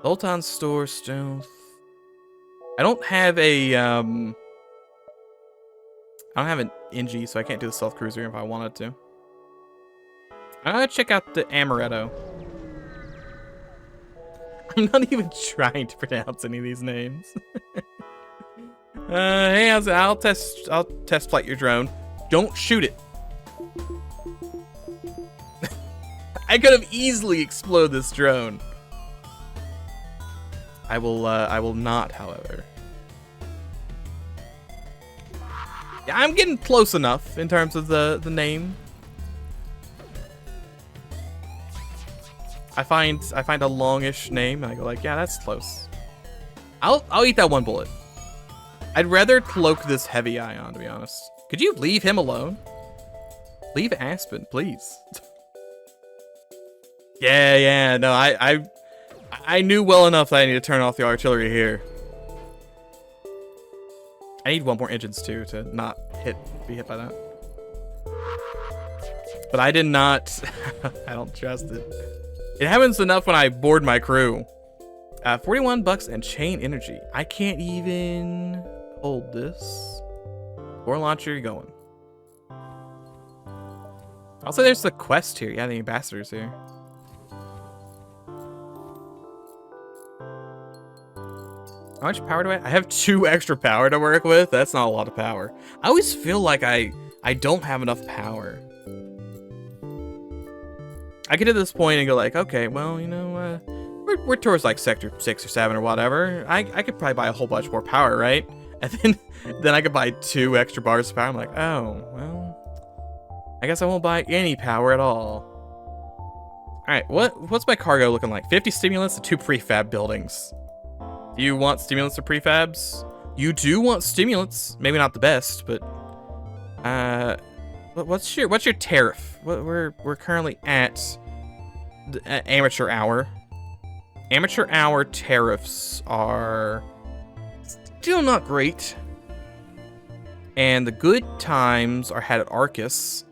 Bolt-on store stealth. I don't have a I don't have an NG, so I can't do the stealth cruiser if I wanted to. I'm gonna check out the Amaretto. I'm not even trying to pronounce any of these names. Hey, I'll test flight your drone. Don't shoot it. I could have easily exploded this drone. I will not, however. Yeah, I'm getting close enough in terms of the name. I find a longish name and I go like, yeah, that's close. I'll eat that one bullet. I'd rather cloak this heavy ion, to be honest. Could you leave him alone? Leave Aspen, please. Yeah, no, I knew well enough that I need to turn off the artillery here. I need one more engines too to not be hit by that. But I did not. I don't trust it. It happens enough when I board my crew. 41 bucks and chain energy. I can't even hold this. Or launcher going. Also, there's the quest here. Yeah, the ambassadors here. How much power do I have 2 extra power to work with? That's not a lot of power. I always feel like I don't have enough power. I get to this point and go like, okay, well, you know, we're towards like sector 6 or 7 or whatever. I could probably buy a whole bunch more power, right? And then I could buy 2 extra bars of power. I'm like, oh, well, I guess I won't buy any power at all. All right, what's my cargo looking like? 50 stimulants and 2 prefab buildings. Do you want stimulants or prefabs? You do want stimulants. Maybe not the best, but what's your tariff? We're currently at the amateur hour. Amateur hour tariffs are still not great. And the good times are had at Arcus,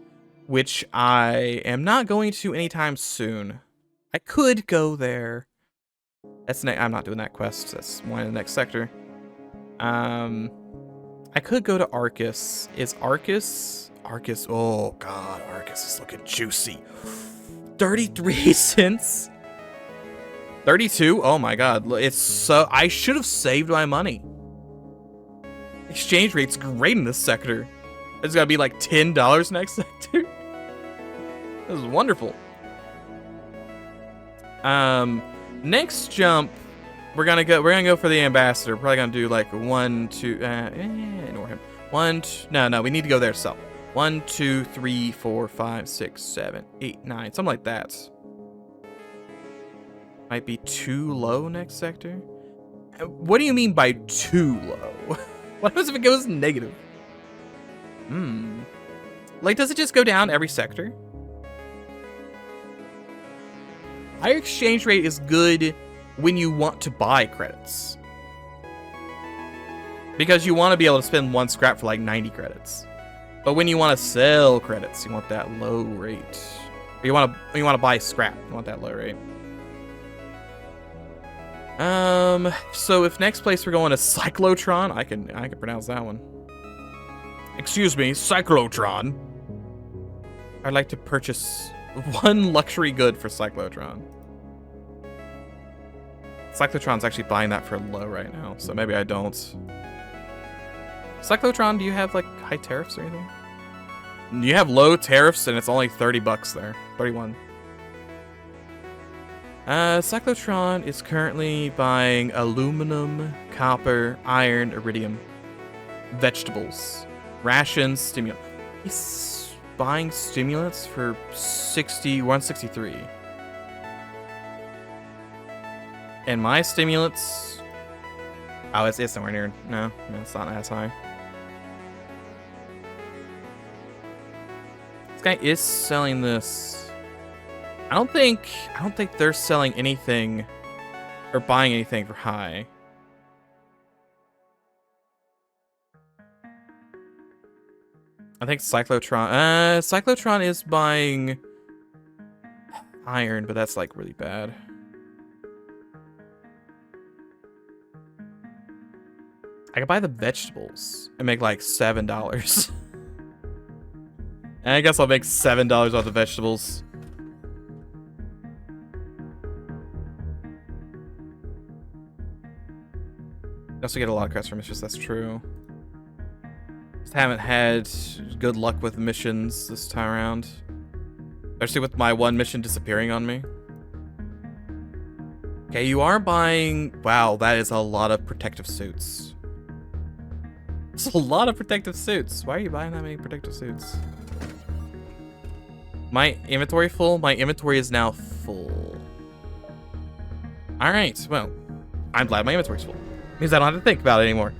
which I am not going to anytime soon. I could go there. I'm not doing that quest. That's one in the next sector. I could go to Arcus. Is Arcus? Oh god, Arcus is looking juicy. 33 cents. 32? Oh my god. It's so I should have saved my money. Exchange rate's great in this sector. It's gotta be like $10 next sector. This is wonderful. Next jump, we're gonna go for the ambassador. Probably gonna do like 1, 2. Ignore him. 1, 2, no, we need to go there. So 1, 2, 3, 4, 5, 6, 7, 8, 9, something like that. Might be too low next sector. What do you mean by too low? What happens if it goes negative? Like, does it just go down every sector? Higher exchange rate is good when you want to buy credits. Because you want to be able to spend 1 scrap for like 90 credits. But when you want to sell credits, you want that low rate. Or you want to buy scrap, you want that low rate. So if next place we're going to Cyclotron, I can pronounce that one. Excuse me, Cyclotron. I'd like to purchase 1 luxury good for Cyclotron. Cyclotron's actually buying that for low right now, so maybe I don't. Cyclotron, do you have like high tariffs or anything? You have low tariffs and it's only 30 bucks there. 31. Cyclotron is currently buying aluminum, copper, iron, iridium, vegetables, rations, stimulants. He's buying stimulants for 163. And my stimulants, oh, it's somewhere near. No, it's not as high. This guy is selling this. I don't think they're selling anything or buying anything for high. I think Cyclotron is buying iron, but that's like really bad. I could buy the vegetables and make like $7. And I guess I'll make $7 off the vegetables. I also get a lot of quests for missions, that's true. Just haven't had good luck with missions this time around. Especially with my one mission disappearing on me. Okay, you are buying... Wow, that is a lot of protective suits. It's a lot of protective suits. Why are you buying that many protective suits? My inventory full? My inventory is now full. Alright, well, I'm glad my inventory's full. Means I don't have to think about it anymore.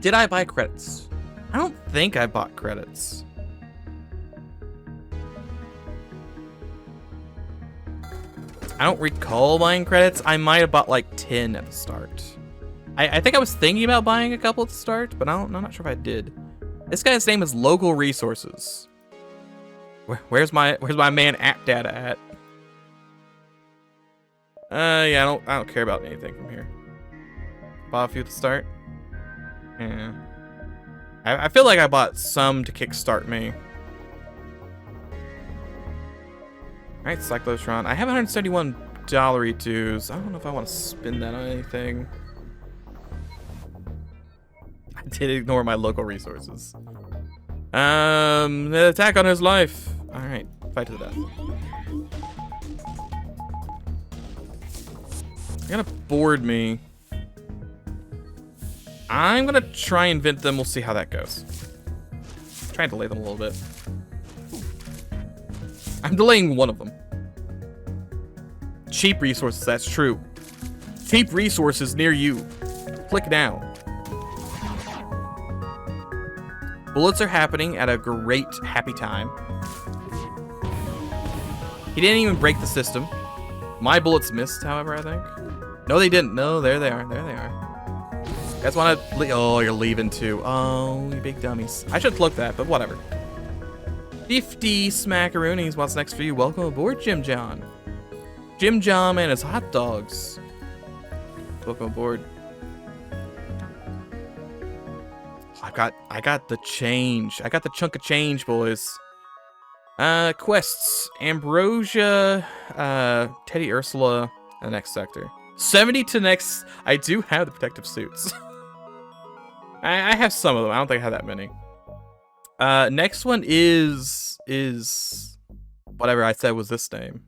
Did I buy credits? I don't think I bought credits. I don't recall buying credits. I might have bought like 10 at the start. I think I was thinking about buying a couple at the start, but I'm not sure if I did. This guy's name is Local Resources. Where's my man App Data at? Yeah, I don't care about anything from here. Bought a few at the start. Yeah. I feel like I bought some to kickstart me. Alright, Cyclotron. I have $171 dues. I don't know if I want to spend that on anything. I did ignore my local resources. The attack on his life. Alright, fight to the death. You're gonna board me. I'm gonna try and vent them. We'll see how that goes. Try and delay them a little bit. I'm delaying one of them. Cheap resources, that's true. Cheap resources near you. Click now. Bullets are happening at a great happy time. He didn't even break the system. My bullets missed, however, I think. No, they didn't. No, there they are. There they are. You guys want to... Oh, you're leaving too. Oh, you big dummies. I should have looked at that, but whatever. 50 smackaroonies. What's next for you? Welcome aboard, Jim John. Jim John and his hot dogs. Welcome aboard. I got the change. I got the chunk of change, boys. Quests. Ambrosia, Teddy Ursula, the next sector. 70 to next. I do have the protective suits. I have some of them. I don't think I have that many. Next one is whatever I said was this name.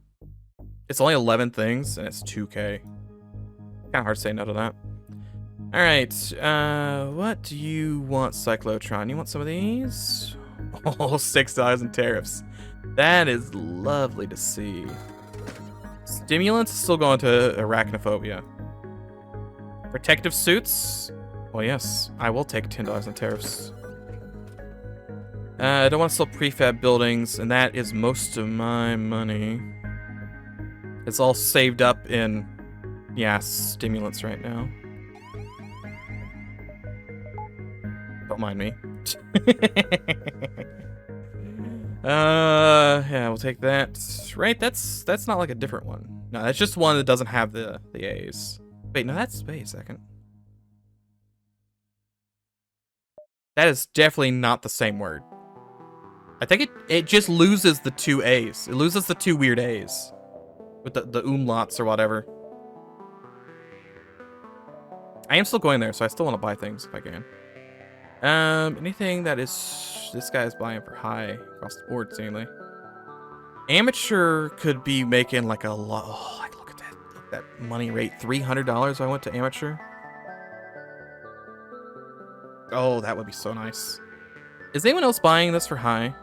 It's only 11 things and it's 2K. Kind of hard to say no to that. All right, what do you want, Cyclotron? You want some of these? Oh, $6 in tariffs. That is lovely to see. Stimulants is still going to arachnophobia. Protective suits? Well, yes, I will take $10 in tariffs. I don't want to sell prefab buildings, and that is most of my money. It's all saved up in, yeah, stimulants right now. Don't mind me. Yeah, we'll take that. Right, that's not like a different one. No, that's just one that doesn't have the A's. Wait, no, wait a second. That is definitely not the same word. I think it just loses the 2 A's. It loses the 2 weird A's. With the umlauts or whatever. I am still going there, so I still want to buy things if I can. Anything that is... This guy is buying for high across the board, seemingly. Amateur could be making like a lot... Oh, like look at that money rate. $300 if I went to amateur. Oh, that would be so nice. Is anyone else buying this for high?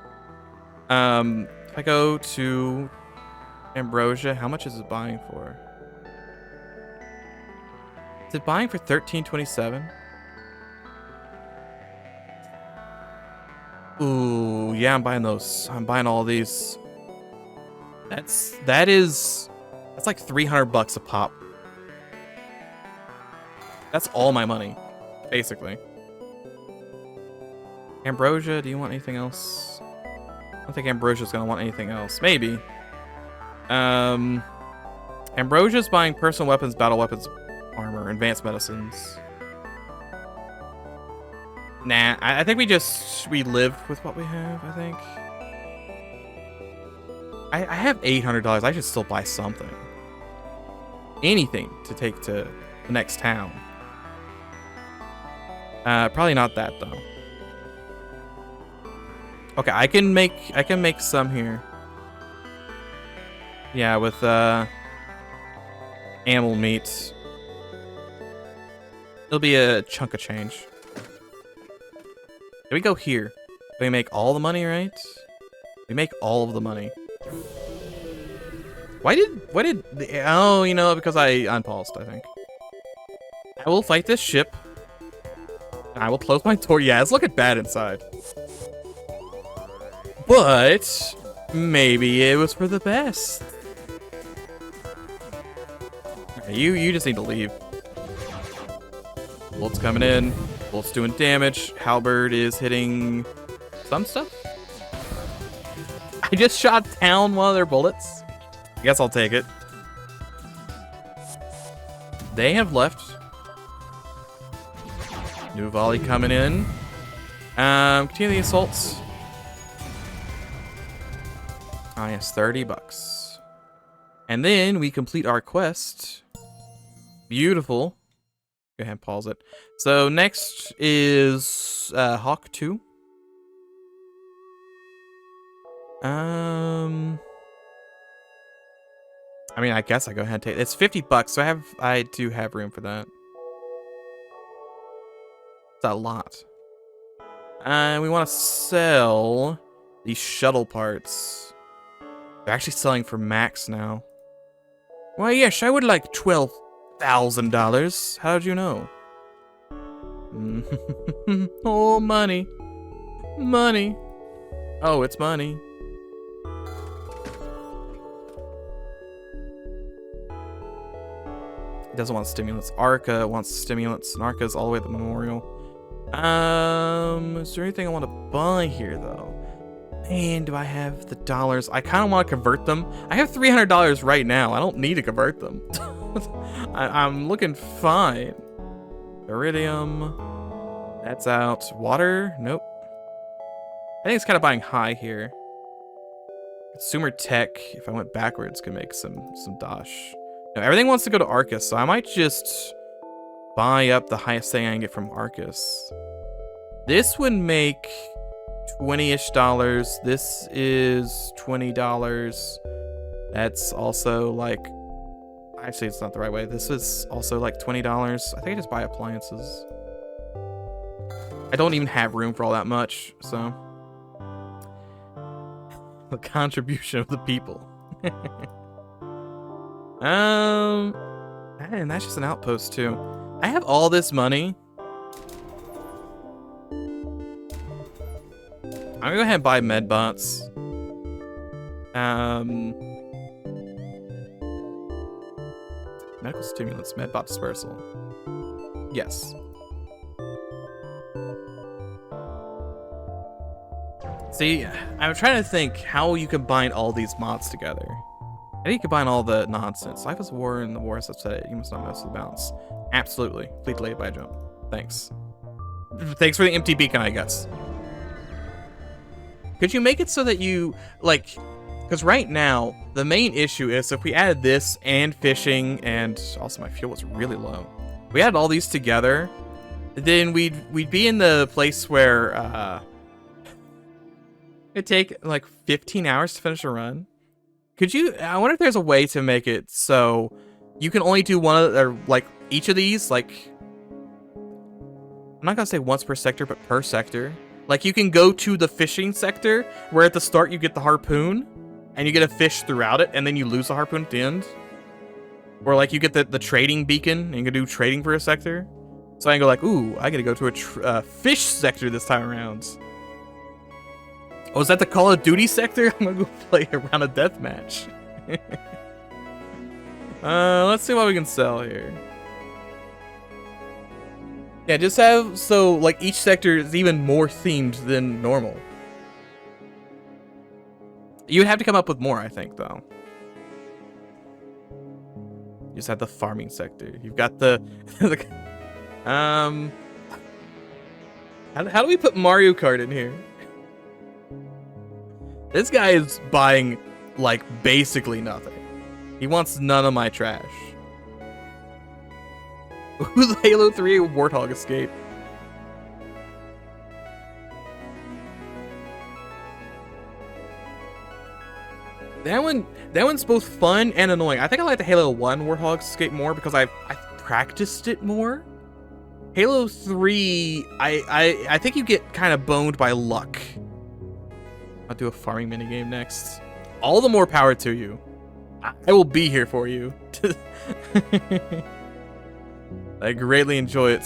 If I go to Ambrosia, how much is it buying for? Is it buying for $13.27? Ooh, yeah, I'm buying those. I'm buying all these. That's like 300 bucks a pop. That's all my money, basically. Ambrosia, do you want anything else? I don't think Ambrosia's gonna want anything else. Maybe. Ambrosia's buying personal weapons, battle weapons, armor, advanced medicines. Nah, I think we live with what we have, I think. I have $800. I should still buy something. Anything to take to the next town. Probably not that though. Okay, I can make some here. Yeah, with animal meat. It'll be a chunk of change. Can we go here? Do we make all the money, right? We make all of the money. Why did oh, you know, because I unpaused, I think. I will fight this ship. I will close my door. Yeah, it's looking bad inside. But maybe it was for the best. Okay, you just need to leave. Bolt's coming in. Bolt's doing damage. Halberd is hitting some stuff. I just shot down one of their bullets. I guess I'll take it. They have left. New volley coming in. Continue the assaults. Ah, yes, 30 bucks. And then we complete our quest. Beautiful. Go ahead and pause it. So next is Hawk 2. I mean, I guess I go ahead and take it. It's 50 bucks, so I do have room for that. It's a lot. We want to sell these shuttle parts. They're actually selling for max now. Why, yes, I would like $12,000. How did you know? Oh, money. Money. Oh, it's money. He doesn't want stimulants. Arca wants stimulants, and Arca's all the way at the memorial. Is there anything I want to buy here, though? Man, do I have the dollars? I kind of want to convert them. I have $300 right now. I don't need to convert them. I'm looking fine. Iridium. That's out. Water? Nope. I think it's kind of buying high here. Consumer tech, if I went backwards, could make some dosh. No, everything wants to go to Arcus, so I might just buy up the highest thing I can get from Arcus. This would make $20-ish. This is $20. That's also like... Actually, it's not the right way. This is also like $20. I think I just buy appliances. I don't even have room for all that much, so... The contribution of the people. And that's just an outpost, too. I have all this money. I'm gonna go ahead and buy medbots. Medical stimulants, medbot dispersal. Yes. See, I'm trying to think how you combine all these mods together. How do you combine all the nonsense? Life is war and the war is upset. You must not mess with the balance. Absolutely. Complete delayed by jump. Thanks. Thanks for the empty beacon, I guess. Could you make it so that you, like, because right now, the main issue is if we added this and fishing, and also my fuel was really low. If we added all these together, then we'd be in the place where it'd take like 15 hours to finish a run. Could you, I wonder if there's a way to make it so you can only do one of, or like each of these, like, I'm not gonna say once per sector, but per sector. Like, you can go to the fishing sector, where at the start you get the harpoon, and you get a fish throughout it, and then you lose the harpoon at the end. Or, like, you get the trading beacon, and you can do trading for a sector. So I can go like, ooh, I gotta go to a fish sector this time around. Oh, is that the Call of Duty sector? I'm gonna go play a round of deathmatch. Let's see what we can sell here. Yeah, just have, so, like, each sector is even more themed than normal. You'd have to come up with more, I think, though. You just have the farming sector. You've got the how do we put Mario Kart in here? This guy is buying, like, basically nothing. He wants none of my trash. Who's Halo 3 Warthog Escape? That one's both fun and annoying. I think I like the Halo 1 Warthog Escape more because I've practiced it more. Halo 3, I think you get kind of boned by luck. I'll do a farming minigame next. All the more power to you. I will be here for you. I greatly enjoy it.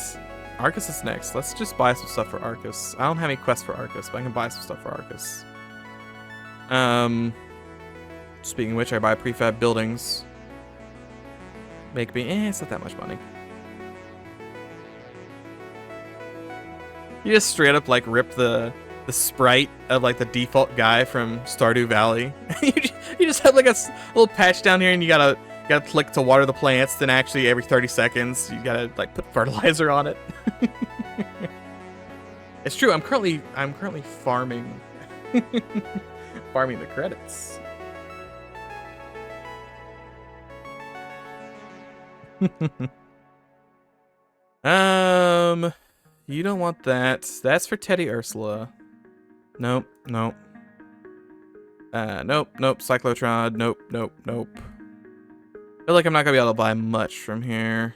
Arcus is next. Let's just buy some stuff for Arcus. I don't have any quests for Arcus, but I can buy some stuff for Arcus. Speaking of which, I buy prefab buildings. Make me, it's not that much money. You just straight up like rip the sprite of like the default guy from Stardew Valley. you just have like a little patch down here, and you gotta click to water the plants. Then actually every 30 seconds you gotta like put fertilizer on it. It's true. I'm currently farming farming the credits. You don't want that. That's for Teddy Ursula. Nope. Nope. Nope. Cyclotron. Nope. I feel like I'm not gonna be able to buy much from here.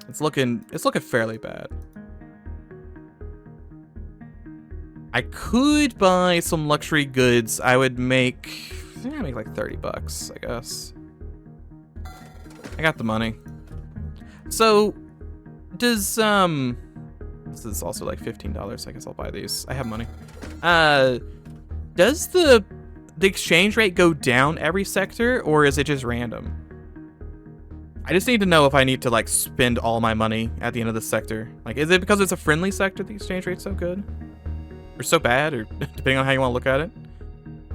It's looking fairly bad. I could buy some luxury goods. I would make, I make like 30 bucks, I guess. I got the money. So, does, this is also like $15. I guess I'll buy these. I have money. Does the exchange rate go down every sector, or is it just random? I just need to know if I need to like spend all my money at the end of the sector. Like, is it because it's a friendly sector the exchange rate's so good? Or so bad, or depending on how you want to look at it.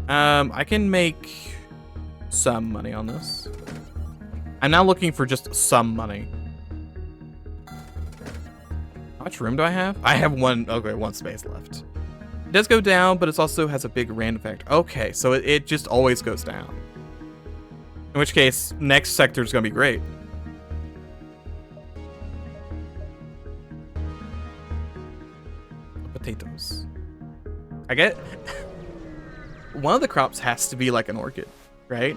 I can make some money on this. I'm now looking for just some money. How much room do I have? I have one space left. It does go down, but it also has a big random factor. Okay, so it just always goes down. In which case, next sector is going to be great. Potatoes. I get... One of the crops has to be like an orchid, right?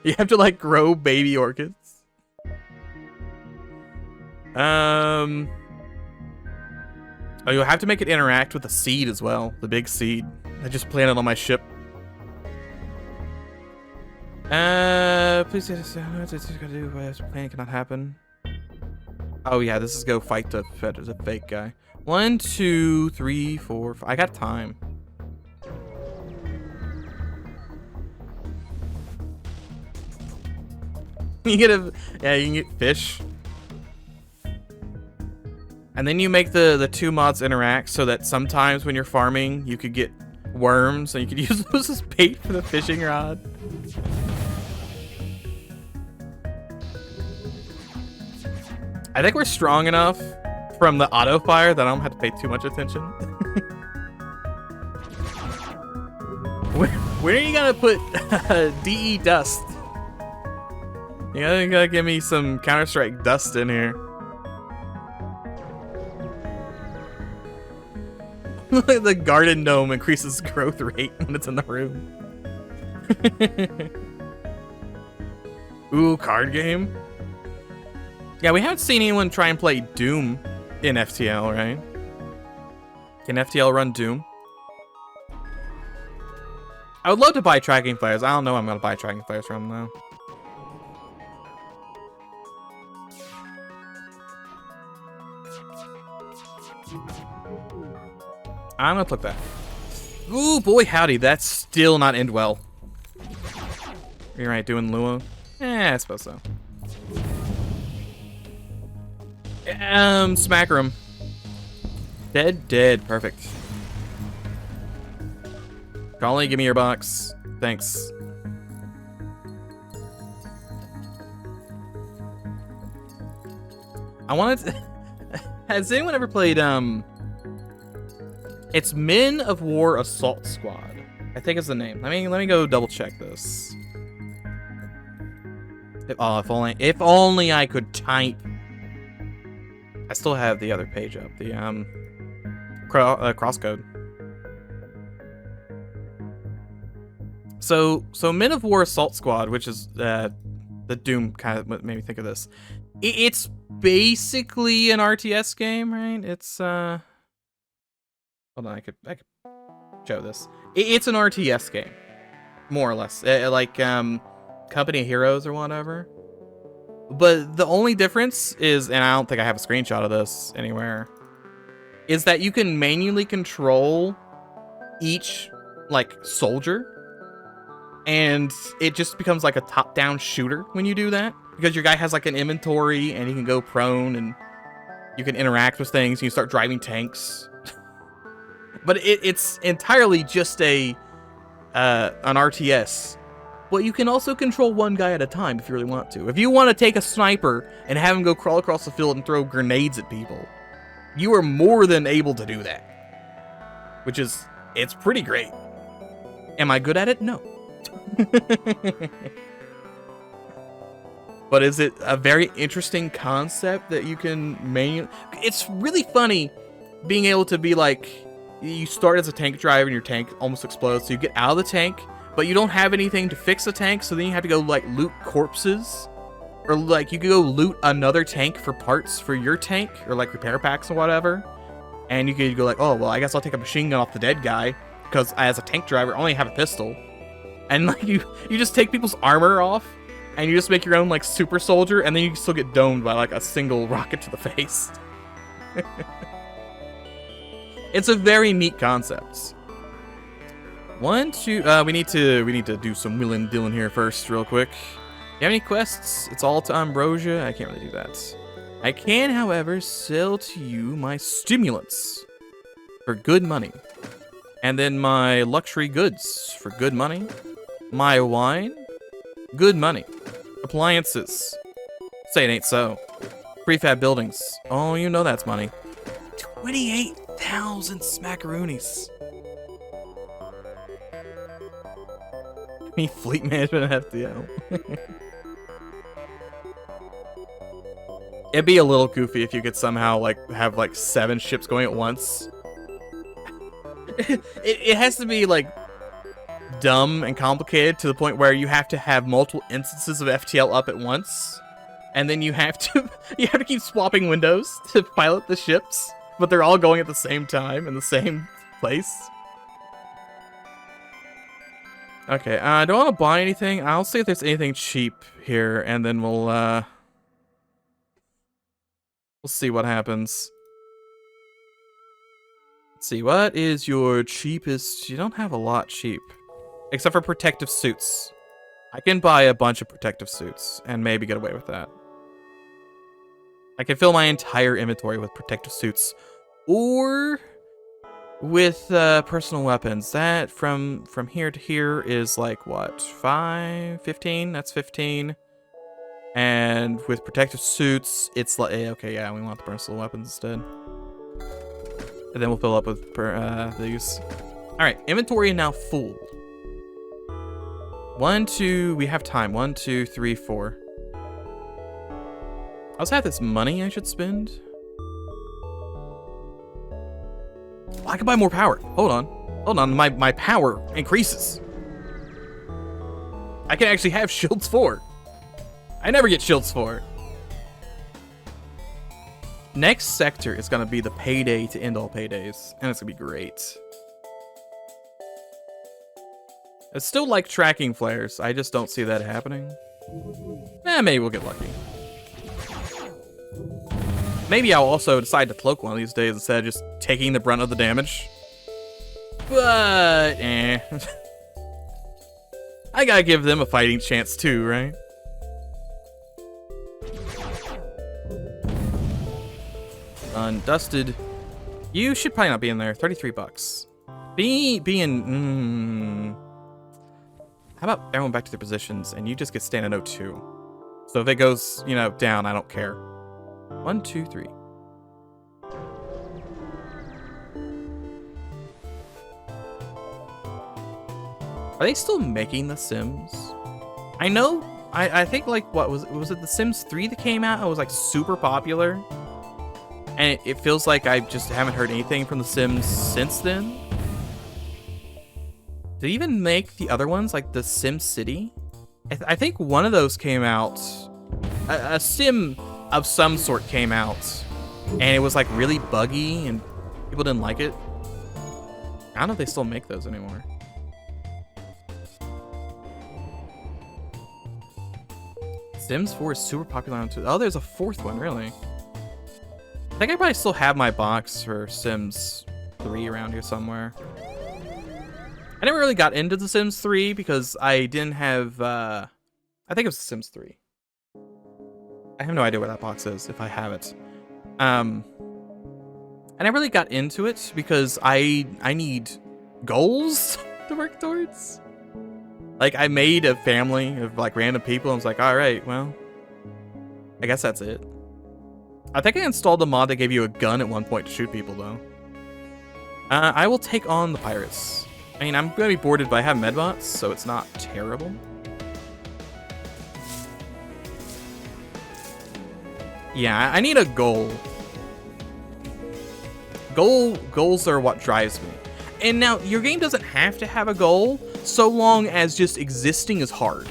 You have to like grow baby orchids. Oh, you'll have to make it interact with the seed as well. The big seed. I just planted on my ship. Please say this. Planning cannot happen. Oh yeah, this is go fight the fake guy. 1, 2, 3, 4, 5. I got time. You get you can get fish. And then you make the two mods interact so that sometimes when you're farming, you could get worms and you could use those as bait for the fishing rod. I think we're strong enough from the auto fire that I don't have to pay too much attention. When are you gonna put DE dust? You gotta give me some Counter-Strike dust in here. The garden gnome increases growth rate when it's in the room. Ooh, card game? Yeah, we haven't seen anyone try and play Doom in FTL, right? Can FTL run Doom? I would love to buy tracking flares. I don't know I'm gonna buy tracking flares from them though. I'm gonna click that. Ooh, boy, howdy. That's still not end well. You're right, doing Luo? I suppose so. Smacker him. Dead, dead. Perfect. Cannoli, give me your box. Thanks. I wanted to... Has anyone ever played, It's Men of War Assault Squad. I think is the name. Let me go double check this. If only I could type. I still have the other page up. The crosscode. So Men of War Assault Squad, which is the Doom kind of made me think of this. It's basically an RTS game, right? It's hold on, I could show this. It's an RTS game, more or less, like Company of Heroes or whatever. But the only difference is, and I don't think I have a screenshot of this anywhere, is that you can manually control each like soldier, and it just becomes like a top-down shooter when you do that, because your guy has like an inventory and he can go prone and you can interact with things and you start driving tanks. But it's entirely just an RTS. But you can also control one guy at a time if you really want to. If you want to take a sniper and have him go crawl across the field and throw grenades at people, you are more than able to do that. Which is, it's pretty great. Am I good at it? No. But is it a very interesting concept that you can manually... It's really funny being able to be like... You start as a tank driver and your tank almost explodes, so you get out of the tank, but you don't have anything to fix the tank, so then you have to go like loot corpses, or like you could go loot another tank for parts for your tank, or like repair packs or whatever, and you could go like, oh well, I guess I'll take a machine gun off the dead guy because as a tank driver I only have a pistol, and like you just take people's armor off and you just make your own like super soldier, and then you still get domed by like a single rocket to the face. It's a very neat concept. One, two, we need to do some wheeling and dealing here first, real quick. Do you have any quests? It's all to Ambrosia. I can't really do that. I can, however, sell to you my stimulants for good money, and then my luxury goods for good money, my wine, good money, appliances. Say it ain't so. Prefab buildings. Oh, you know that's money. 28,000 smackaroonies. Me fleet management FTL. It'd be a little goofy if you could somehow like have like 7 ships going at once. It has to be like dumb and complicated to the point where you have to have multiple instances of FTL up at once, and then you have to keep swapping windows to pilot the ships, but they're all going at the same time in the same place. Okay, do I want to buy anything? I'll see if there's anything cheap here, and then we'll see what happens. Let's see, what is your cheapest? You don't have a lot cheap. Except for protective suits. I can buy a bunch of protective suits, and maybe get away with that. I can fill my entire inventory with protective suits. Or... with personal weapons. That from here to here is like what, 15? That's 15. And with protective suits it's like, okay, yeah, we want the personal weapons instead, and then we'll fill up with these. All right, inventory now full. 1, 2, we have time. 1, 2, 3, 4. I also have this money I should spend. I can buy more power. Hold on. My power increases. I can actually have shields 4. I never get shields 4. Next sector is gonna be the payday to end all paydays, and it's gonna be great. I still like tracking flares. I just don't see that happening. Maybe we'll get lucky. Maybe I'll also decide to cloak one of these days instead of just taking the brunt of the damage. But, I gotta give them a fighting chance too, right? Undusted. You should probably not be in there. 33 bucks. How about everyone back to their positions and you just get stand at 02? So if it goes, you know, down, I don't care. 1, 2, 3. Are they still making The Sims? I know, I think like, what was it The Sims 3 that came out? It was like super popular. And it feels like I just haven't heard anything from The Sims since then. Did they even make the other ones, like the Sim City? I think one of those came out. A sim of some sort came out. And it was like really buggy and people didn't like it. I don't know if they still make those anymore. Sims 4 is super popular on Twitter. Oh, there's a 4th one, really? I think I probably still have my box for Sims 3 around here somewhere. I never really got into The Sims 3 because I didn't have, I think it was The Sims 3. I have no idea where that box is, if I have it. I never really got into it because I need goals to work towards. Like, I made a family of, like, random people, and I was like, alright, well, I guess that's it. I think I installed a mod that gave you a gun at one point to shoot people, though. I will take on the pirates. I mean, I'm going to be boarded, but I have medbots, so it's not terrible. Yeah, I need a goal. Goals are what drives me. And now, your game doesn't have to have a goal, so long as just existing is hard.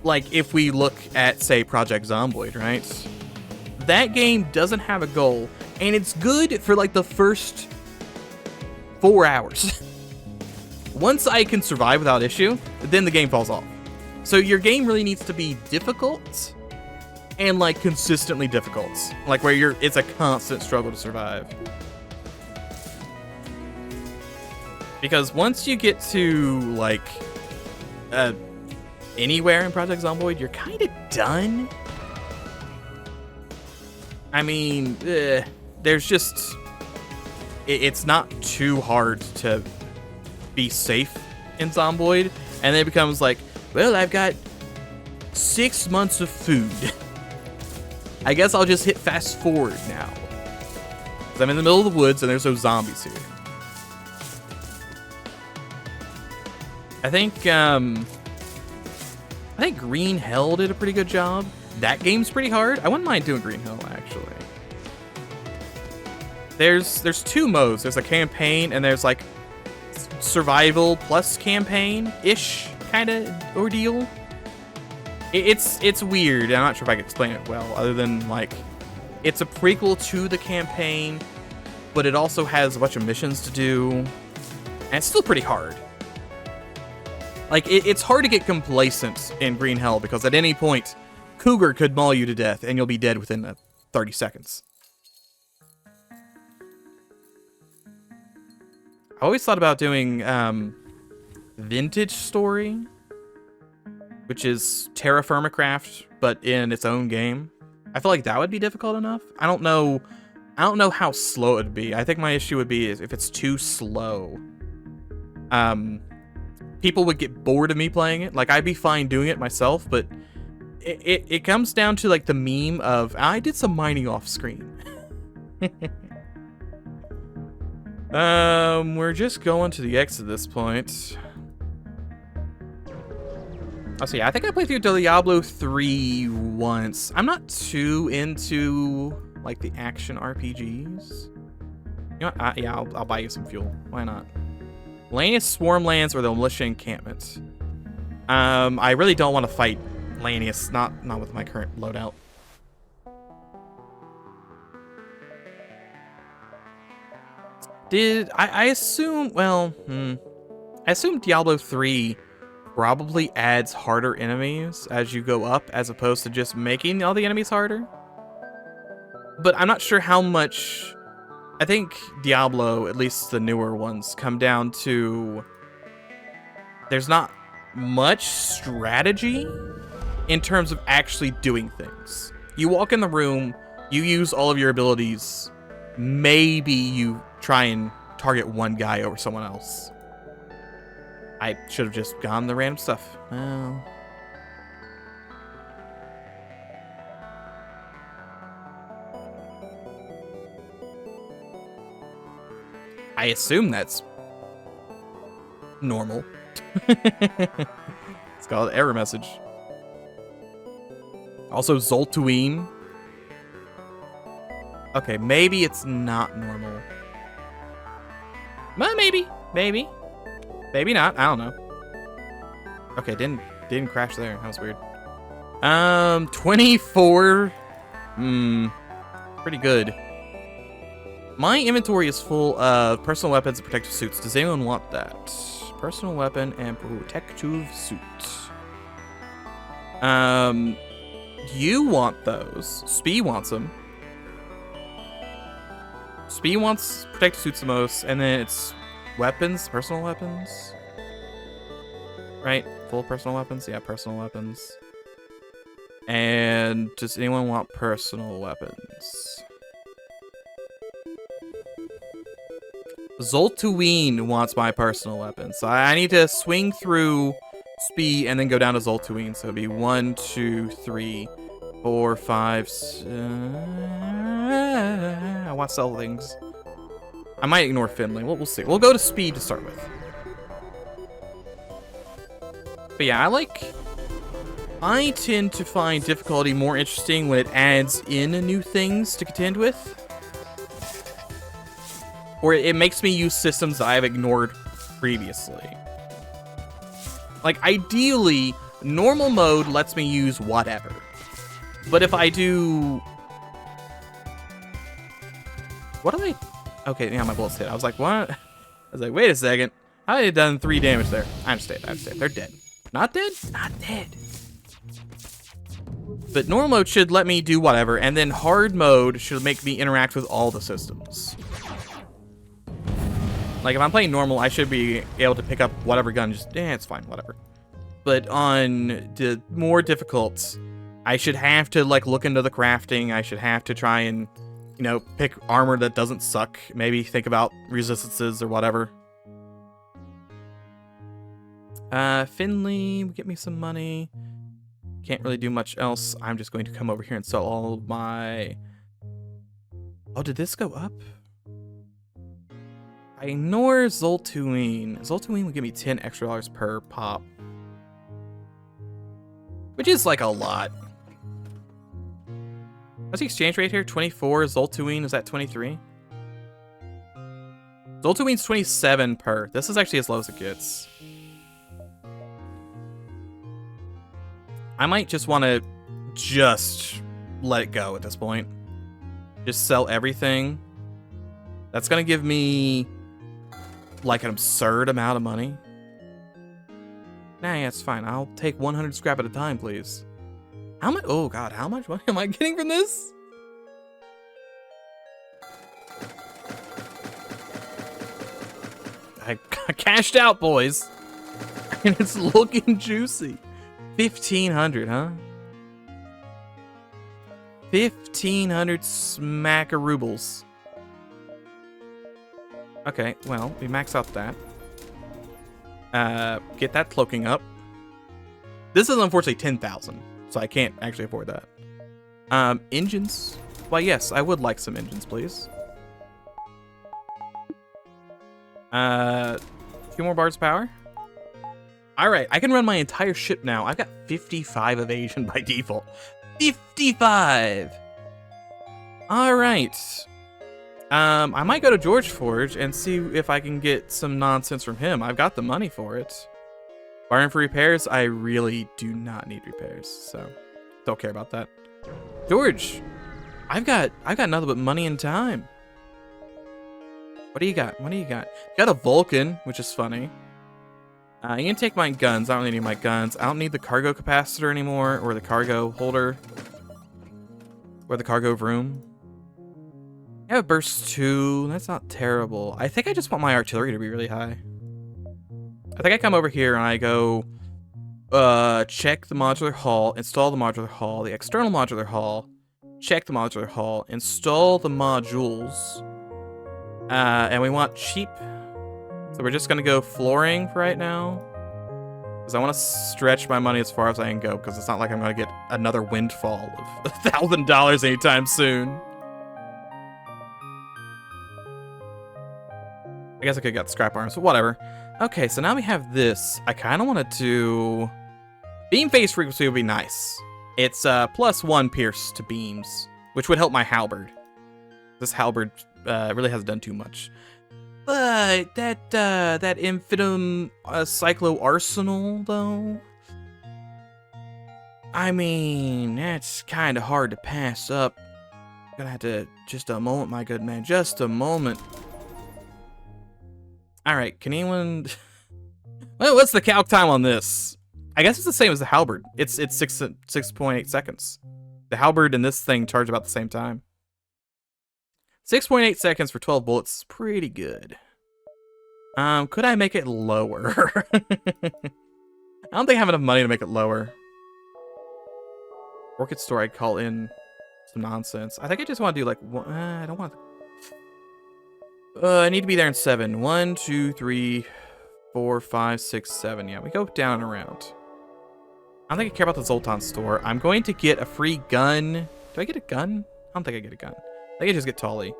Like, if we look at, say, Project Zomboid, right? That game doesn't have a goal, and it's good for, like, the first 4 hours. Once I can survive without issue, then the game falls off. So your game really needs to be difficult, and, like, consistently difficult. Like, where it's a constant struggle to survive. Because once you get to, like, anywhere in Project Zomboid, you're kind of done. I mean, there's just... It's not too hard to be safe in Zomboid. And then it becomes like, well, I've got 6 months of food. I guess I'll just hit fast forward now. 'Cause I'm in the middle of the woods and there's no zombies here. I think Green Hell did a pretty good job. That game's pretty hard. I wouldn't mind doing Green Hell, actually. There's 2 modes. There's a campaign and there's like survival plus campaign-ish kind of ordeal. It's weird. I'm not sure if I can explain it well, other than like it's a prequel to the campaign, but it also has a bunch of missions to do, and it's still pretty hard. Like, it's hard to get complacent in Green Hell, because at any point, Cougar could maul you to death, and you'll be dead within 30 seconds. I always thought about doing Vintage Story, which is Terra Firma Craft, but in its own game. I feel like that would be difficult enough. I don't know how slow it would be. I think my issue would be if it's too slow. People would get bored of me playing it. Like, I'd be fine doing it myself, but it comes down to, like, the meme of, I did some mining off screen. We're just going to the X at this point. Let's see, I think I played through Diablo 3 once. I'm not too into, like, the action RPGs. You know what? Yeah, I'll buy you some fuel. Why not? Lanius Swarmlands or the Militia Encampment. I really don't want to fight Lanius, not with my current loadout. I assume, well, I assume Diablo 3 probably adds harder enemies as you go up, as opposed to just making all the enemies harder. But I'm not sure how much I think Diablo, at least the newer ones, come down to there's not much strategy in terms of actually doing things. You walk in the room, you use all of your abilities, maybe you try and target one guy over someone else. I should have just gone the random stuff. Well, I assume that's normal. It's called error message. Also, Zoltuine. Okay, maybe it's not normal. Well, maybe. Maybe not. I don't know. Okay, didn't crash there. That was weird. 24. Pretty good. My inventory is full of personal weapons and protective suits. Does anyone want that? Personal weapon and protective suit. You want those. Spee wants them. Spee wants protective suits the most, and then it's weapons, personal weapons. Right? Full personal weapons? Yeah, personal weapons. And does anyone want personal weapons? Zoltuine wants my personal weapon. So I need to swing through Spee and then go down to Zoltuine. So it'd be 1, 2, 3, 4, 5. I want to sell things. I might ignore Finley. We'll see. We'll go to Spee to start with. But yeah, I tend to find difficulty more interesting when it adds in new things to contend with. Or it makes me use systems that I've ignored previously. Like, ideally, normal mode lets me use whatever. But if I do... What do I... Okay, yeah, my bullets hit. I was like, what? I was like, wait a second. I had done 3 damage there. I understand. They're dead. Not dead? Not dead. But normal mode should let me do whatever, and then hard mode should make me interact with all the systems. Like, if I'm playing normal, I should be able to pick up whatever gun, just, it's fine, whatever. But on the more difficult, I should have to, like, look into the crafting. I should have to try and, you know, pick armor that doesn't suck. Maybe think about resistances or whatever. Finley, get me some money. Can't really do much else. I'm just going to come over here and sell all of my... Oh, did this go up? I ignore Zoltuine. Zoltuine will give me $10 extra per pop. Which is like a lot. What's the exchange rate here? 24. Zoltuine, is that 23? Zoltuine's 27 per. This is actually as low as it gets. I might just want to just let it go at this point. Just sell everything. That's going to give me like an absurd amount of money. Nah, yeah, it's fine. I'll take 100 scrap at a time, please. How much? Oh, God. How much money am I getting from this? I cashed out, boys. And it's looking juicy. 1,500, huh? 1,500 smackarubles. Okay, well, we max out that. Get that cloaking up. This is unfortunately 10,000, so I can't actually afford that. Engines. Well, yes, I would like some engines, please. A few more bars of power. All right, I can run my entire ship now. I've got 55 evasion by default. 55! All right. I might go to George Forge and see if I can get some nonsense from him. I've got the money for it. Barring for repairs, I really do not need repairs, so don't care about that. George, I've got nothing but money and time. What do you got? What do you got? Got a Vulcan, which is funny. You can take my guns. I don't need my guns. I don't need the cargo capacitor anymore, or the cargo holder, or the cargo room. I have burst 2. That's not terrible. I think I just want my artillery to be really high. I think I come over here and I go check the modular hull, install the modular hull, the external modular hull, check the modular hull, install the modules, and we want cheap. So we're just gonna go flooring for right now, because I want to stretch my money as far as I can go, because it's not like I'm gonna get another windfall of $1,000 anytime soon. I guess I could've got scrap arms, but whatever. Okay, so now we have this. I kind of want to do... Beam phase frequency would be nice. It's +1 pierce to beams, which would help my halberd. This halberd really hasn't done too much. But that infinitum cyclo arsenal, though... I mean, that's kind of hard to pass up. Gonna have to... Just a moment, my good man. Just a moment. Alright, can anyone... Well, what's the calc time on this? I guess it's the same as the halberd. It's 6.8 seconds. The halberd and this thing charge about the same time. 6.8 seconds for 12 bullets is pretty good. Could I make it lower? I don't think I have enough money to make it lower. Orchid store, I'd call in some nonsense. I think I just want to do like one... I don't want to... I need to be there in 7. 1, 2, 3, 4, 5, 6, 7. Yeah, we go down and around. I don't think I care about the Zoltan store. I'm going to get a free gun. Do I get a gun? I don't think I get a gun. I think I just get Tolly.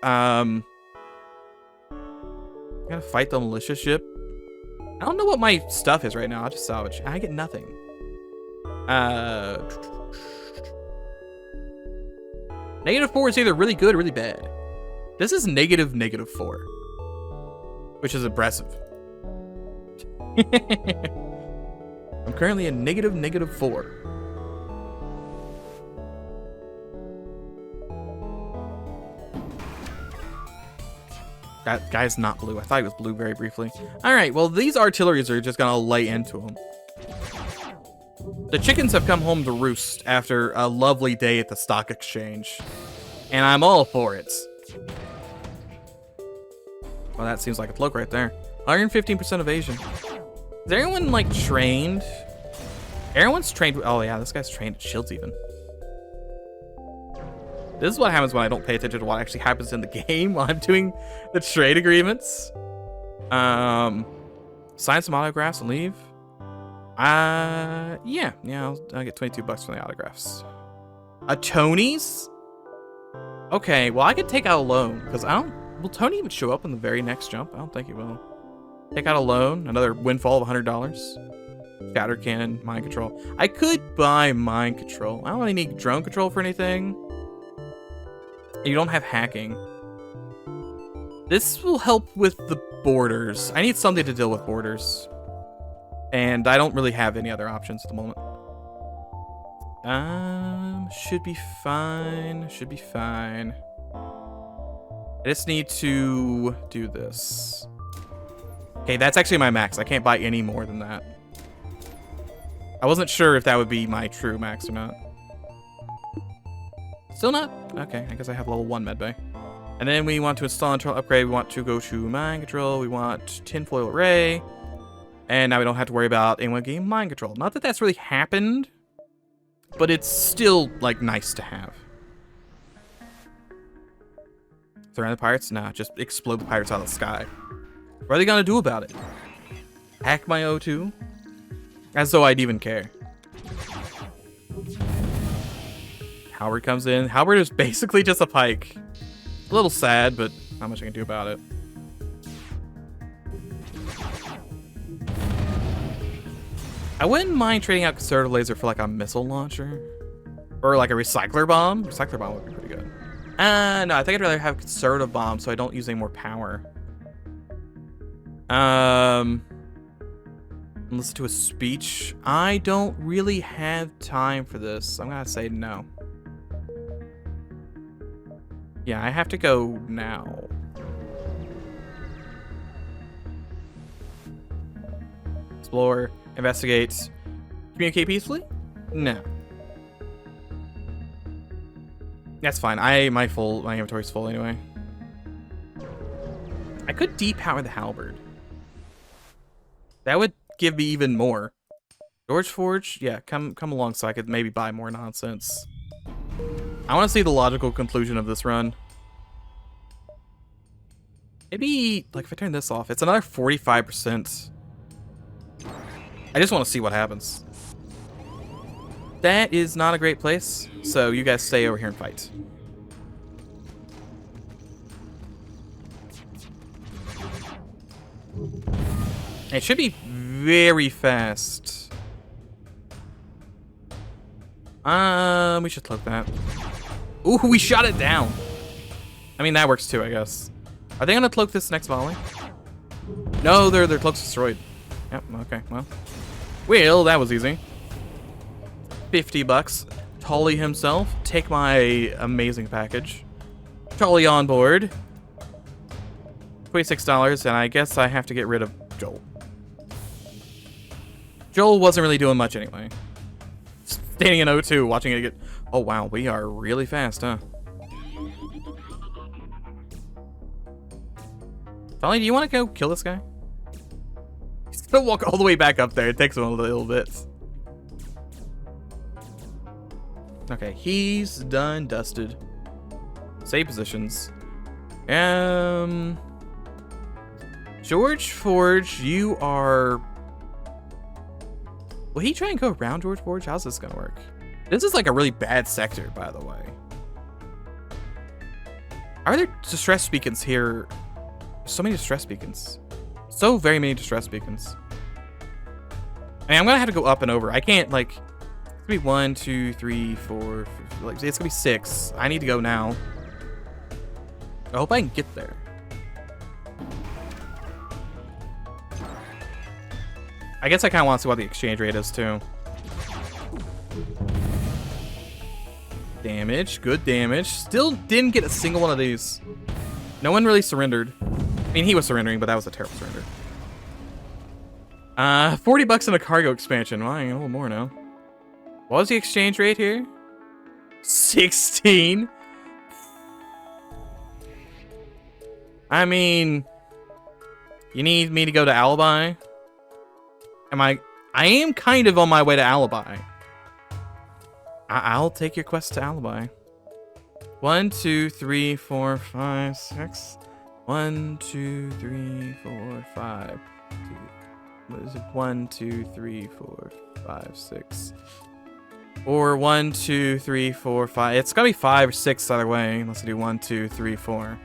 I gotta fight the militia ship. I don't know what my stuff is right now. I'll just salvage. I get nothing. -4 is either really good or really bad. This is -4, which is impressive. I'm currently at -4. That guy's not blue. I thought he was blue very briefly. All right, well, these artilleries are just gonna lay into him. The chickens have come home to roost after a lovely day at the stock exchange, and I'm all for it. Well, that seems like a cloak right there. 115% evasion. Is everyone, like, trained? Everyone's trained. Oh, yeah, this guy's trained at shields even. This is what happens when I don't pay attention to what actually happens in the game while I'm doing the trade agreements. Sign some autographs and leave. Yeah, I'll get 22 bucks for the autographs. A Tony's? Okay, well, I could take out a loan, because I don't... Will Tony even show up in the very next jump? I don't think he will. Take out a loan, another windfall of $100. Scatter cannon, mind control. I could buy mind control. I don't really need drone control for anything. You don't have hacking. This will help with the borders. I need something to deal with borders. And I don't really have any other options at the moment. Should be fine. Should be fine. I just need to do this. Okay, that's actually my max. I can't buy any more than that. I wasn't sure if that would be my true max or not. Still not? Okay, I guess I have level 1 medbay. And then we want to install internal upgrade. We want to go to mind control. We want tinfoil array. And now we don't have to worry about anyone getting mind control. Not that that's really happened, but it's still, like, nice to have. Surround the pirates? Nah, just explode the pirates out of the sky. What are they gonna do about it? Hack my O2? As though I'd even care. Halberd comes in. Halberd is basically just a pike. A little sad, but not much I can do about it. I wouldn't mind trading out conservative laser for like a missile launcher. Or like a recycler bomb. Recycler bomb would be pretty good. No, I think I'd rather have conservative bomb so I don't use any more power. Listen to a speech. I don't really have time for this. I'm gonna say no. Yeah, I have to go now. Explore, investigate, communicate peacefully? No. That's fine. My inventory's full anyway. I could depower the halberd. That would give me even more. George Forge, yeah, come along so I could maybe buy more nonsense. I want to see the logical conclusion of this run. Maybe, like, if I turn this off, it's another 45%. I just want to see what happens. That is not a great place, so you guys stay over here and fight. It should be very fast. We should cloak that. Ooh, we shot it down. I mean, that works too, I guess. Are they gonna cloak this next volley? No, their cloak's destroyed. Yep, okay, well, that was easy. 50 bucks. Tully himself, take my amazing package. Tully on board. $26, and I guess I have to get rid of Joel. Joel wasn't really doing much anyway. Standing in O2, watching it get... Oh, wow, we are really fast, huh? Tully, do you want to go kill this guy? He's gonna walk all the way back up there. It takes him a little bit. Okay, he's done dusted. Save positions. George Forge, you are... Will he try and go around George Forge? How's this gonna work? This is like a really bad sector, by the way. Are there distress beacons here? So many distress beacons. So very many distress beacons. I mean, I'm gonna have to go up and over. I can't, like... It's gonna be 1, 2, 3, 4, 5, like, it's gonna be 6. I need to go now. I hope I can get there. I guess I kind of want to see what the exchange rate is, too. Damage. Good damage. Still didn't get a single one of these. No one really surrendered. I mean, he was surrendering, but that was a terrible surrender. 40 bucks in a cargo expansion. Well, I need a little more now. What was the exchange rate here? 16? I mean... You need me to go to Alibi? I am kind of on my way to Alibi. I'll take your quest to Alibi. 1, 2, 3, 4, 5, 6. 1, 2, 3, 4, 5. What is it? 1, 2, 3, 4, 5, 6. Or 1, 2, 3, 4, 5. It's gotta be 5 or 6 either way. Let's do 1, 2, 3, 4.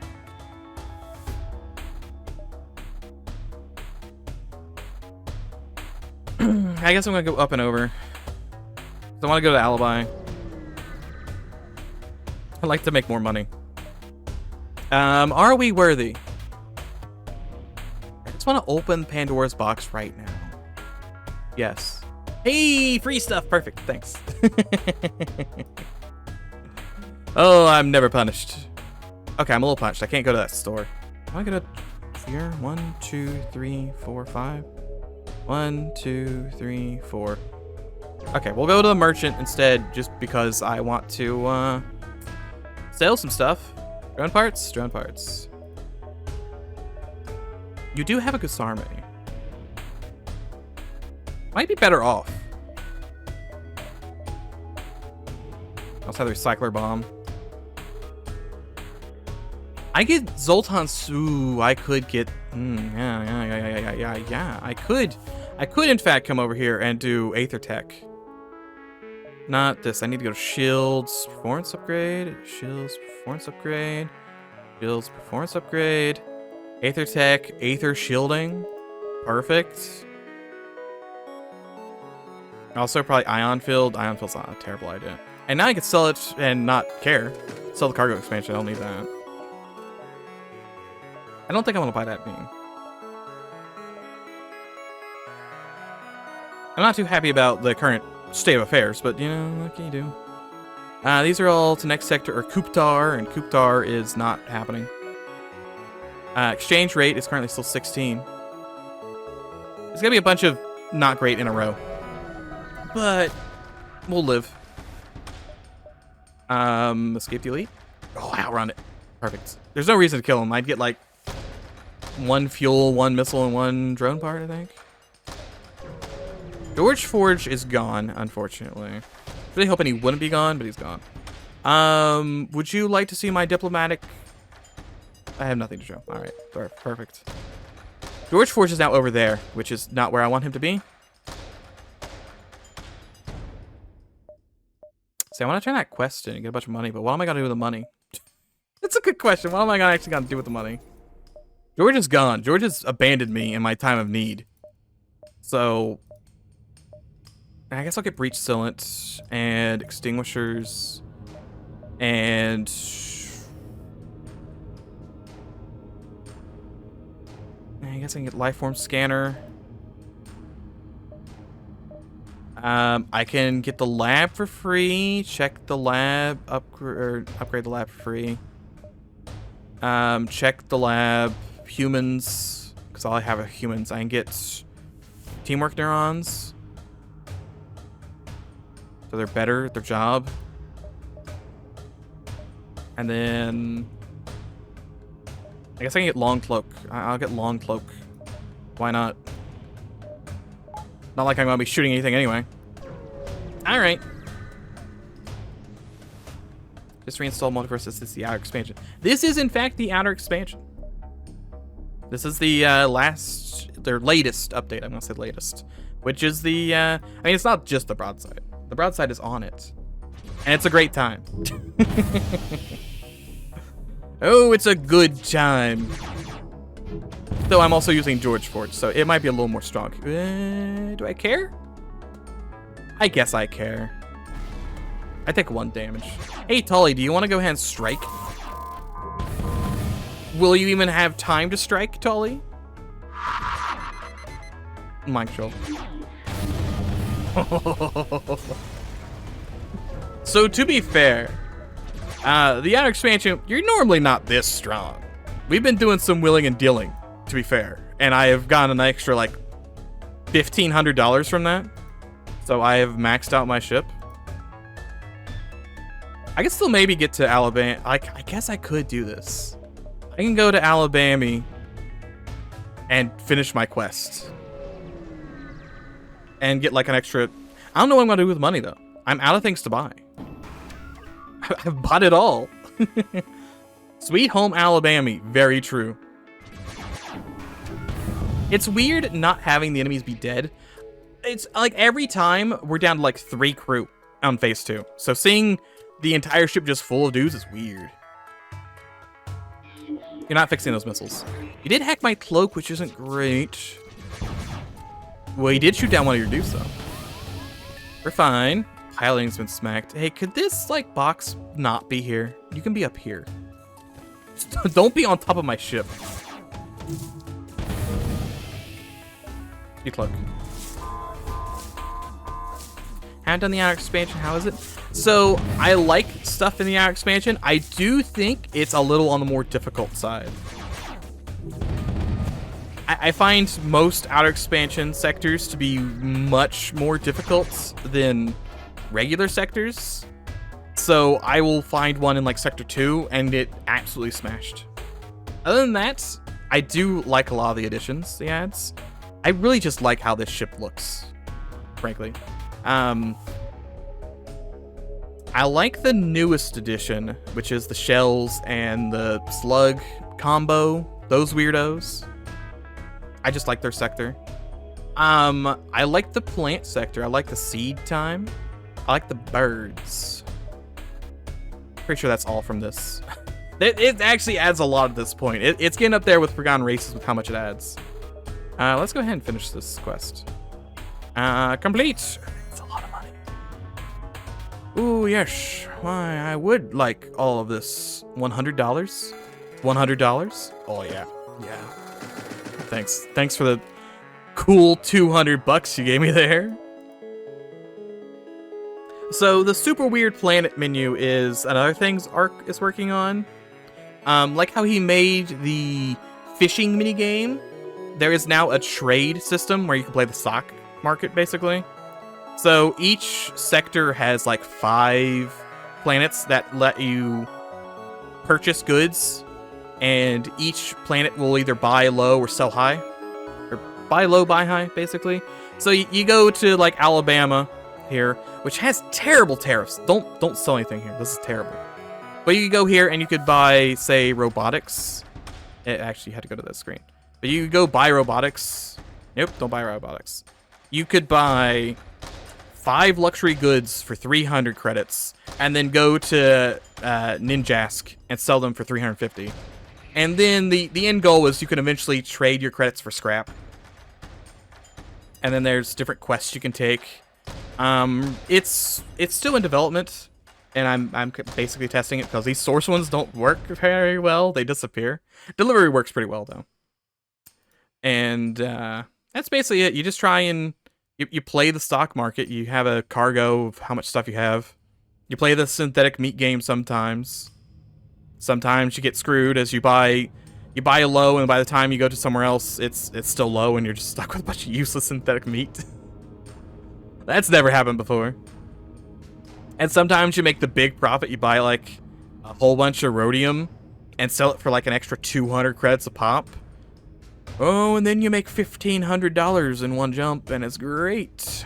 I guess I'm gonna go up and over. I want to go to Alibi. I'd like to make more money. Are we worthy? I just want to open Pandora's box right now. Yes. Hey, free stuff. Perfect. Thanks. Oh, I'm never punished. Okay, I'm a little punished. I can't go to that store. Am I gonna here? 1, 2, 3, 4, 5. 1, 2, 3, 4. Okay, we'll go to the merchant instead, just because I want to sell some stuff. Drone parts, drone parts. You do have a Gusarme. Might be better off. I also have the recycler bomb. I get Zoltan's. Ooh, I could get. Yeah. I could in fact come over here and do Aether Tech. Not this. I need to go to Shields, Performance Upgrade, Shields, Performance Upgrade, Shields, Performance Upgrade, Aether Tech, Aether Shielding. Perfect. Also, probably Ion Field. Ion Field's not a terrible idea. And now I can sell it and not care. Sell the cargo expansion. I don't need that. I don't think I want to buy that beam. I'm not too happy about the current state of affairs, but, you know, what can you do? These are all to next sector, or Kuptar, and Kuptar is not happening. Exchange rate is currently still 16. There's gonna be a bunch of not great in a row. But we'll live. Escape the elite. Oh, I outrun it. Perfect. There's no reason to kill him. I'd get like 1 fuel, 1 missile, and 1 drone part, I think. George Forge is gone, unfortunately. Really hoping he wouldn't be gone, but he's gone. Would you like to see my diplomatic? I have nothing to show. All right, perfect. George Forge is now over there, which is not where I want him to be. See, I want to turn that quest in and get a bunch of money, but what am I going to do with the money? That's a good question. What am I actually going to do with the money? George is gone. George has abandoned me in my time of need. So, I guess I'll get Breach Sealant and Extinguishers and... I guess I can get Lifeform Scanner. I can get the lab for free. Check the lab, upgrade the lab for free. Check the lab, humans, because all I have are humans. I can get teamwork neurons, so they're better at their job. And then I guess I can get long cloak. I'll get long cloak. Why not? Not like I'm gonna be shooting anything anyway. All right. Just reinstall Multiverse. This is the outer expansion. This is in fact the outer expansion. This is the their latest update. I'm gonna say latest, which is the. I mean, it's not just the broadside. The broadside is on it, and it's a great time. Oh, it's a good time. Though I'm also using George Forge, so it might be a little more strong. Do I care? I guess I care. I take 1 damage. Hey, Tully, do you want to go ahead and strike? Will you even have time to strike, Tully? Mind control. So, to be fair, the outer expansion, you're normally not this strong. We've been doing some willing and dealing, to be fair. And I have gotten an extra, like, $1,500 from that. So I have maxed out my ship. I can still maybe get to Alabama. I guess I could do this. I can go to Alabama and finish my quest. And get, like, an extra... I don't know what I'm going to do with money, though. I'm out of things to buy. I've bought it all. Sweet home Alabama. Very true. It's weird not having the enemies be dead. It's like every time we're down to like 3 crew on phase 2. So seeing the entire ship just full of dudes is weird. You're not fixing those missiles. You did hack my cloak, which isn't great. Well, you did shoot down one of your dudes, though. We're fine. Piloting's been smacked. Hey, could this, like, box not be here? You can be up here. Don't be on top of my ship. You cloak. Haven't done the outer expansion. How is it? So, I like stuff in the outer expansion. I do think it's a little on the more difficult side. I find most outer expansion sectors to be much more difficult than regular sectors. So I will find one in like sector 2 and it absolutely smashed. Other than that, I do like a lot of the additions, the adds. I really just like how this ship looks, frankly. I like the newest addition, which is the shells and the slug combo, those weirdos. I just like their sector. I like the plant sector. I like the seed time. I like the birds. Pretty sure that's all from this. It actually adds a lot at this point. It's getting up there with Forgotten Races with how much it adds. Let's go ahead and finish this quest. Complete. It's a lot of money. Ooh, yes. Why, I would like all of this. $100? $100? Oh, yeah. Yeah. Thanks. Thanks for the cool $200 you gave me there. So the super weird planet menu is another thing Ark is working on. Like how he made the fishing minigame, there is now a trade system where you can play the stock market, basically. So each sector has like 5 planets that let you purchase goods, and each planet will either buy low or sell high, or buy low, buy high, basically. So you go to like Alabama here, which has terrible tariffs. Don't sell anything here. This is terrible. But you could go here and you could buy, say, robotics. It actually had to go to that screen. But you could go buy robotics. Nope, don't buy robotics. You could buy 5 luxury goods for 300 credits, and then go to Ninjask and sell them for 350. And then the end goal is you can eventually trade your credits for scrap. And then there's different quests you can take. It's still in development, and I'm basically testing it because these source ones don't work very well. They disappear. Delivery works pretty well though. And that's basically it. You just try and you play the stock market. You have a cargo of how much stuff you have. You play the synthetic meat game sometimes. Sometimes you get screwed as you buy a low, and by the time you go to somewhere else, it's still low, and you're just stuck with a bunch of useless synthetic meat. That's never happened before. And sometimes you make the big profit. You buy like a whole bunch of rhodium and sell it for like an extra 200 credits a pop. Oh, and then you make $1,500 in one jump, and it's great.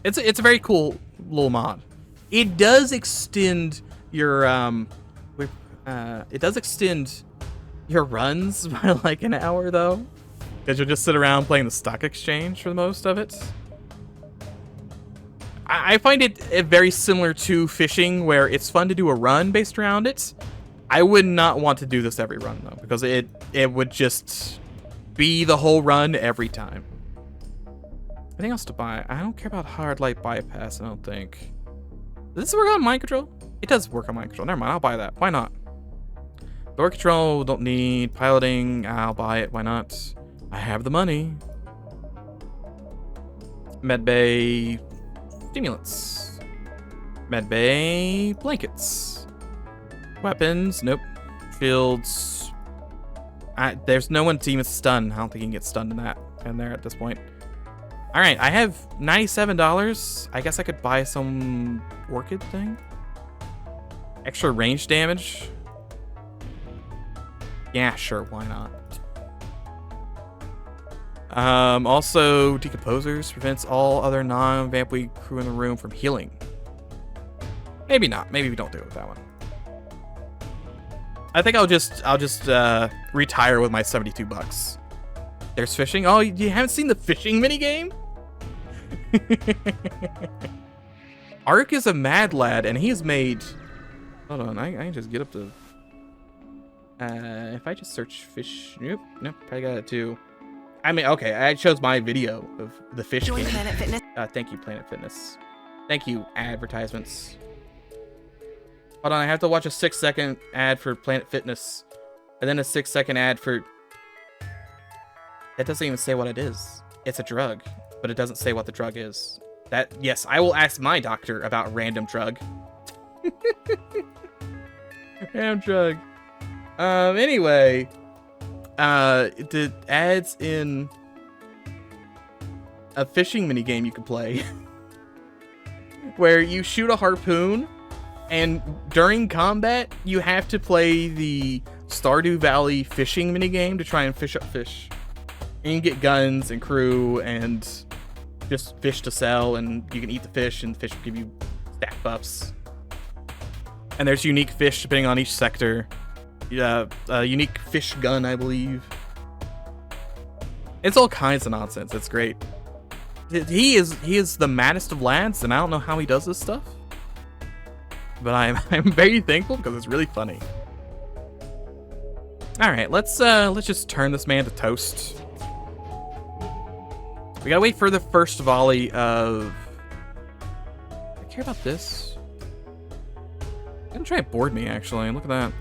It's a very cool little mod. It does extend your your runs by like an hour though, because you'll just sit around playing the stock exchange for the most of it. I find it very similar to fishing, where it's fun to do a run based around it. I would not want to do this every run though, because it would just be the whole run every time. Anything else to buy? I don't care about hard light bypass, I don't think. Does this work on mind control? It does work on mind control. Never mind, I'll buy that. Why not? Door control, don't need. Piloting, I'll buy it. Why not? I have the money. Medbay stimulants. Medbay blankets. Weapons, nope. Shields. There's no one to even stun. I don't think you can get stunned in there at this point. All right, I have $97. I guess I could buy some orchid thing. Extra range damage. Yeah, sure, why not? Also, decomposers prevents all other non-vamply crew in the room from healing. Maybe not. Maybe we don't do it with that one. I think I'll just retire with my 72 bucks. There's fishing. Oh, you haven't seen the fishing minigame? Ark is a mad lad, and he's made. Hold on, I can just get up to. If I just search fish, nope, I got it too. I mean, okay, I chose my video of the fish game. Planet Fitness. Thank you, Planet Fitness. Thank you, advertisements. Hold on, I have to watch a 6-second ad for Planet Fitness, and then a 6-second ad for. That doesn't even say what it is. It's a drug, but it doesn't say what the drug is. Yes, I will ask my doctor about random drug. Random drug. Anyway, the ads in a fishing minigame you can play where you shoot a harpoon, and during combat you have to play the Stardew Valley fishing minigame to try and fish up fish. And you can get guns and crew and just fish to sell, and you can eat the fish, and the fish will give you stat buffs. And there's unique fish depending on each sector. Yeah, a unique fish gun, I believe. It's all kinds of nonsense. It's great. He is the maddest of lads, and I don't know how he does this stuff. But I'm very thankful because it's really funny. All right, let's just turn this man to toast. We gotta wait for the first volley of. I care about this. I'm gonna try and board me actually. Look at that.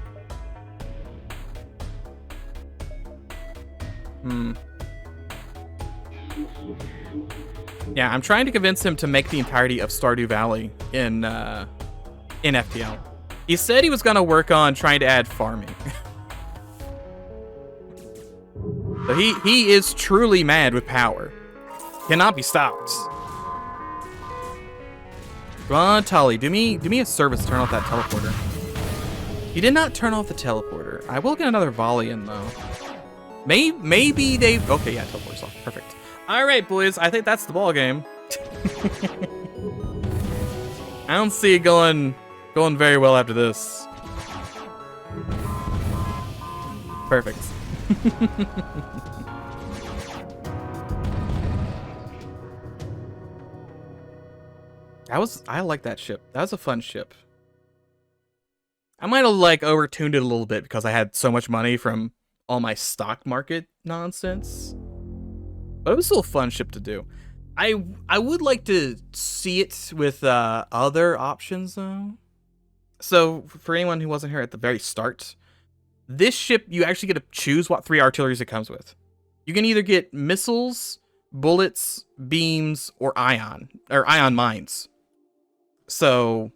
Yeah, I'm trying to convince him to make the entirety of Stardew Valley in FTL. He said he was gonna work on trying to add farming. So he is truly mad with power. Cannot be stopped. Come on, Tully, do me a service. Turn off that teleporter. He did not turn off the teleporter. I will get another volley in though. Maybe they. Okay, yeah, teleporter's off. Perfect. All right, boys. I think that's the ball game. I don't see it going very well after this. Perfect. I like that ship. That was a fun ship. I might have like overtuned it a little bit because I had so much money from all my stock market nonsense. But it was still a fun ship to do. I would like to see it with other options though. So for anyone who wasn't here at the very start, this ship you actually get to choose what 3 artilleries it comes with. You can either get missiles, bullets, beams, or ion mines. So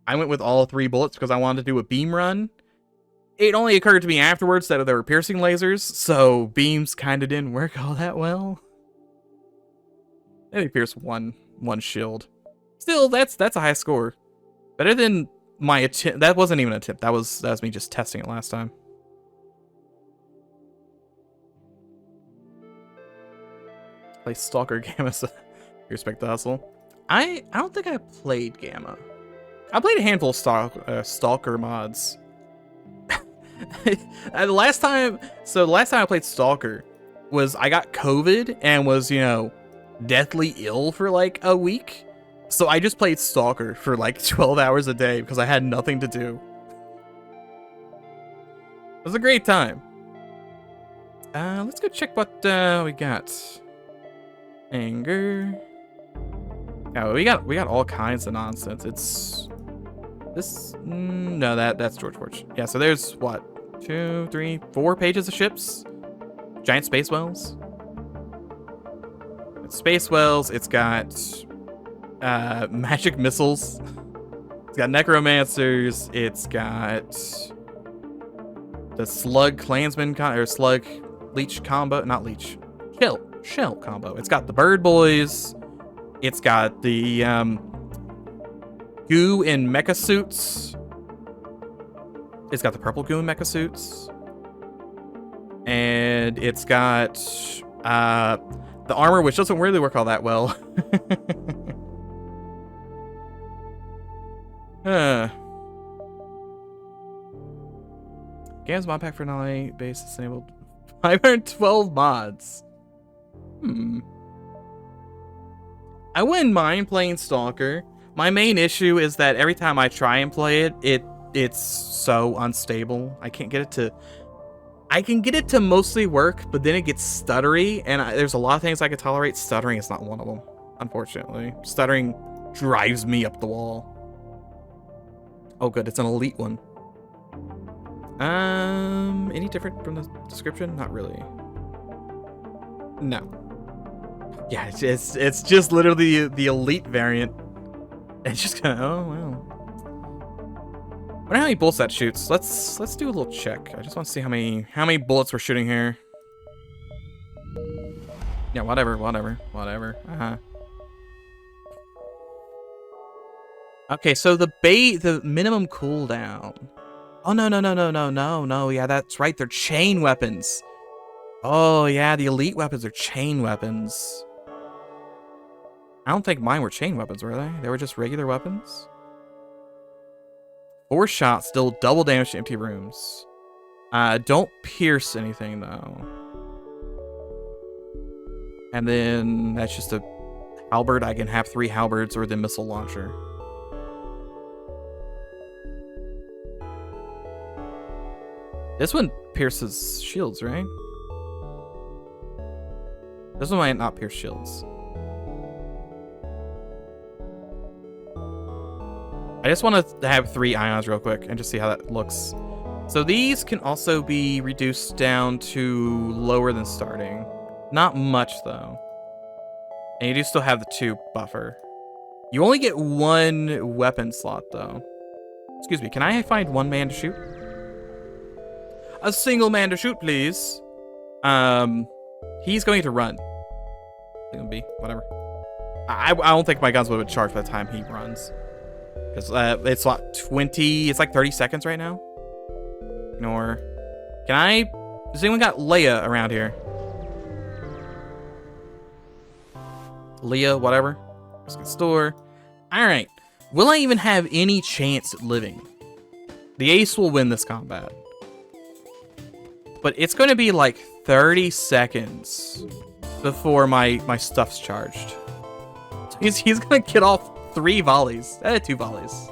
I went with all 3 bullets because I wanted to do a beam run. It only occurred to me afterwards that there were piercing lasers, so beams kind of didn't work all that well. Maybe pierce one shield. Still, that's a high score. Better than my attempt. That wasn't even an attempt. That was me just testing it last time. Play Stalker Gamma. So respect the hustle. I don't think I played Gamma. I played a handful of Stalker mods. The last time I played Stalker was I got COVID and was, you know, deathly ill for like a week. So I just played Stalker for like 12 hours a day because I had nothing to do. It was a great time. Let's go check what we got. Anger. Oh, we got all kinds of nonsense. It's this. No, that's George Forge. Yeah. So there's what 2, 3, 4 pages of ships. Giant space whales. It's space whales. It's got magic missiles. It's got necromancers. It's got the slug clansman or slug leech combo. Not leech. Shell combo. It's got the bird boys. It's got the goo in mecha suits. It's got the purple goo in mecha suits. And it's got the armor, which doesn't really work all that well. Games mod pack for Nolly base disabled. 512 mods. I wouldn't mind playing Stalker. My main issue is that every time I try and play it, it's so unstable. I can get it to mostly work, but then it gets stuttery, and there's a lot of things I can tolerate. Stuttering is not one of them, unfortunately. Stuttering drives me up the wall. Oh good, it's an elite one. Any different from the description? Not really. No. Yeah, it's just literally the elite variant. It's just kind of, oh wow. I wonder how many bullets that shoots. Let's do a little check. I just want to see how many bullets we're shooting here. Yeah, whatever. Okay, so the minimum cooldown. Oh no. Yeah, that's right. They're chain weapons. Oh yeah, the elite weapons are chain weapons. I don't think mine were chain weapons, were they? They were just regular weapons. 4 shots, still double damage to empty rooms. Don't pierce anything though. And then that's just a halberd. I can have 3 halberds or the missile launcher. This one pierces shields, right? This one might not pierce shields. I just want to have 3 ions real quick and just see how that looks. So these can also be reduced down to lower than starting. Not much though. And you do still have the 2 buffer. You only get 1 weapon slot though. Excuse me, can I find 1 man to shoot? A single man to shoot, please. He's going to run. It's gonna be whatever. I don't think my guns would have been charged by the time he runs. Because it's what, 20, it's like 30 seconds right now. Ignore. Does anyone got Leia around here? Leah, whatever. Let's get store. Alright. Will I even have any chance at living? The ace will win this combat. But it's going to be like 30 seconds before my stuff's charged. So he's going to get off 3 volleys. 2 volleys.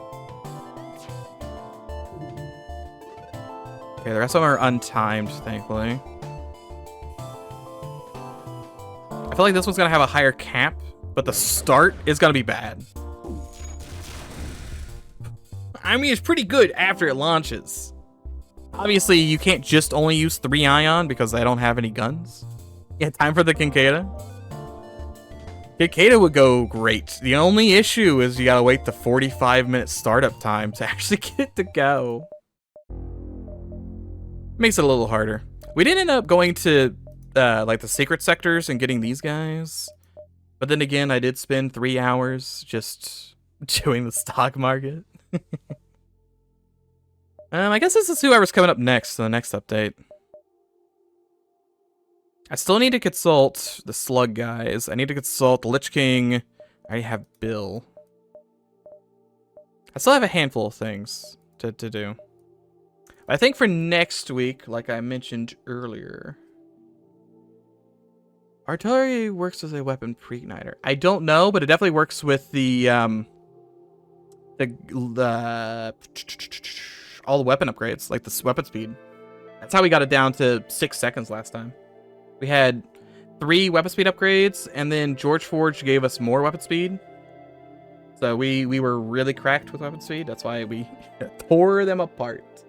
Okay, the rest of them are untimed, thankfully. I feel like this one's going to have a higher cap, but the start is going to be bad. I mean, it's pretty good after it launches. Obviously, you can't just only use 3 ion because I don't have any guns. Yeah, time for the Kinkada. Kinkada would go great. The only issue is you gotta wait the 45-minute startup time to actually get it to go. Makes it a little harder. We did end up going to like the secret sectors and getting these guys. But then again, I did spend 3 hours just doing the stock market. I guess this is whoever's coming up next in the next update. I still need to consult the slug guys. I need to consult the Lich King. I already have Bill. I still have a handful of things to do. I think for next week, like I mentioned earlier, artillery works as a weapon pre-igniter. I don't know, but it definitely works with the all the weapon upgrades, like the weapon speed. That's how we got it down to 6 seconds last time. We had 3 weapon speed upgrades, and then George Forge gave us more weapon speed. So we were really cracked with weapon speed. That's why we tore them apart.